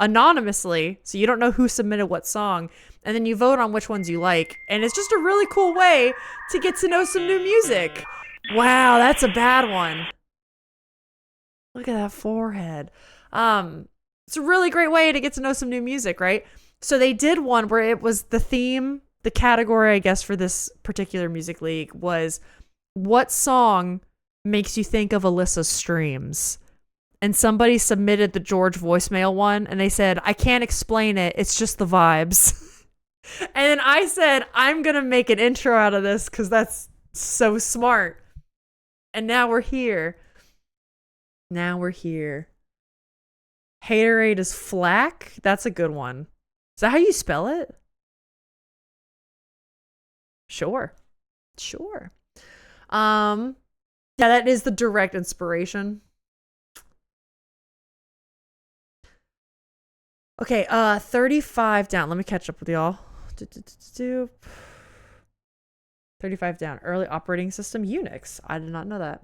anonymously, so you don't know who submitted what song, and then you vote on which ones you like, and it's just a really cool way to get to know some new music. Wow, that's a bad one. Look at that forehead. It's a really great way to get to know some new music, right? So they did one where it was the theme, the category, I guess, for this particular Music League was what song makes you think of Alyssa's streams? And somebody submitted the George voicemail one, and they said, I can't explain it. It's just the vibes. And then I said, I'm going to make an intro out of this because that's so smart. And now we're here. Now we're here. Haterade is flack. That's a good one. Is that how you spell it? Sure. Sure. Yeah, that is the direct inspiration. Okay, 35 down. Let me catch up with y'all. 35 down. Early operating system Unix. I did not know that.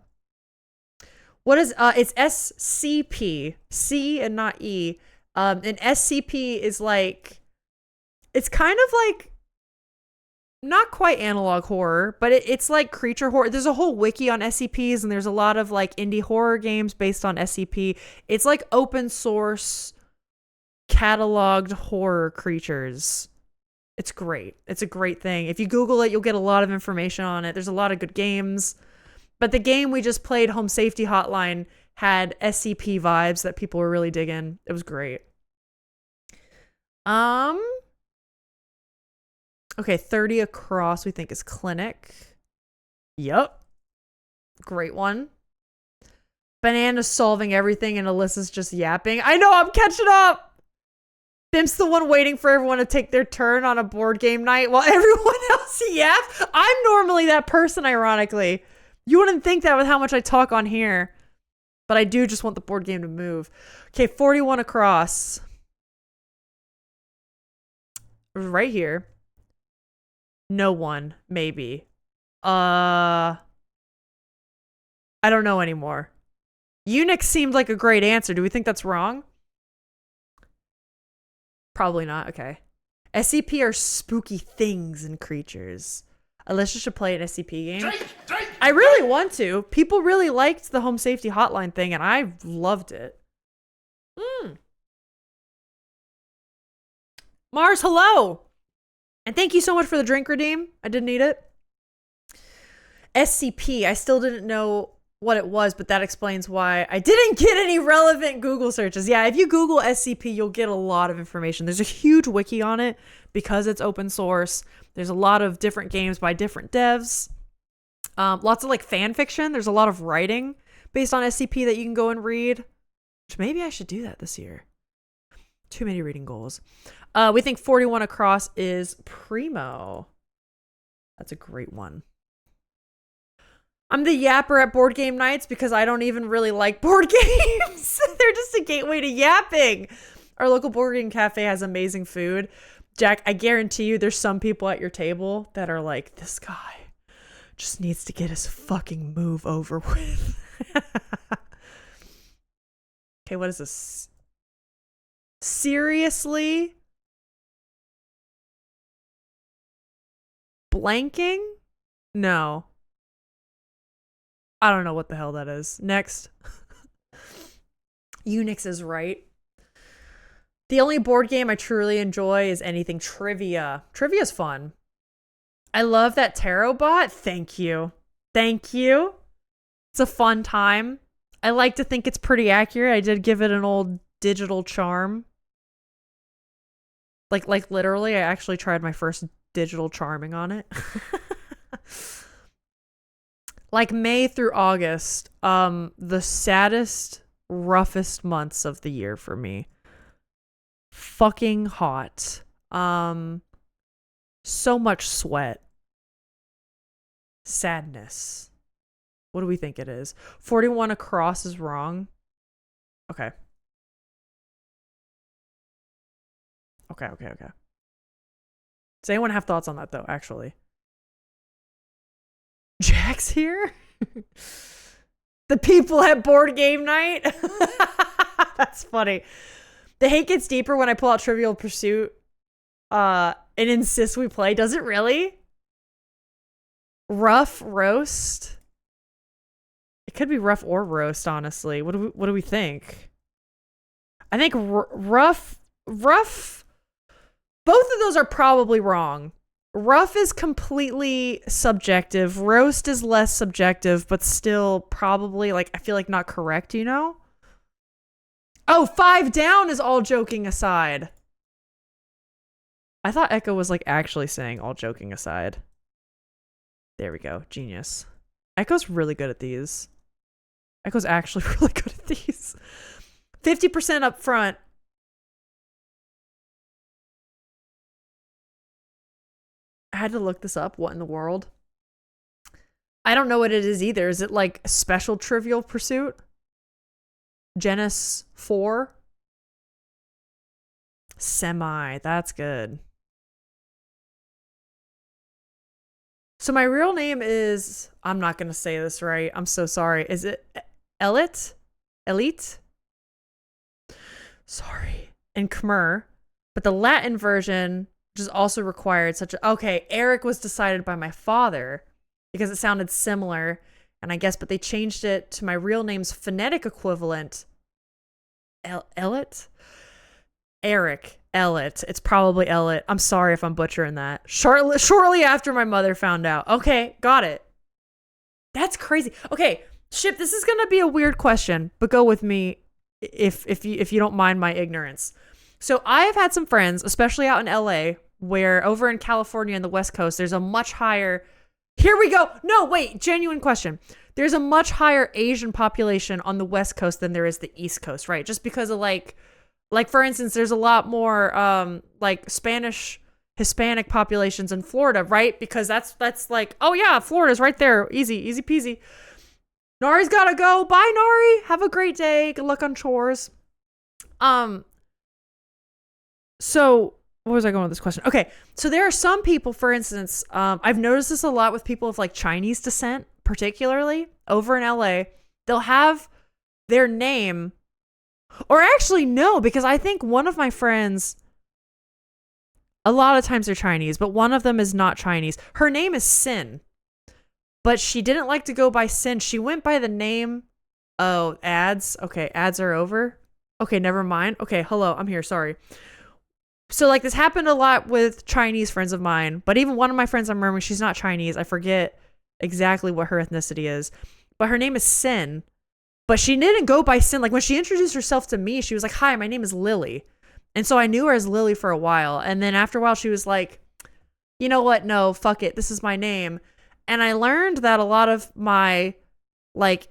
What is it's SCP. C and not E. And SCP is like, it's kind of like not quite analog horror, but it's like creature horror. There's a whole wiki on SCPs, and there's a lot of like indie horror games based on SCP. It's like open source cataloged horror creatures. It's great. It's a great thing. If you Google it, you'll get a lot of information on it. There's a lot of good games. But the game we just played, Home Safety Hotline, had SCP vibes that people were really digging. It was great. Okay, 30 across we think is clinic. Yup. Great one. Banana's solving everything and Alyssa's just yapping. I know, I'm catching up. Bim's the one waiting for everyone to take their turn on a board game night while everyone else yaps. I'm normally that person, ironically. You wouldn't think that with how much I talk on here. But I do just want the board game to move. Okay, 41 across. Right here. No one, maybe. I don't know anymore. Unix seemed like a great answer. Do we think that's wrong? Probably not. Okay. SCP are spooky things and creatures. Alicia should play an SCP game. I really want to. People really liked the home safety hotline thing, and I loved it. Mars, hello. And thank you so much for the drink redeem. I did need it. SCP. I still didn't know what it was, but that explains why I didn't get any relevant Google searches. Yeah, if you Google SCP, you'll get a lot of information. There's a huge wiki on it because it's open source. There's a lot of different games by different devs. Lots of like fan fiction. There's a lot of writing based on SCP that you can go and read, which maybe I should do that this year. Too many reading goals. We think 41 across is primo. That's a great one. I'm the yapper at board game nights because I don't even really like board games. They're just a gateway to yapping. Our local board game cafe has amazing food. Jack, I guarantee you there's some people at your table that are like, this guy just needs to get his fucking move over with. Okay, what is this? Seriously? Blanking? No. I don't know what the hell that is. Next. Unix is right. The only board game I truly enjoy is anything trivia. Trivia's fun. I love that tarot bot. Thank you. Thank you. It's a fun time. I like to think it's pretty accurate. I did give it an old digital charm. Like literally, I actually tried my first digital charming on it. Like May through August, the saddest, roughest months of the year for me. Fucking hot. So much sweat. Sadness. What do we think it is? 41 across is wrong. Okay. Okay. Does anyone have thoughts on that though, actually? Jack's here? The people at board game night? That's funny. The hate gets deeper when I pull out Trivial Pursuit and insist we play. Does it really? Rough roast? It could be rough or roast, honestly. What do we think? I think rough. Both of those are probably wrong. Rough is completely subjective. Roast is less subjective, but still probably, like, I feel like not correct, you know? Oh, 5 down is all joking aside. I thought Echo was, like, actually saying all joking aside. There we go. Genius. Echo's really good at these. Echo's actually really good at these. 50% up front. I had to look this up. What in the world? I don't know what it is either. Is it like special Trivial Pursuit? Genesis 4? Semi. That's good. So my real name is... I'm not going to say this right. I'm so sorry. Is it Elite? Elite? Sorry. And Khmer. But the Latin version... which is also required such a... Okay, Eric was decided by my father because it sounded similar, and I guess, but they changed it to my real name's phonetic equivalent. Ellet? Eric. Ellet. It's probably Ellet. I'm sorry if I'm butchering that. Shortly after my mother found out. Okay, got it. That's crazy. Okay, Ship, this is going to be a weird question, but go with me if you don't mind my ignorance. So I have had some friends, especially out in LA, where over in California and the West Coast, there's a much higher... Here we go. No, wait, genuine question. There's a much higher Asian population on the West Coast than there is the East Coast, right? Just because of like Like, for instance, there's a lot more like Spanish Hispanic populations in Florida, right? Because that's like, oh yeah, Florida's right there. Easy peasy. Nari's gotta go. Bye, Nari. Have a great day. Good luck on chores. So what was I going with this question? Okay, so there are some people, for instance, I've noticed this a lot with people of like Chinese descent, particularly over in LA. They'll have their name, or actually no, because I think one of my friends, a lot of times they're Chinese, but one of them is not Chinese. Her name is Sin, but she didn't like to go by Sin. She went by the name, oh, ads. Okay, ads are over. Okay, never mind. Okay, hello, I'm here, sorry. So like this happened a lot with Chinese friends of mine, but even one of my friends I'm remembering, she's not Chinese. I forget exactly what her ethnicity is, but her name is Sin. But she didn't go by Sin. Like when she introduced herself to me, she was like, hi, my name is Lily. And so I knew her as Lily for a while. And then after a while, she was like, you know what? No, fuck it. This is my name. And I learned that a lot of my like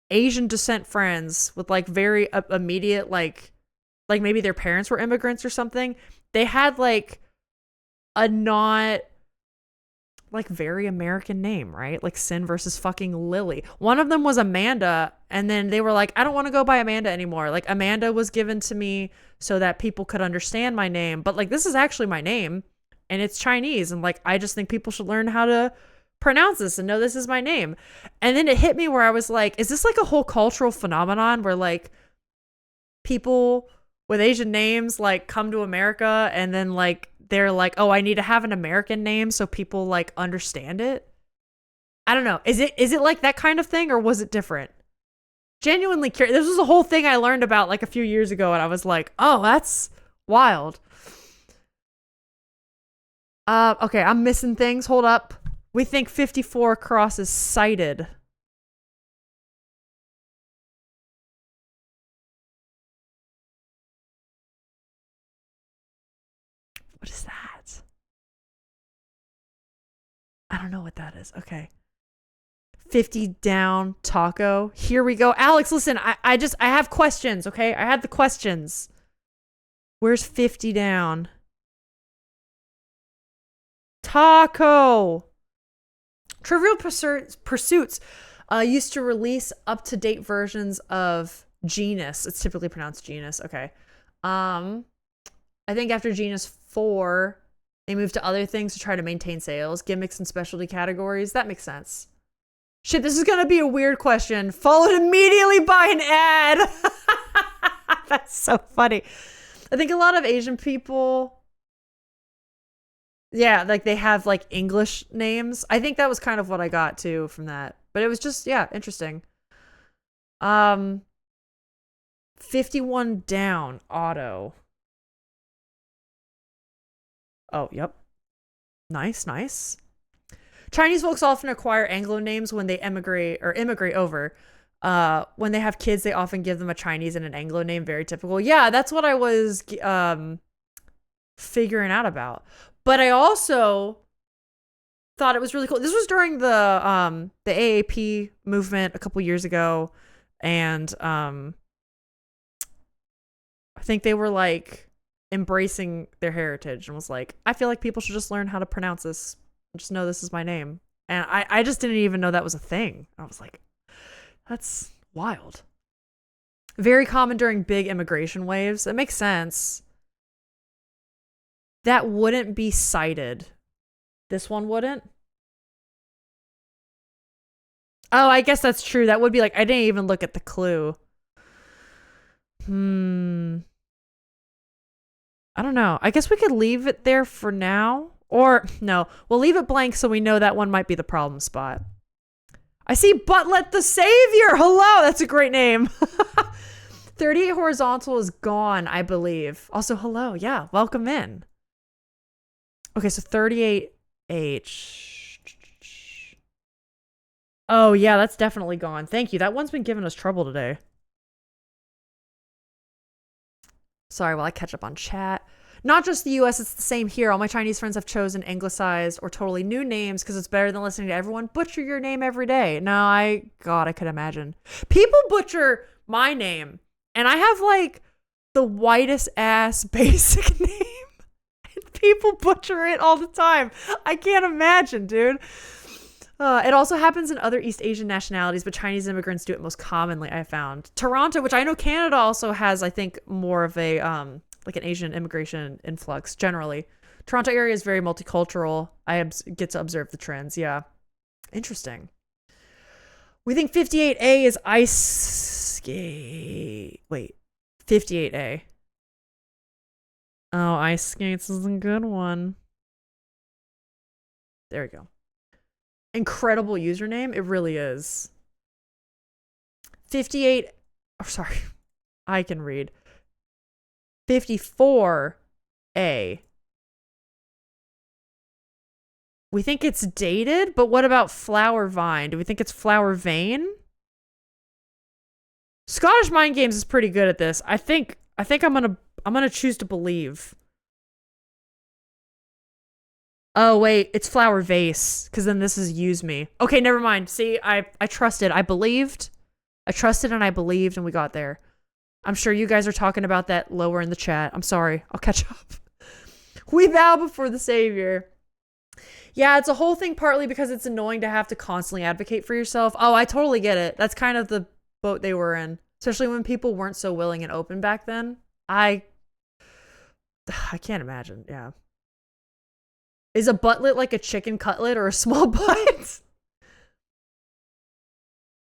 Asian descent friends with like very immediate, like maybe their parents were immigrants or something, they had like a not like very American name, right? Like Sin versus fucking Lily. One of them was Amanda, and then they were like, I don't want to go by Amanda anymore. Like Amanda was given to me so that people could understand my name, but like this is actually my name and it's Chinese, and like I just think people should learn how to pronounce this and know this is my name. And then it hit me where I was like, is this like a whole cultural phenomenon where like people with Asian names like come to America and then like they're like, oh, I need to have an American name so people like understand it? I don't know. Is it like that kind of thing, or was it different? Genuinely curious. This was a whole thing I learned about like a few years ago, and I was like, oh, that's wild. Okay, I'm missing things. Hold up. We think 54 crosses sighted. What is that? I don't know what that is. Okay. 50 down taco. Here we go. Alex, listen, I have questions, okay? I had the questions. Where's 50 down? Taco. Trivial Pursuits used to release up-to-date versions of Genus. It's typically pronounced Genus. Okay. I think after Genus 4, they moved to other things to try to maintain sales, gimmicks, and specialty categories. That makes sense. Shit, this is gonna be a weird question, followed immediately by an ad. That's so funny. I think a lot of Asian people, yeah, like they have like English names. I think that was kind of what I got too from that. But it was just, yeah, interesting. 51 down, auto. Oh, yep. Nice, nice. Chinese folks often acquire Anglo names when they immigrate over. When they have kids, they often give them a Chinese and an Anglo name. Very typical. Yeah, that's what I was figuring out about. But I also thought it was really cool. This was during the AAP movement a couple years ago, and I think they were like embracing their heritage and was like, I feel like people should just learn how to pronounce this. Just know this is my name. And I just didn't even know that was a thing. I was like, that's wild. Very common during big immigration waves. It makes sense. That wouldn't be cited. This one wouldn't? Oh, I guess that's true. That would be like, I didn't even look at the clue. I don't know. I guess we could leave it there for now. Or, no, we'll leave it blank so we know that one might be the problem spot. I see Butlet the Savior. Hello, that's a great name. 38 horizontal is gone, I believe. Also, hello. Yeah, welcome in. Okay, so 38H. Oh, yeah, that's definitely gone. Thank you. That one's been giving us trouble today. Sorry, while I catch up on chat. Not just the US, it's the same here. All my Chinese friends have chosen anglicized or totally new names because it's better than listening to everyone butcher your name every day. No, God, I could imagine. People butcher my name. And I have like the whitest ass basic name. And people butcher it all the time. I can't imagine, dude. It also happens in other East Asian nationalities, but Chinese immigrants do it most commonly, I found. Toronto, which I know Canada also has, I think, more of a, like an Asian immigration influx generally. Toronto area is very multicultural. I get to observe the trends. Yeah. Interesting. We think 58A is ice skate. Wait, 58A. Oh, ice skates is a good one. There we go. Incredible username. It really is. 58. Oh, sorry. I can read. 54A. We think it's dated, but what about Flower Vine? Do we think it's Flower Vein? Scottish Mind Games is pretty good at this. I think I'm gonna choose to believe. Oh wait, it's Flower Vase, because then this is Use Me. Okay, never mind. See, I trusted. I believed. I trusted and I believed, and we got there. I'm sure you guys are talking about that lower in the chat. I'm sorry. I'll catch up. We bow before the Savior. Yeah, it's a whole thing, partly because it's annoying to have to constantly advocate for yourself. Oh, I totally get it. That's kind of the boat they were in, especially when people weren't so willing and open back then. I can't imagine. Yeah. Is a buttlet like a chicken cutlet or a small butt?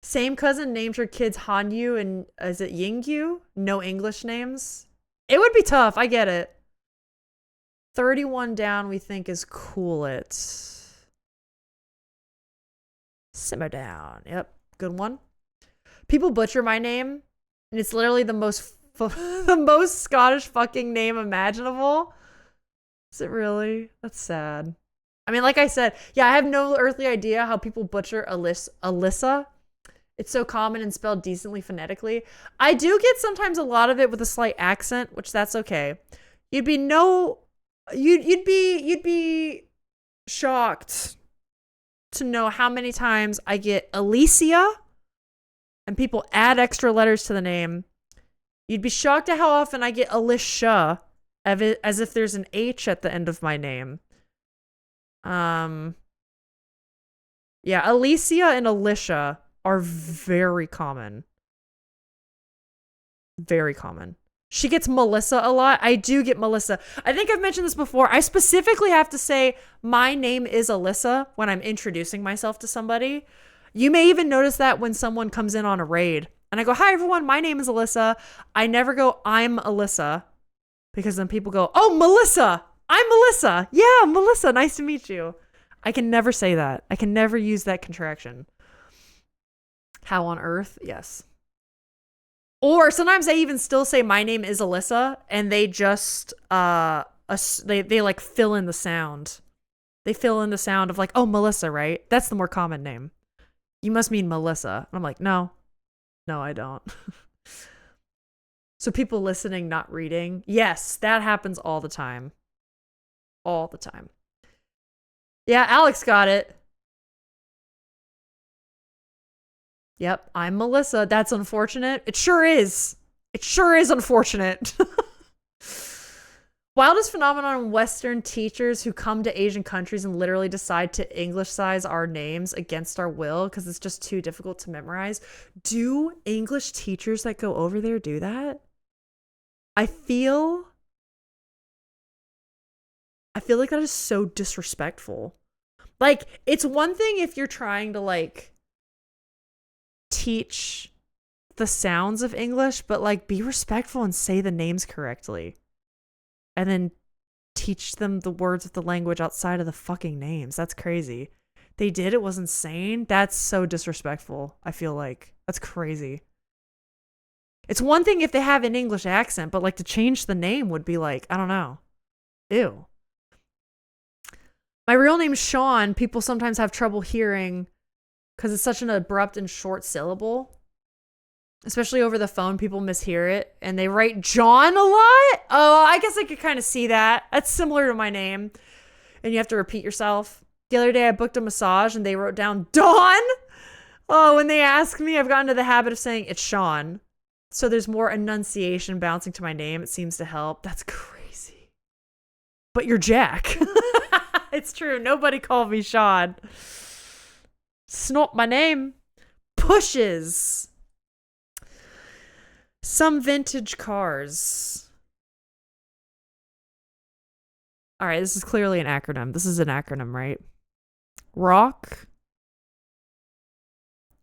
Same cousin named her kids Hanyu and is it Yingyu? No English names. It would be tough. I get it. 31 down, we think, is cool it. Simmer down. Yep. Good one. People butcher my name, and it's literally the most the most Scottish fucking name imaginable. Is it really? That's sad. I mean, like I said, yeah, I have no earthly idea how people butcher Alyssa. It's so common and spelled decently phonetically. I do get sometimes a lot of it with a slight accent, which that's okay. You'd be shocked to know how many times I get Alicia and people add extra letters to the name. You'd be shocked at how often I get Alicia as if there's an H at the end of my name. Yeah, Alicia and Alicia are very common. Very common. She gets Melissa a lot. I do get Melissa. I think I've mentioned this before. I specifically have to say my name is Alyssa when I'm introducing myself to somebody. You may even notice that when someone comes in on a raid and I go, "Hi everyone, my name is Alyssa." I never go, "I'm Alyssa," because then people go, "Oh, Melissa. I'm Melissa. Yeah, Melissa. Nice to meet you." I can never say that. I can never use that contraction. How on earth? Yes. Or sometimes they even still say my name is Alyssa and they just they like fill in the sound. They fill in the sound of like, "Oh, Melissa, right? That's the more common name. You must mean Melissa." And I'm like, "No, I don't." So people listening, not reading. Yes, that happens all the time. All the time. Yeah, Alex got it. Yep, I'm Melissa. That's unfortunate. It sure is. It sure is unfortunate. Wildest phenomenon: Western teachers who come to Asian countries and literally decide to Englishcize our names against our will because it's just too difficult to memorize. Do English teachers that go over there do that? I feel like that is so disrespectful. Like, it's one thing if you're trying to like teach the sounds of English, but like be respectful and say the names correctly. And then teach them the words of the language outside of the fucking names. That's crazy. They did. It was insane. That's so disrespectful. I feel like that's crazy. It's one thing if they have an English accent, but like to change the name would be like, I don't know. Ew. My real name's Sean. People sometimes have trouble hearing because it's such an abrupt and short syllable. Especially over the phone, people mishear it and they write John a lot. Oh, I guess I could kind of see that. That's similar to my name. And you have to repeat yourself. The other day I booked a massage and they wrote down Dawn. Oh, when they ask me, I've gotten into the habit of saying it's Sean. So there's more enunciation bouncing to my name. It seems to help. That's crazy. But you're Jack. It's true. Nobody called me Sean. It's not my name. Pushes. Some vintage cars. All right, this is clearly an acronym. This is an acronym, right? Rock.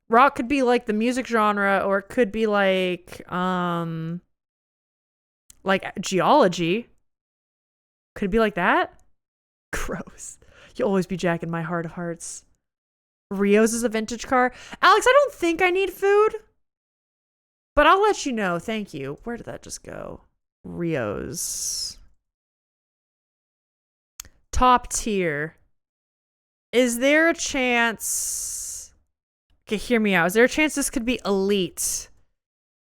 Rock could be like the music genre, or it could be like geology. Could it be like that? Gross. You'll always be Jack in my heart of hearts. Rio's is a vintage car. Alex, I don't think I need food, but I'll let you know. Thank you. Where did that just go? Rio's. Top tier. Is there a chance... Okay, hear me out. Is there a chance this could be elite?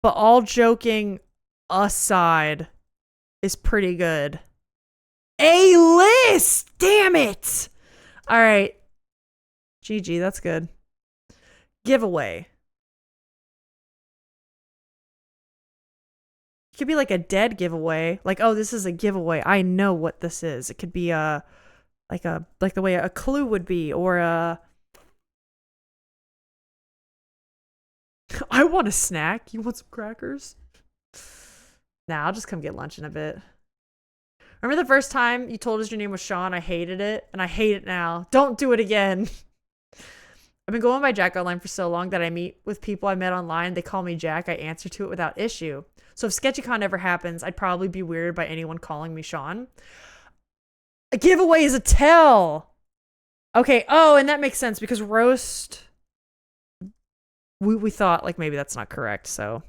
But all joking aside, is pretty good. A-list! Damn it! All right. GG, that's good. Giveaway. It could be like a dead giveaway. Like, oh, this is a giveaway. I know what this is. It could be like the way a clue would be, or a... I want a snack. You want some crackers? Nah, I'll just come get lunch in a bit. Remember the first time you told us your name was Sean? I hated it, and I hate it now. Don't do it again. I've been going by Jack online for so long that I meet with people I met online. They call me Jack. I answer to it without issue. So if SketchyCon ever happens, I'd probably be weirded by anyone calling me Sean. A giveaway is a tell. Okay. Oh, and that makes sense because roast... We thought, like, maybe that's not correct, so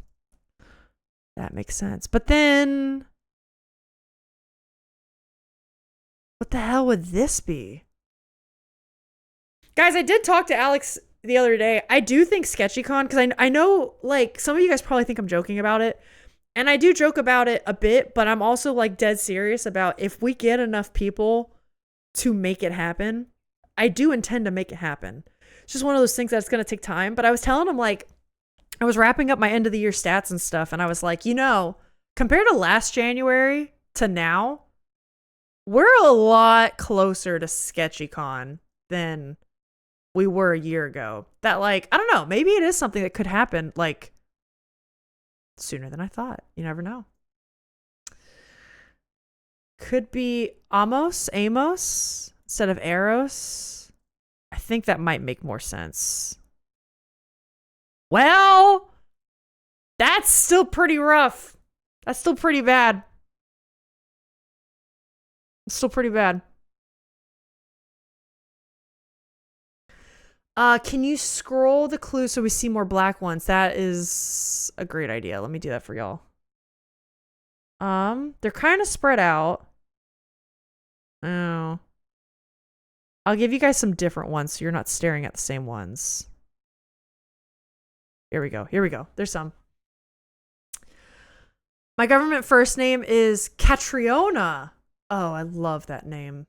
that makes sense. But then, what the hell would this be? Guys, I did talk to Alex the other day. I do think SketchyCon, because I know, like, some of you guys probably think I'm joking about it, and I do joke about it a bit, but I'm also, like, dead serious about if we get enough people to make it happen, I do intend to make it happen. It's just one of those things that's going to take time. But I was telling him, like, I was wrapping up my end of the year stats and stuff. And I was like, you know, compared to last January to now, we're a lot closer to SketchyCon than we were a year ago. That, like, I don't know, maybe it is something that could happen, like, sooner than I thought. You never know. Could be Amos instead of Eros. I think that might make more sense. Well, that's still pretty rough. That's still pretty bad. It's still pretty bad. Can you scroll the clue so we see more black ones? That is a great idea. Let me do that for y'all. They're kind of spread out. Oh. I'll give you guys some different ones so you're not staring at the same ones. Here we go. Here we go. There's some. My government first name is Catriona. Oh, I love that name.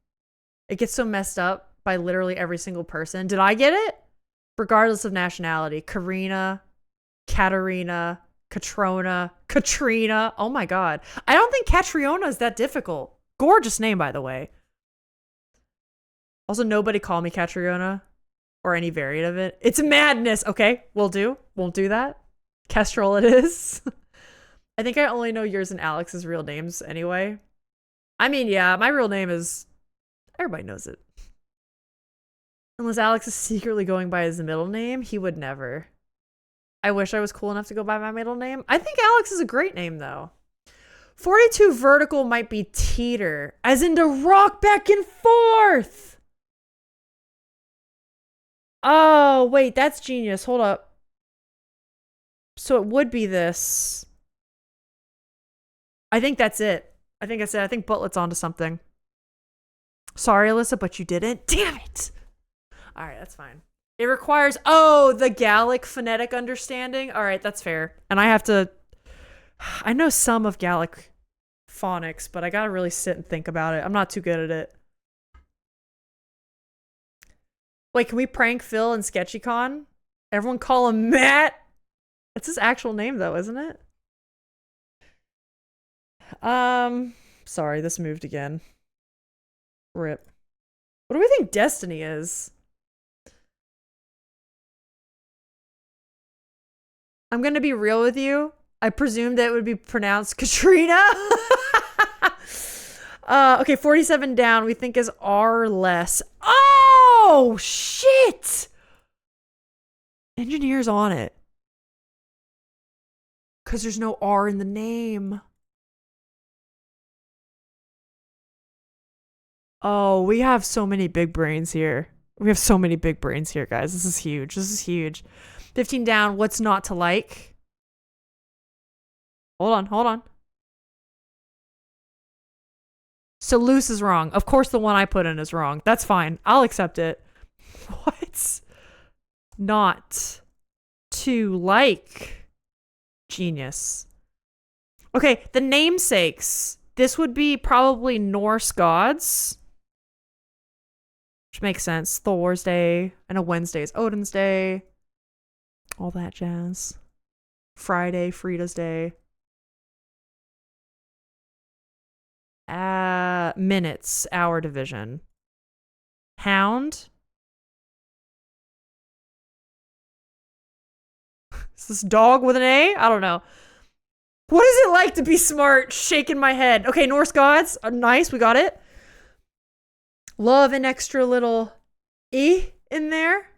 It gets so messed up by literally every single person. Did I get it? Regardless of nationality. Karina, Katerina, Katrona, Katrina. Oh my God. I don't think Catriona is that difficult. Gorgeous name, by the way. Also, nobody call me Catriona or any variant of it. It's madness. Okay, will do. Won't do that. Kestrel it is. I think I only know yours and Alex's real names anyway. I mean, yeah, my real name is... Everybody knows it. Unless Alex is secretly going by his middle name, he would never. I wish I was cool enough to go by my middle name. I think Alex is a great name, though. 42 vertical might be teeter, as in to rock back and forth. Oh, wait, that's genius. Hold up. So it would be this. I think that's it. I think that's it. I think Butlet's onto something. Sorry, Alyssa, but you didn't. Damn it. All right, that's fine. It requires, the Gallic phonetic understanding. All right, that's fair. And I have to, I know some of Gallic phonics, but I got to really sit and think about it. I'm not too good at it. Wait, can we prank Phil and SketchyCon? Everyone call him Matt. It's his actual name, though, isn't it? Sorry, this moved again. Rip. What do we think destiny is? I'm gonna be real with you. I presumed that it would be pronounced Katrina. Okay, 47 down. We think is R less. Oh shit! Engineer's on it. Cause there's no R in the name. Oh, we have so many big brains here. We have so many big brains here, guys. This is huge. This is huge. 15 down. What's not to like? Hold on, hold on. So loose is wrong. Of course the one I put in is wrong. That's fine. I'll accept it. What? Not to like. Genius. Okay, the namesakes. This would be probably Norse gods. Which makes sense. Thor's Day. I know Wednesday is Odin's Day. All that jazz. Friday, Frida's Day. Minutes, hour division. Hound. Is this dog with an A? I don't know. What is it like to be smart? Shaking my head. Okay, Norse gods. Nice, we got it. Love an extra little E in there.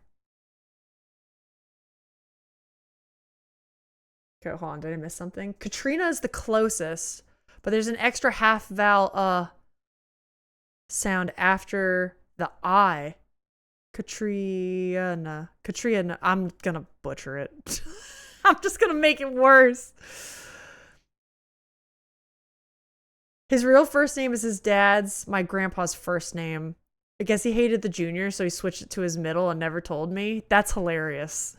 Okay, hold on. Did I miss something? Katrina is the closest, but there's an extra half vowel sound after the I. Katrina. Katrina. I'm gonna butcher it. I'm just gonna make it worse. His real first name is his dad's, my grandpa's first name. I guess he hated the junior, so he switched it to his middle and never told me. That's hilarious.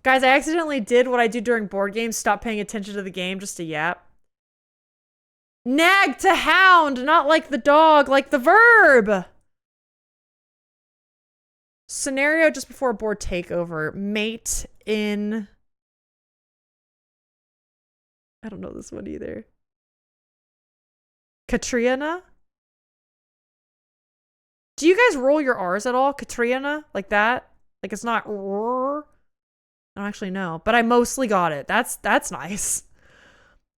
Guys, I accidentally did what I do during board games, stop paying attention to the game just to yap. Nag to hound, not like the dog, like the verb. Scenario just before board takeover. Mate in... I don't know this one either. Katrina? Do you guys roll your R's at all? Katrina? Like that? Like it's not roar? I don't actually know, but I mostly got it. That's nice.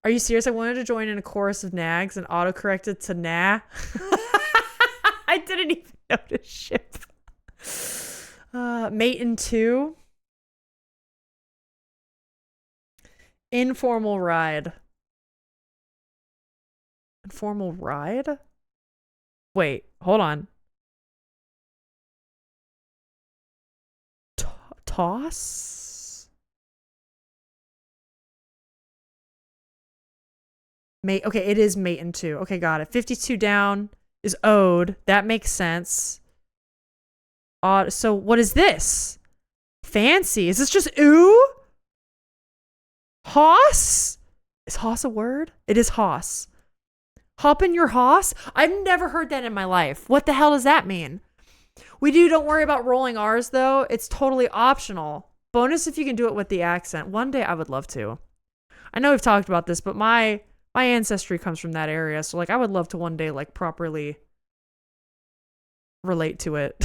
Are you serious? I wanted to join in a chorus of nags and autocorrected to nah. I didn't even notice ship. Mate in 2. Informal ride. Informal ride? Wait, hold on. Toss? Mate. Okay, it is mate in 2. Okay, got it. 52 down is ode. That makes sense. So what is this? Fancy. Is this just ooh? Hoss? Is hoss a word? It is hoss. Hop in your hoss? I've never heard that in my life. What the hell does that mean? Don't worry about rolling R's though. It's totally optional. Bonus if you can do it with the accent. One day I would love to. I know we've talked about this, but my ancestry comes from that area. So like I would love to one day like properly relate to it.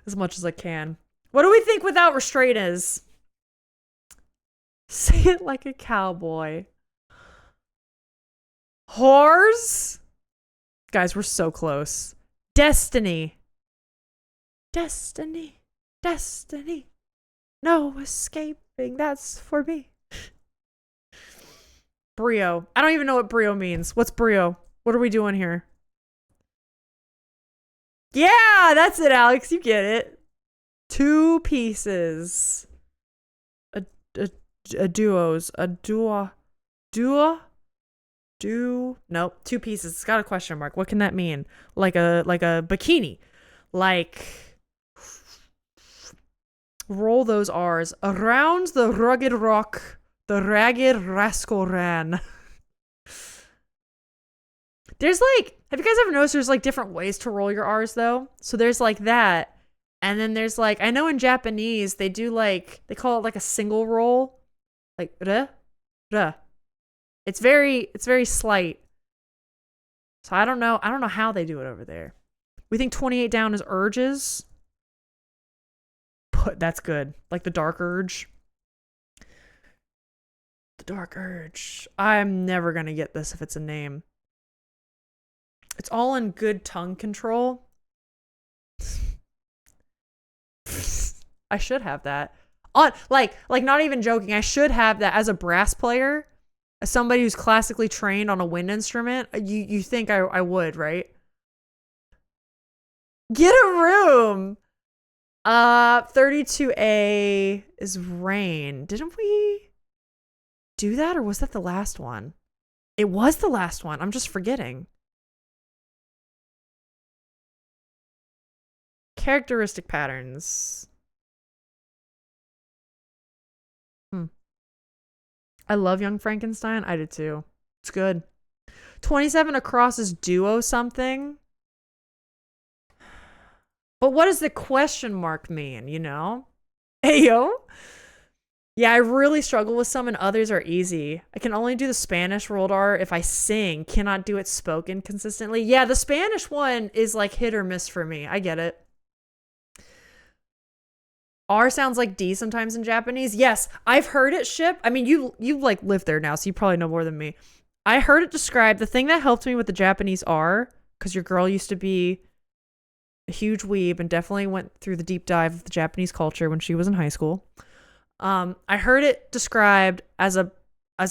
As much as I can. What do we think without restraint is? Say it like a cowboy. Whores? Guys, we're so close. Destiny. Destiny. Destiny. No escaping. That's for me. Brio. I don't even know what brio means. What's brio? What are we doing here? Yeah, that's it, Alex. You get it. 2 pieces. A duos. A duo. Duo? Nope. 2 pieces. It's got a question mark. What can that mean? Like a bikini. Like roll those R's. Around the rugged rock, the ragged rascal ran. There's like, have you guys ever noticed there's like different ways to roll your R's though? So there's like that. And then there's like, I know in Japanese, they do like, they call it like a single roll. Like, re, re. It's very slight. So I don't know how they do it over there. We think 28 down is urges. But that's good. Like the dark urge. The dark urge. I'm never gonna get this if it's a name. It's all in good tongue control. I should have that. Like not even joking. I should have that as a brass player, as somebody who's classically trained on a wind instrument. You think I would, right? Get a room. 32A is rain. Didn't we do that, or was that the last one? It was the last one. I'm just forgetting. Characteristic patterns. I love Young Frankenstein. I did too. It's good. 27 across is duo something. But what does the question mark mean, you know? Ayo. Yeah, I really struggle with some and others are easy. I can only do the Spanish rolled R if I sing, cannot do it spoken consistently. Yeah, the Spanish one is like hit or miss for me. I get it. R sounds like D sometimes in Japanese. Yes, I've heard it ship. I mean, you like live there now, so you probably know more than me. I heard it described. The thing that helped me with the Japanese R, because your girl used to be a huge weeb and definitely went through the deep dive of the Japanese culture when she was in high school. I heard it described as a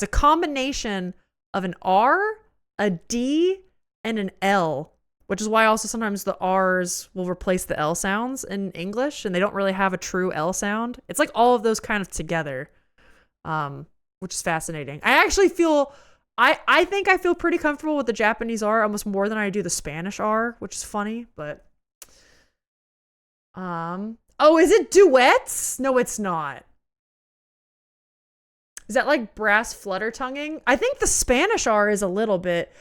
combination of an R, a D, and an L, which is why also sometimes the R's will replace the L sounds in English, and they don't really have a true L sound. It's like all of those kind of together, which is fascinating. I actually feel, I think I feel pretty comfortable with the Japanese R almost more than I do the Spanish R, which is funny, but oh, is it duets? No, it's not. Is that like brass flutter tonguing? I think the Spanish R is a little bit.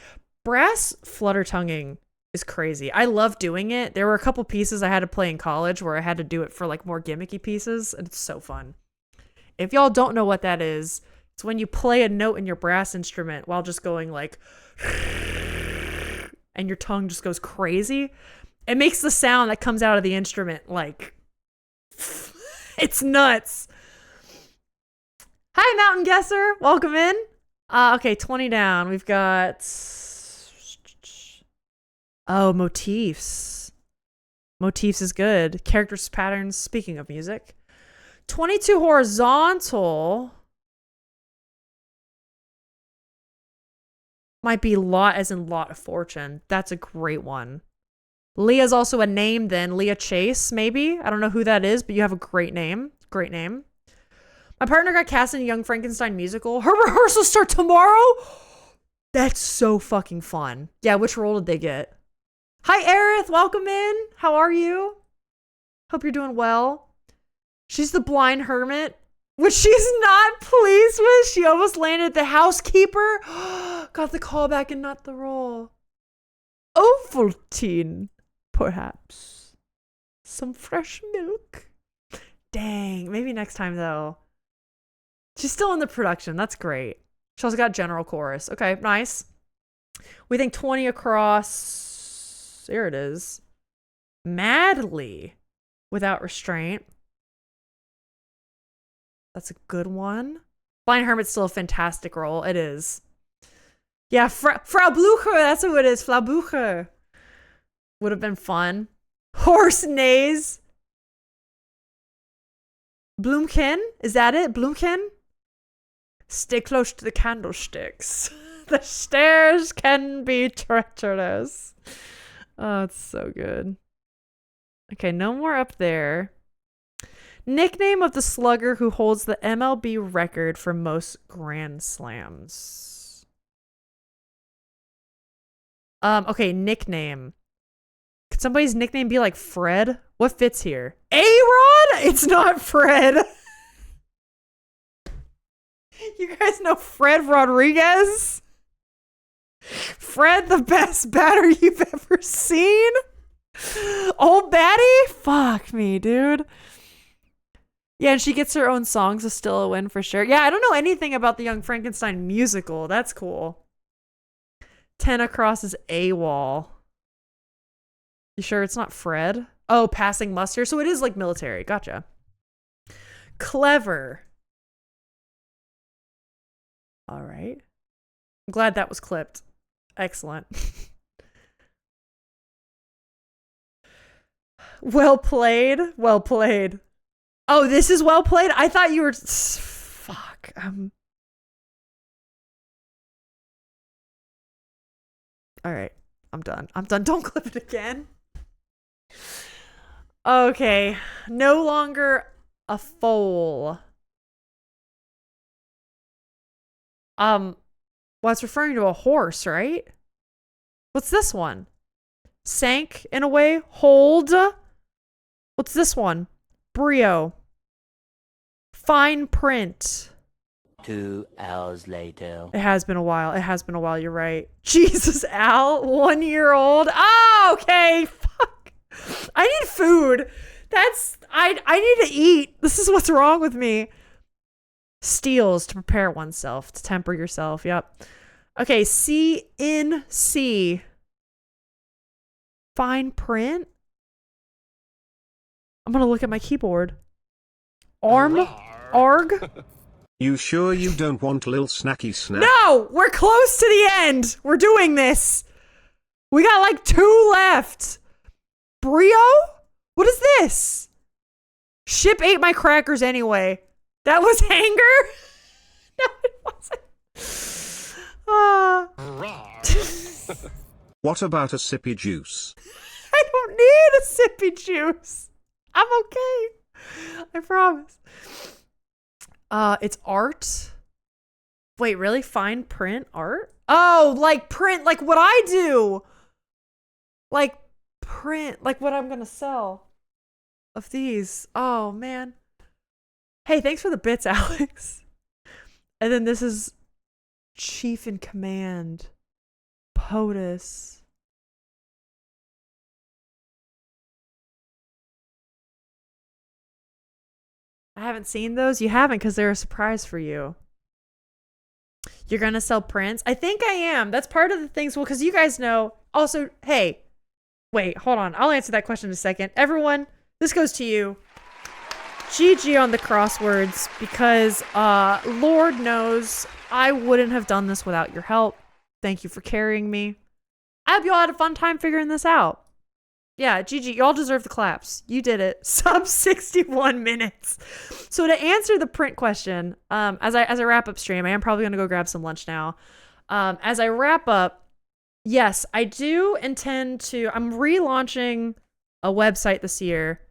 Brass flutter tonguing is crazy. I love doing it. There were a couple pieces I had to play in college where I had to do it for like more gimmicky pieces, and it's so fun. If y'all don't know what that is, it's when you play a note in your brass instrument while just going like and your tongue just goes crazy. It makes the sound that comes out of the instrument like it's nuts. Hi, Mountain Guesser. Welcome in. Okay, 20 down. We've got motifs. Motifs is good. Characters, patterns, speaking of music. 22 horizontal might be lot as in lot of fortune. That's a great one. Leah's also a name then. Leah Chase, maybe. I don't know who that is, but you have a great name. Great name. My partner got cast in a Young Frankenstein musical. Her rehearsals start tomorrow? That's so fucking fun. Yeah, which role did they get? Hi, Aerith. Welcome in. How are you? Hope you're doing well. She's the blind hermit, which she's not pleased with. She almost landed the housekeeper. Got the callback and not the role. Ovaltine, perhaps. Some fresh milk. Dang. Maybe next time, though. She's still in the production. That's great. She also got general chorus. Okay, nice. We think 20 across. There it is. Madly. Without restraint. That's a good one. Blind Hermit's still a fantastic role. It is. Yeah, Frau Blucher. That's who it is. Frau Blucher. Would have been fun. Horse neighs. Blumkin? Is that it? Blumkin? Stay close to the candlesticks. The stairs can be treacherous. Oh, it's so good. Okay, no more up there. Nickname of the slugger who holds the MLB record for most Grand Slams. Okay, nickname. Could somebody's nickname be like Fred? What fits here? A-Rod? It's not Fred. You guys know Fred Rodriguez? Fred, the best batter you've ever seen? Old Batty? Fuck me, dude. Yeah, and she gets her own songs, so still a win for sure. Yeah, I don't know anything about the Young Frankenstein musical. That's cool. 10 across is AWOL. You sure it's not Fred? Oh, passing muster. So it is like military. Gotcha. Clever. All right. I'm glad that was clipped. Excellent. Well played. Well played. Oh, this is well played? I thought you were... Fuck. All right. I'm done. I'm done. Don't clip it again. Okay. No longer a foal. Well, it's referring to a horse, right? What's this one? Sank in a way. Hold. What's this one? Brio. Fine print. 2 hours later. It has been a while. It has been a while. You're right. Jesus, Al. 1 year old. Oh, okay. Fuck. I need food. I need to eat. This is what's wrong with me. Steals to prepare oneself, to temper yourself. Yep. Okay. C. Fine print. I'm going to look at my keyboard. Arg. You sure you don't want Lil Snacky Snack? No, we're close to the end. We're doing this. We got like 2 left. Brio? What is this? Ship ate my crackers anyway. That was hanger? No, it wasn't. What about a sippy juice? I don't need a sippy juice. I'm okay. I promise. It's art. Wait, really? Fine print art? Oh, like print, like what I do. Like print, like what I'm gonna sell of these. Oh, man. Hey, thanks for the bits, Alex. And then this is Chief in Command. POTUS. I haven't seen those. You haven't because they're a surprise for you. You're going to sell prints? I think I am. That's part of the things. Well, because you guys know. Also, hey, wait, hold on. I'll answer that question in a second. Everyone, this goes to you. GG on the crosswords because Lord knows I wouldn't have done this without your help. Thank you for carrying me. I hope you all had a fun time figuring this out. Yeah, GG, y'all deserve the claps. You did it. Sub 61 minutes. So to answer the print question, as I wrap up stream, I am probably going to go grab some lunch now. As I wrap up, yes, I do intend to, I'm relaunching a website this year.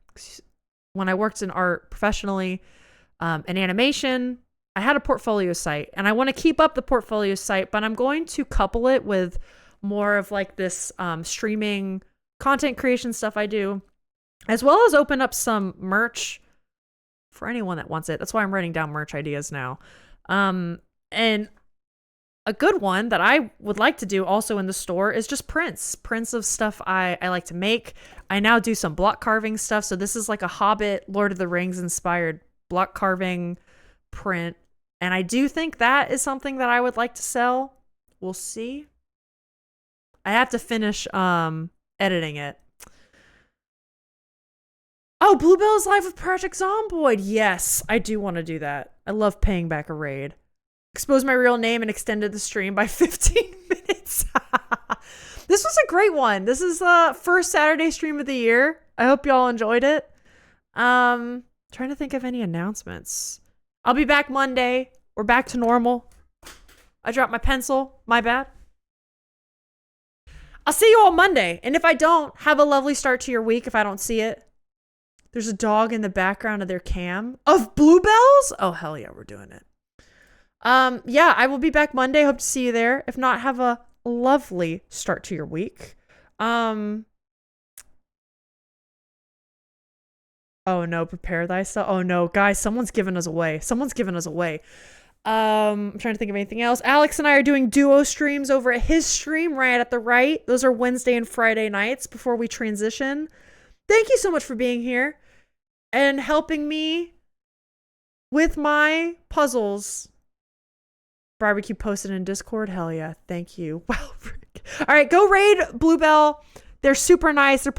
When I worked in art professionally, and animation, I had a portfolio site and I want to keep up the portfolio site, but I'm going to couple it with more of like this streaming content creation stuff I do, as well as open up some merch for anyone that wants it. That's why I'm writing down merch ideas now. And a good one that I would like to do also in the store is just prints of stuff I like to make. I now do some block carving stuff. So this is like a Hobbit, Lord of the Rings inspired block carving print. And I do think that is something that I would like to sell. We'll see. I have to finish editing it. Oh, Bluebell's live with Project Zomboid. Yes, I do want to do that. I love paying back a raid. Expose my real name and extended the stream by 15 minutes. This was a great one. This is the first Saturday stream of the year. I hope y'all enjoyed it. Trying to think of any announcements. I'll be back Monday. We're back to normal. I dropped my pencil. My bad. I'll see you all Monday. And if I don't, have a lovely start to your week if I don't see it. There's a dog in the background of their cam. Of Bluebells? Oh, hell yeah, we're doing it. Yeah, I will be back Monday. Hope to see you there. If not, have a lovely start to your week. Oh no, prepare thyself. Oh no, guys, someone's giving us away. I'm trying to think of anything else. Alex and I are doing duo streams over at his stream right at the right. Those are Wednesday and Friday nights before we transition. Thank you so much for being here and helping me with my puzzles. Barbecue posted in Discord. Hell yeah. Thank you. Wow. All right. Go raid Bluebell. They're super nice. They're playing